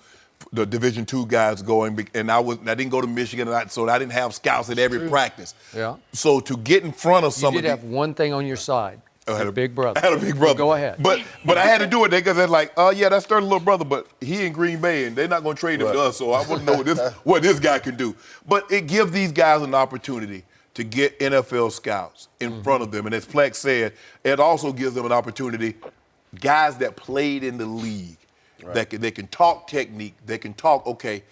the Division II guys going, and I didn't go to Michigan, so I didn't have scouts at every practice.
Yeah.
So to get in front of some
You
of
did have one thing on your side.
I had
a big brother.
I had a big brother.
Go ahead.
But I had to do it because they're like, yeah, that's their little brother, but he in Green Bay, and they're not going to trade him to us, so I wouldn't know what this guy can do. But it gives these guys an opportunity to get NFL scouts in front of them. And as Plex said, it also gives them an opportunity, guys that played in the league, that they can talk technique, they can talk, okay,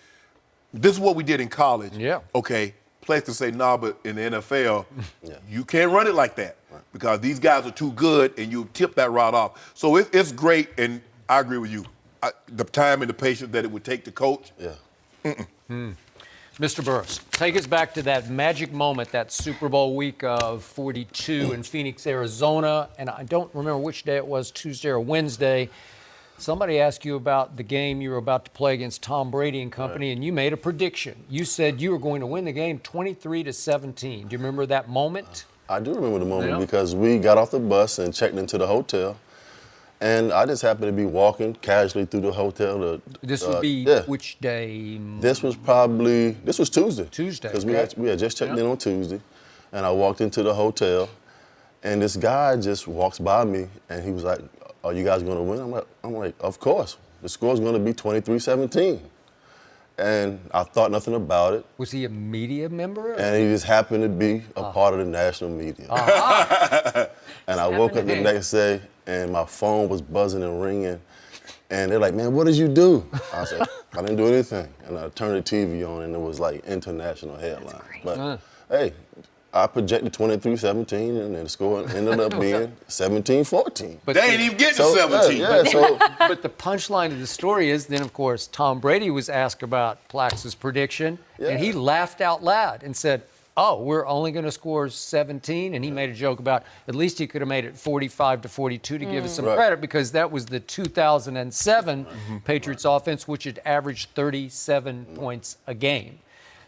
this is what we did in college.
Yeah.
Okay, Plex can say, nah, but in the NFL, you can't run it like that because these guys are too good and you tip that route off. So it's great, and I agree with you. The time and the patience that it would take to coach.
Yeah.
Mr. Burress, take us back to that magic moment, that Super Bowl week of 42 in Phoenix, Arizona. And I don't remember which day it was, Tuesday or Wednesday. Somebody asked you about the game you were about to play against Tom Brady and company, and you made a prediction. You said you were going to win the game 23-17. Do you remember that moment?
I do remember the moment because we got off the bus and checked into the hotel. And I just happened to be walking casually through the hotel.
This would be which day?
This was Tuesday.
Tuesday.
Because we had just checked in on Tuesday. And I walked into the hotel, and this guy just walks by me, and he was like, are you guys going to win? I'm like, of course. The score's going to be 23-17. And I thought nothing about it.
Was he a media member?
And he just happened to be a part of the national media. And I woke up the next day, and my phone was buzzing and ringing. And they're like, man, what did you do? I said, I didn't do anything. And I turned the TV on, and it was like international headlines. But hey, I projected 23-17, and the score ended up being 17-14.
But they ain't even getting to 17.
But the punchline of the story is then, of course, Tom Brady was asked about Plax's prediction, and he laughed out loud and said, oh, we're only going to score 17, and he made a joke about at least he could have made it 45-42 to give us some credit because that was the 2007 Patriots offense, which had averaged 37 points a game.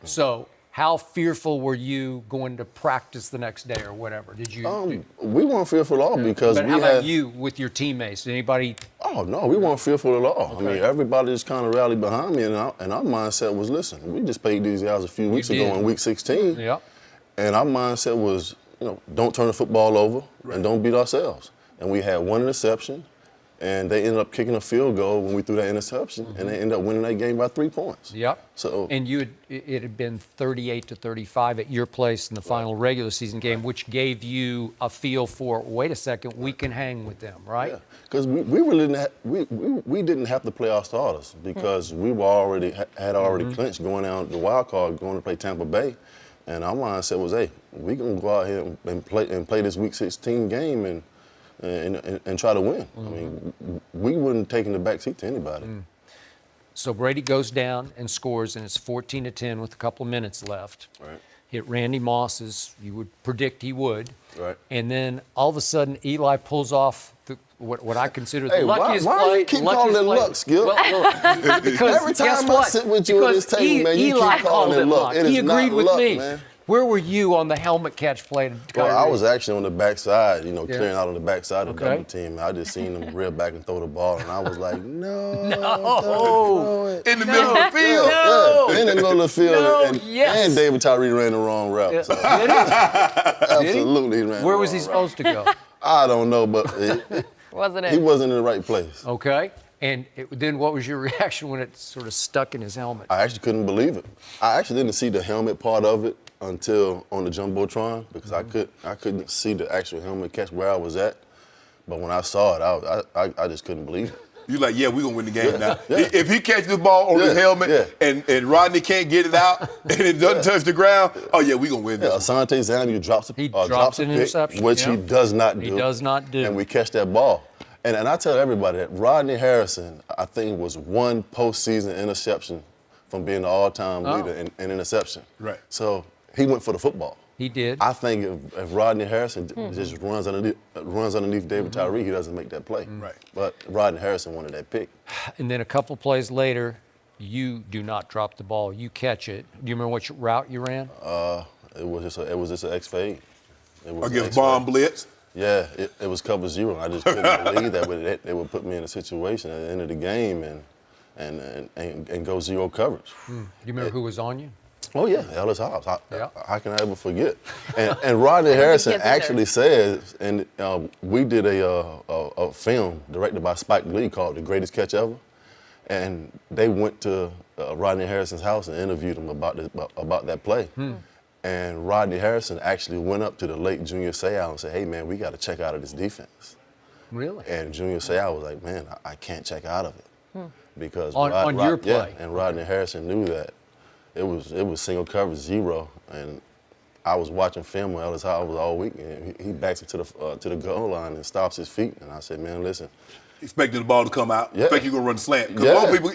So how fearful were you going to practice the next day or whatever? Did you?
We weren't fearful at all because
But how about you with your teammates? Did anybody?
Oh, no, we weren't fearful at all. Okay. I mean, everybody just kind of rallied behind me, and our mindset was, listen, we just paid these guys a few weeks ago in week 16.
Yeah.
And our mindset was, don't turn the football over and don't beat ourselves. And we had one interception. and they ended up kicking a field goal when we threw that interception, and they ended up winning that game by 3 points.
Yep.
So
and it had been 38-35 at your place in the final regular season game, which gave you a feel for, wait a second, we can hang with them, right?
Yeah, because we really didn't have to play our starters because we were already had already clinched going down the wild card, going to play Tampa Bay, and our mindset was, hey, we're gonna go out here and play this Week 16 game and try to win. I mean, we wouldn't taking the back seat to anybody.
So Brady goes down and scores, and it's 14-10 with a couple of minutes left.
Right.
Hit Randy Moss, as you would predict he would.
Right.
And then all of a sudden, Eli pulls off what I consider the
Hey,
luckiest
why
play.
you keep calling it luck, Skip?
Well, because
Every
guess
time I
what?
sit with you at this
Because
table, man, you
Eli
keep calling
called
it luck. It
He
is not
agreed with
luck,
me.
man.
Where were you on the helmet catch play?
Well, I was actually on the backside, clearing out on the backside of the
Okay.
double team. I just seen them reel back and throw the ball, and I was like, no.
In the middle of the field.
Yeah, in the middle of the field.
No,
and,
yes.
and David Tyree ran the wrong route.
Yeah.
So.
Did he?
Absolutely, he ran
Where
the
was
wrong
he
route.
supposed to go?
I don't know, but
Wasn't
he
it?
wasn't in the right place.
Okay. And then what was your reaction when it sort of stuck in his helmet?
I actually couldn't believe it. I actually didn't see the helmet part of it until on the Jumbotron because I couldn't see the actual helmet catch where I was at. But when I saw it, I just couldn't believe it.
You like, yeah, we're going to win the game now.
Yeah.
If he catches the ball on his helmet and Rodney can't get it out and it doesn't touch the ground, oh, yeah, we're going to win this.
Asante Samuel drops a
an
pick,
interception.
which he does not do.
He does not do.
And we catch that ball. And I tell everybody that Rodney Harrison, I think, was one postseason interception from being the all-time leader in interception.
Right.
So he went for the football.
He did.
I think if Rodney Harrison just runs underneath David Tyree, he doesn't make that play.
Right.
But Rodney Harrison wanted that pick.
And then a couple plays later, you do not drop the ball. You catch it. Do you remember which route you ran?
It was just an X-fade.
Against bomb blitz.
Yeah, it was cover zero. I just couldn't believe that they would put me in a situation at the end of the game and go zero coverage.
Do you remember who was on you?
Oh yeah, Ellis Hobbs. How can I ever forget? And Rodney Harrison actually says, and we did a film directed by Spike Lee called "The Greatest Catch Ever," and they went to Rodney Harrison's house and interviewed him about that play. And Rodney Harrison actually went up to the late Junior Seau and said, "Hey man, we got to check out of this defense."
Really?
And Junior Seau was like, "Man, I can't check out of it because
on your play."
Yeah, and Rodney Harrison knew that. It was single coverage zero, and I was watching film with Ellis Hobbs all week, and he backs it to the goal line and stops his feet, and I said, "Man, listen."
Expecting the ball to come out.
Yeah.
Think you're going to run the slant. Because most people,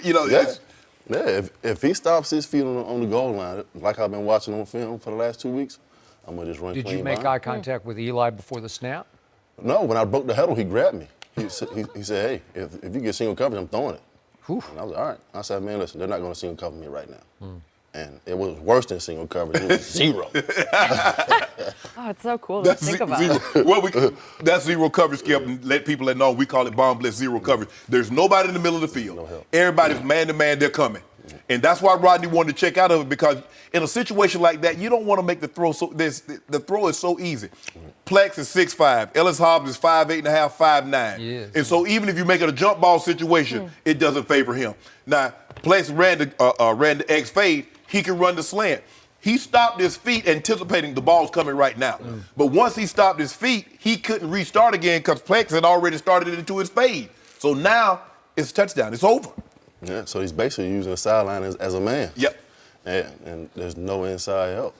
If he stops his feet on the goal line, like I've been watching on film for the last 2 weeks, I'm gonna just run clean.
Did you make
by
eye
him.
contact with Eli before the snap?
No, when I broke the huddle, he grabbed me. He said, "Hey, if you get single coverage, I'm throwing it."
Whew.
And I was all right. I said, "Man, listen, they're not going to single cover me right now." And it was worse than single coverage. It was zero.
Oh, it's so cool to think about.
Zero. That's zero coverage, Skip, and let people that know we call it bomb blitz zero coverage. There's nobody in the middle of the field.
No help.
Everybody's man-to-man, they're coming. And that's why Rodney wanted to check out of it, because in a situation like that, you don't want to make the throw the throw is so easy. Plex is 6'5". Ellis Hobbs is 5'8.5", 5'9".
Yes.
And so even if you make it a jump ball situation, it doesn't favor him. Now, Plex ran the X fade, he can run the slant. He stopped his feet anticipating the ball's coming right now. But once he stopped his feet, he couldn't restart again because Plex had already started it into his fade. So now it's touchdown. It's over.
Yeah, so he's basically using the sideline as a man.
Yep.
And there's no inside help.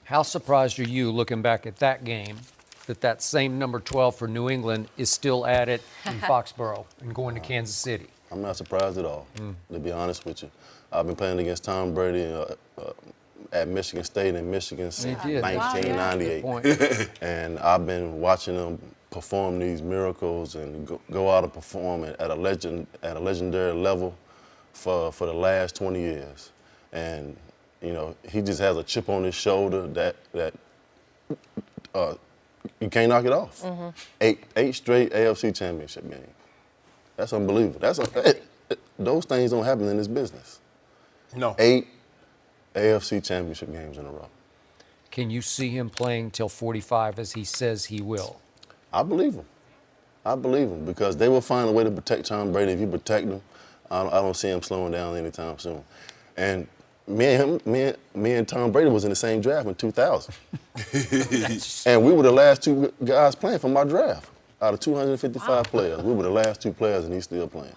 How surprised are you looking back at that game that same number 12 for New England is still at it in Foxborough and going to Kansas City?
I'm not surprised at all, to be honest with you. I've been playing against Tom Brady at Michigan State in Michigan since
He did.
1998.
Good point.
And I've been watching him perform these miracles and go out and perform at a legendary level for the last 20 years. And, he just has a chip on his shoulder that you can't knock it off. 8 straight AFC championship games. That's unbelievable. Those things don't happen in this business.
No.
8 AFC championship games in a row.
Can you see him playing till 45 as he says he will?
I believe him. I believe him because they will find a way to protect Tom Brady. If you protect him, I don't see him slowing down anytime soon. And me and Tom Brady was in the same draft in 2000. And we were the last two guys playing from our draft. Out of 255 players, we were the last two players, and he's still playing.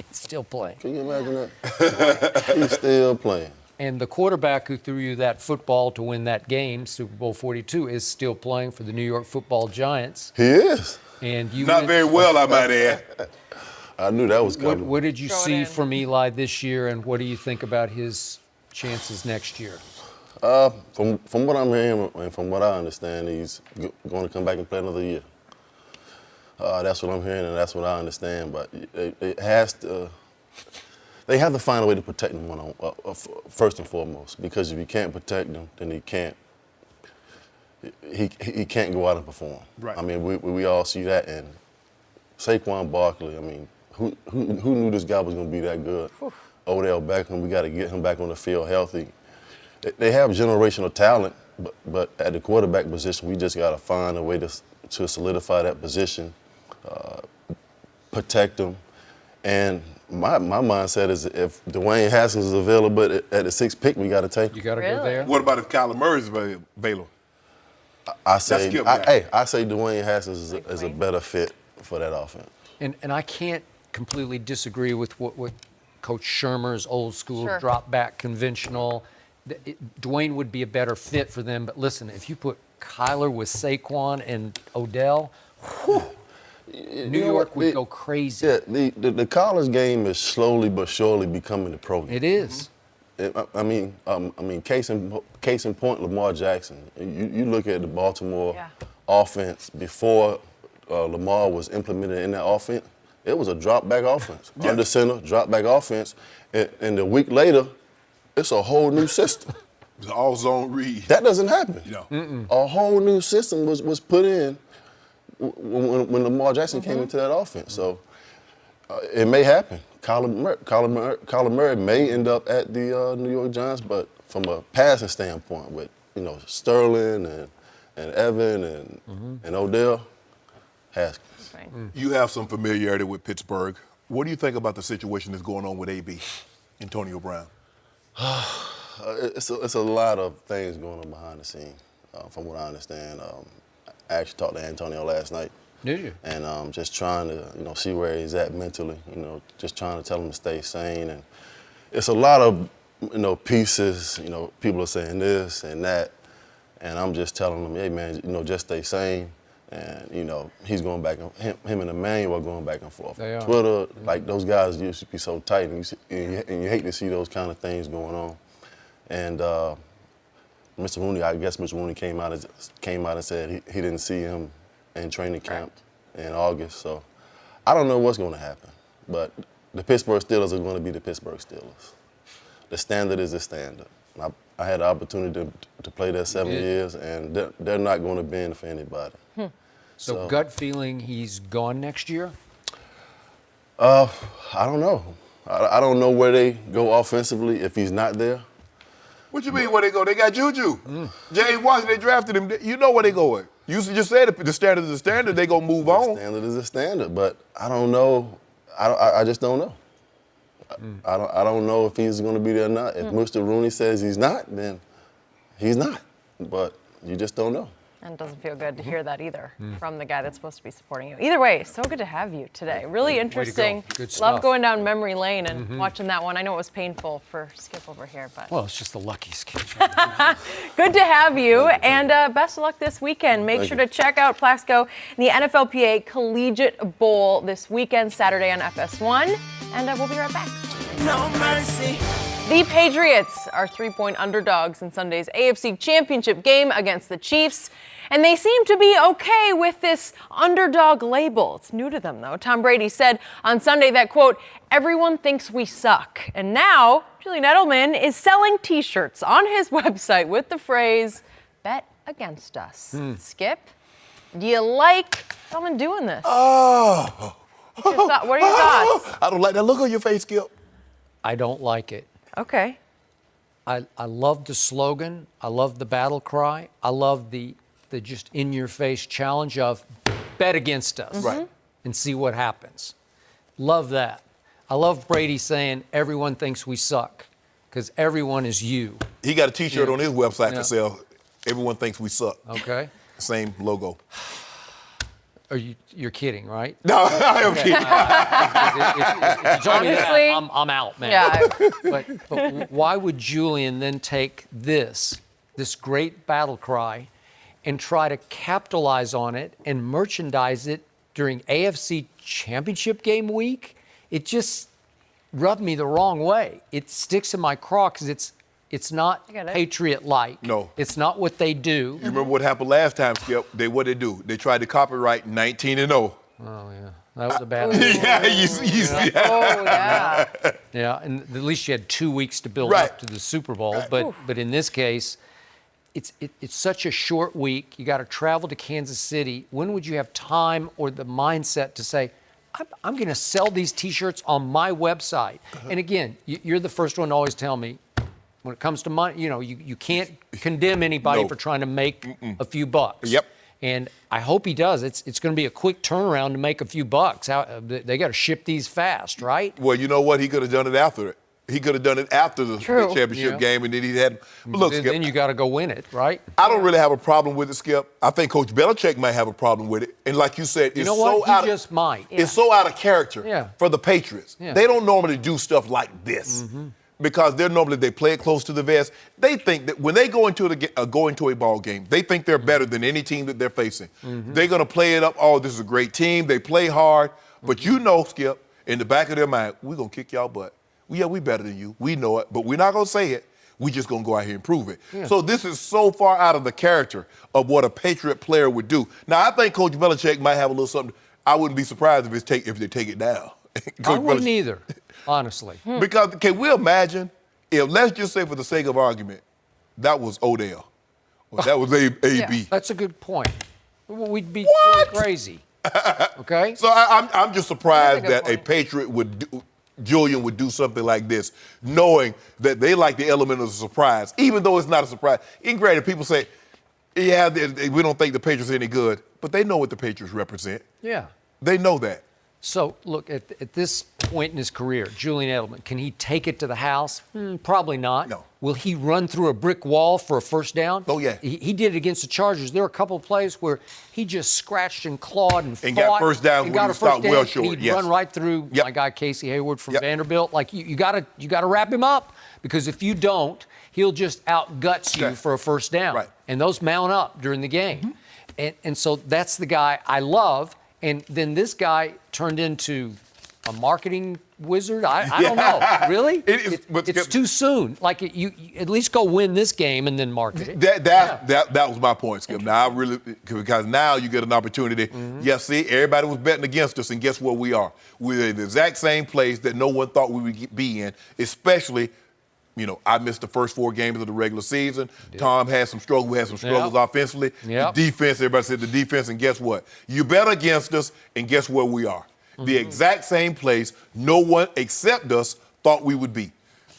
He's still playing.
Can you imagine that? He's still playing.
And the quarterback who threw you that football to win that game, Super Bowl 42, is still playing for the New York Football Giants.
He is.
And you
Not very well, I might add.
I knew that was coming.
What did you see from Eli this year, and what do you think about his chances next year?
From what I'm hearing and from what I understand, he's going to come back and play another year. That's what I'm hearing and that's what I understand. But it has to. They have to find a way to protect him first and foremost. Because if you can't protect him, then he can't go out and perform.
Right.
I mean, we all see that. And Saquon Barkley. I mean, who knew this guy was going to be that good? Odell Beckham. We got to get him back on the field healthy. They have generational talent, but at the quarterback position, we just got to find a way to solidify that position, protect them. And my mindset is if Dwayne Haskins is available at the 6th pick, we got to take him.
You got to go there?
What about if Kyler Murray is available?
I say Dwayne Haskins is a better fit for that offense.
And I can't completely disagree with what Coach Shermer's old school
Sure.
drop back conventional. Dwayne would be a better fit for them. But listen, if you put Kyler with Saquon and Odell, New York would go crazy.
Yeah, the college game is slowly but surely becoming the pro game.
It is.
I mean, case in point, Lamar Jackson. You look at the Baltimore offense before Lamar was implemented in that offense. It was a drop-back offense, under center, drop-back offense, and a week later, it's a whole new system.
It's an all-zone read.
That doesn't happen.
No.
A whole new system was put in when Lamar Jackson came into that offense. So it may happen. Kyler Murray may end up at the New York Giants, but from a passing standpoint, with Sterling and Evan and Odell, Haskins.
Right.
You have some familiarity with Pittsburgh. What do you think about the situation that's going on with AB, Antonio Brown?
It's a lot of things going on behind the scenes, from what I understand. I actually talked to Antonio last night.
Did you?
And just trying to, see where he's at mentally. Just trying to tell him to stay sane. And it's a lot of, pieces. People are saying this and that, and I'm just telling them, hey man, just stay sane. And he's going back and him and Emmanuel are going back and forth.
They are.
Twitter, like those guys used to be so tight, and you hate to see those kind of things going on. And Mr. Rooney, I guess Mr. Rooney came out and said he didn't see him in training camp in August. So I don't know what's going to happen, but the Pittsburgh Steelers are going to be the Pittsburgh Steelers. The standard is the standard. I had the opportunity to play there 7 years, and they're not going to bend for anybody.
So gut feeling he's gone next year?
I don't know. I don't know where they go offensively if he's not there.
What you mean where they go? They got Juju. James Washington, they drafted him. You know where they going. You just said the standard is the standard. They going to move on.
The standard is the standard, but I don't know. I just don't know. I don't know if he's going to be there or not. If Mr. Rooney says he's not, then he's not. But you just don't know.
And it doesn't feel good to hear that either from the guy that's supposed to be supporting you. Either way, so good to have you today. Really interesting.
Good stuff.
Love going down memory lane and watching that one. I know it was painful for Skip over here, but
Well, it's just the luckiest kid.
good to have you. And best of luck this weekend. Make sure to check out Plaxico in the NFLPA Collegiate Bowl this weekend, Saturday on FS1. And we'll be right back.
No mercy.
The Patriots are 3-point underdogs in Sunday's AFC Championship game against the Chiefs, and they seem to be okay with this underdog label. It's new to them, though. Tom Brady said on Sunday that, quote, everyone thinks we suck. And now Julian Edelman is selling T-shirts on his website with the phrase, bet against us. Skip, do you like Edelman doing this?
Oh.
What are your thoughts?
I don't like that look on your face, Skip.
I don't like it.
Okay.
I love the slogan. I love the battle cry. I love the just in-your-face challenge of bet against us.
Right.
and see what happens. Love that. I love Brady saying everyone thinks we suck because everyone is you.
He got a T-shirt on his website for sale. Everyone thinks we suck.
Okay.
Same logo.
You're kidding, right?
No, I am kidding.
If you told me
Honestly,
that, I'm out, man.
Yeah.
But why would Julian then take this great battle cry, and try to capitalize on it and merchandise it during AFC Championship game week? It just rubbed me the wrong way. It sticks in my craw because it's not Patriot-like.
No.
It's not what they do.
You remember what happened last time, Skip? What they do? They tried to copyright 19-0.
Oh, yeah. That was a bad one.
Yeah, you see.
Oh, yeah.
Yeah, and at least you had 2 weeks to build
Right.
up to the Super Bowl. But in this case, it's such a short week. You got to travel to Kansas City. When would you have time or the mindset to say, I'm going to sell these T-shirts on my website? And again, you're the first one to always tell me, when it comes to money, you can't condemn anybody for trying to make a few bucks.
Yep.
And I hope he does. It's going to be a quick turnaround to make a few bucks. They got to ship these fast, right?
Well, you know what? He could have done it after it. He could have done it after the championship game, and then he had. But look, Skip,
then you got to go win it, right?
I don't really have a problem with it, Skip. I think Coach Belichick might have a problem with it, and like you said,
You
it's
know
so
what?
out.
He just might.
It's so out of character for the Patriots.
Yeah.
They don't normally do stuff like this. Because they play it close to the vest. They think that when they go into a ball game, they think they're better than any team that they're facing. They're going to play it up. Oh, this is a great team. They play hard. But you know, Skip, in the back of their mind, we're going to kick y'all butt. Yeah, we better than you. We know it. But we're not going to say it. We're just going to go out here and prove it. Yeah. So this is so far out of the character of what a Patriot player would do. Now, I think Coach Belichick might have a little something. I wouldn't be surprised if they take it down.
I wouldn't either, honestly.
Because can we imagine if, let's just say for the sake of argument, that was Odell, or that was AB.
Yeah, that's a good point. We'd be really crazy. Okay?
So I'm just surprised that a Patriot Julian would do something like this, knowing that they like the element of the surprise, even though it's not a surprise. And granted, people say, yeah, we don't think the Patriots are any good, but they know what the Patriots represent.
Yeah.
They know that.
So, look, at this point in his career, Julian Edelman, can he take it to the house? Probably not.
No.
Will he run through a brick wall for a first down?
Oh, yeah.
He did it against the Chargers. There were a couple of plays where he just scratched and clawed and fought.
Got first down
and
when
got
he stopped well short.
And he'd run right through my guy Casey Hayward from Vanderbilt. Like, you got to wrap him up, because if you don't, he'll just outguts you for a first down.
Right.
And those mount up during the game. And so that's the guy I love. And then this guy turned into a marketing wizard. I don't know. Really? It's too soon. Like, you at least go win this game and then market it.
That was my point, Skip. Now, because now you get an opportunity. Yes, see, everybody was betting against us, and guess where we are? We're in the exact same place that no one thought we would be in, especially, I missed the first 4 games of the regular season. Tom had some struggles. We had some struggles offensively. The defense, everybody said the defense, and guess what? You bet against us, and guess where we are? The exact same place no one except us thought we would be.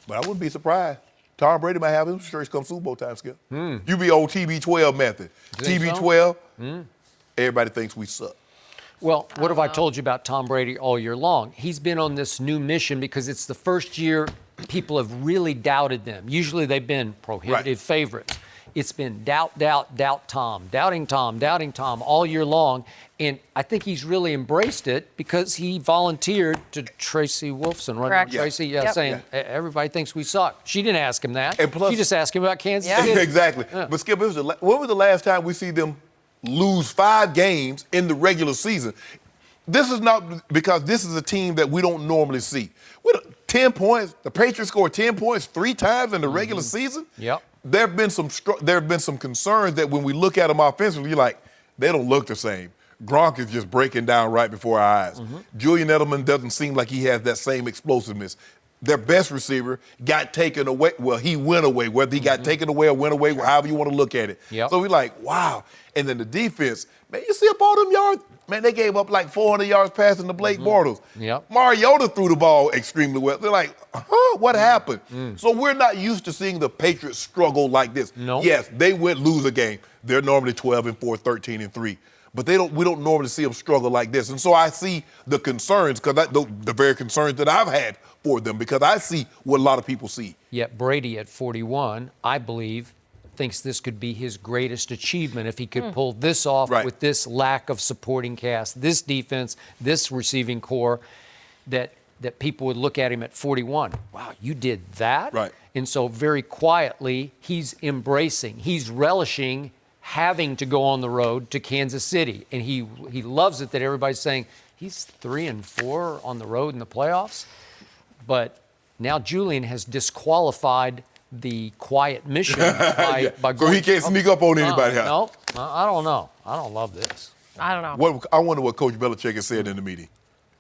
But I wouldn't be surprised. Tom Brady might have his shirts come Super Bowl time, Skip. You be old TB12 method. TB12, everybody thinks we suck.
Well, what have I told you about Tom Brady all year long? He's been on this new mission because it's the first year people have really doubted them. Usually they've been prohibitive favorites. It's been doubt Tom, doubting Tom all year long. And I think he's really embraced it because he volunteered to Tracy Wolfson, right?
Correct.
Tracy, saying everybody thinks we suck. She didn't ask him that.
And plus,
she just asked him about Kansas City.
Exactly. Yeah. But Skip, when was the last time we see them lose 5 games in the regular season? This is not because this is a team that we don't normally see. 10 points. The Patriots scored 10 points 3 times in the regular season.
Yep.
There have been some concerns that when we look at them offensively, you're like, they don't look the same. Gronk is just breaking down right before our eyes. Julian Edelman doesn't seem like he has that same explosiveness. Their best receiver got taken away. Well, he went away. Whether he got taken away or went away, however you want to look at it.
Yep.
So we're like, wow. And then the defense, man, you see up all them yards? Man, they gave up like 400 yards passing to Blake Bortles.
Yep.
Mariota threw the ball extremely well. They're like, what happened? So we're not used to seeing the Patriots struggle like this.
Nope.
Yes, they lose a game. They're normally 12-4, 13-3. But we don't normally see them struggle like this. And so I see the concerns, because the very concerns that I've had for them, because I see what a lot of people see.
Yet Brady at 41, I believe, thinks this could be his greatest achievement if he could pull this off with this lack of supporting cast, this defense, this receiving core, that people would look at him at 41. Wow, you did that?
Right.
And so very quietly, he's embracing, he's relishing having to go on the road to Kansas City. And he loves it that everybody's saying he's 3-4 on the road in the playoffs. But now Julian has disqualified the quiet mission by
So
going,
he can't sneak up on anybody.
No, I don't know. I don't love this.
I don't know.
I wonder what Coach Belichick has said in the meeting.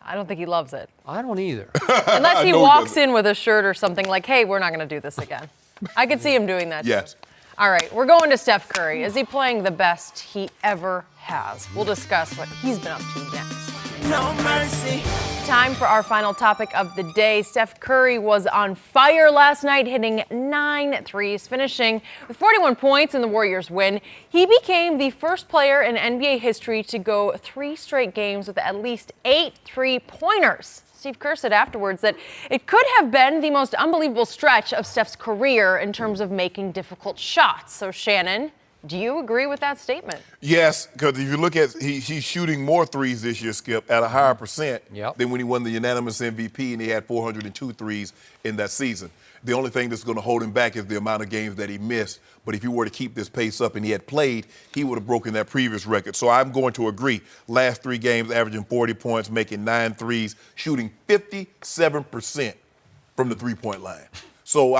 I don't think he loves it.
I don't either.
Unless he
No, he
walks
doesn't.
in with a shirt or something like, hey, we're not going to do this again. I could see him doing that.
Yes.
Too. All right, we're going to Steph Curry. Is he playing the best he ever has? We'll discuss what he's been up to next.
No mercy.
Time for our final topic of the day. Steph Curry was on fire last night, hitting 9 threes, finishing with 41 points in the Warriors' win. He became the first player in NBA history to go 3 straight games with at least 8 3-pointers. Steve Kerr said afterwards that it could have been the most unbelievable stretch of Steph's career in terms of making difficult shots. So, Shannon, do you agree with that statement?
Yes, because if you look at he's shooting more threes this year, Skip, at a higher percent than when he won the unanimous MVP and he had 402 threes in that season. The only thing that's going to hold him back is the amount of games that he missed. But if he were to keep this pace up and he had played, he would have broken that previous record. So I'm going to agree. Last 3 games, averaging 40 points, making 9 threes, shooting 57% from the three-point line. So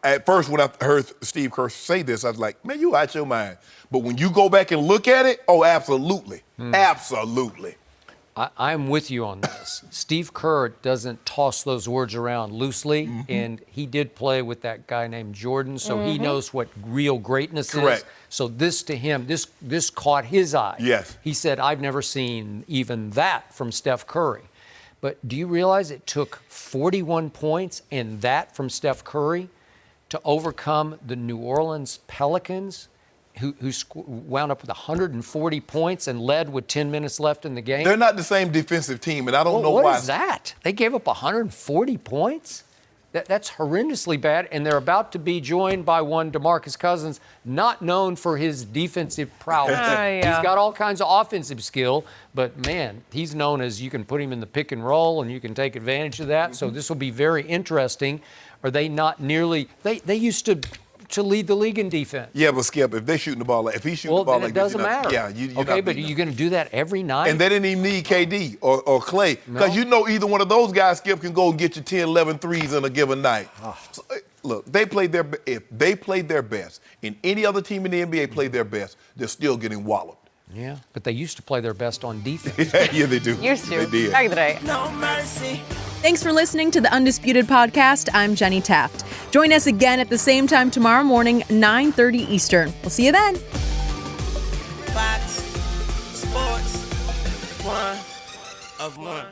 at first, when I heard Steve Kerr say this, I was like, man, you out your mind. But when you go back and look at it, oh, absolutely. Absolutely.
I'm with you on this. Steve Kerr doesn't toss those words around loosely, and he did play with that guy named Jordan, so he knows what real greatness is. So this to him, this caught his eye.
Yes.
He said, I've never seen even that from Steph Curry. But do you realize it took 41 points and that from Steph Curry to overcome the New Orleans Pelicans, who wound up with 140 points and led with 10 minutes left in the game?
They're not the same defensive team, and I don't know why.
What is that? They gave up 140 points? That's horrendously bad, and they're about to be joined by one DeMarcus Cousins, not known for his defensive prowess. He's got all kinds of offensive skill, but, man, he's known as you can put him in the pick and roll, and you can take advantage of that. So this will be very interesting. Are they not nearly – they used to lead the league in defense.
Yeah, but Skip, if they're shooting the ball if he's shooting the ball like this,
it doesn't matter.
Yeah, you're
okay,
not
but are you going to do that every night?
And they didn't even need KD or Clay, because you know either one of those guys, Skip, can go and get you 10, 11 threes in a given night. So, look, if they played their best, and any other team in the NBA played their best, they're still getting walloped.
Yeah, but they used to play their best on defense.
Yeah, they do.
Used to.
They did.
Back in the day.
No mercy.
Thanks for listening to the Undisputed podcast. I'm Jenny Taft. Join us again at the same time tomorrow morning, 9:30 Eastern. We'll see you then.
Fox Sports 1 of 1.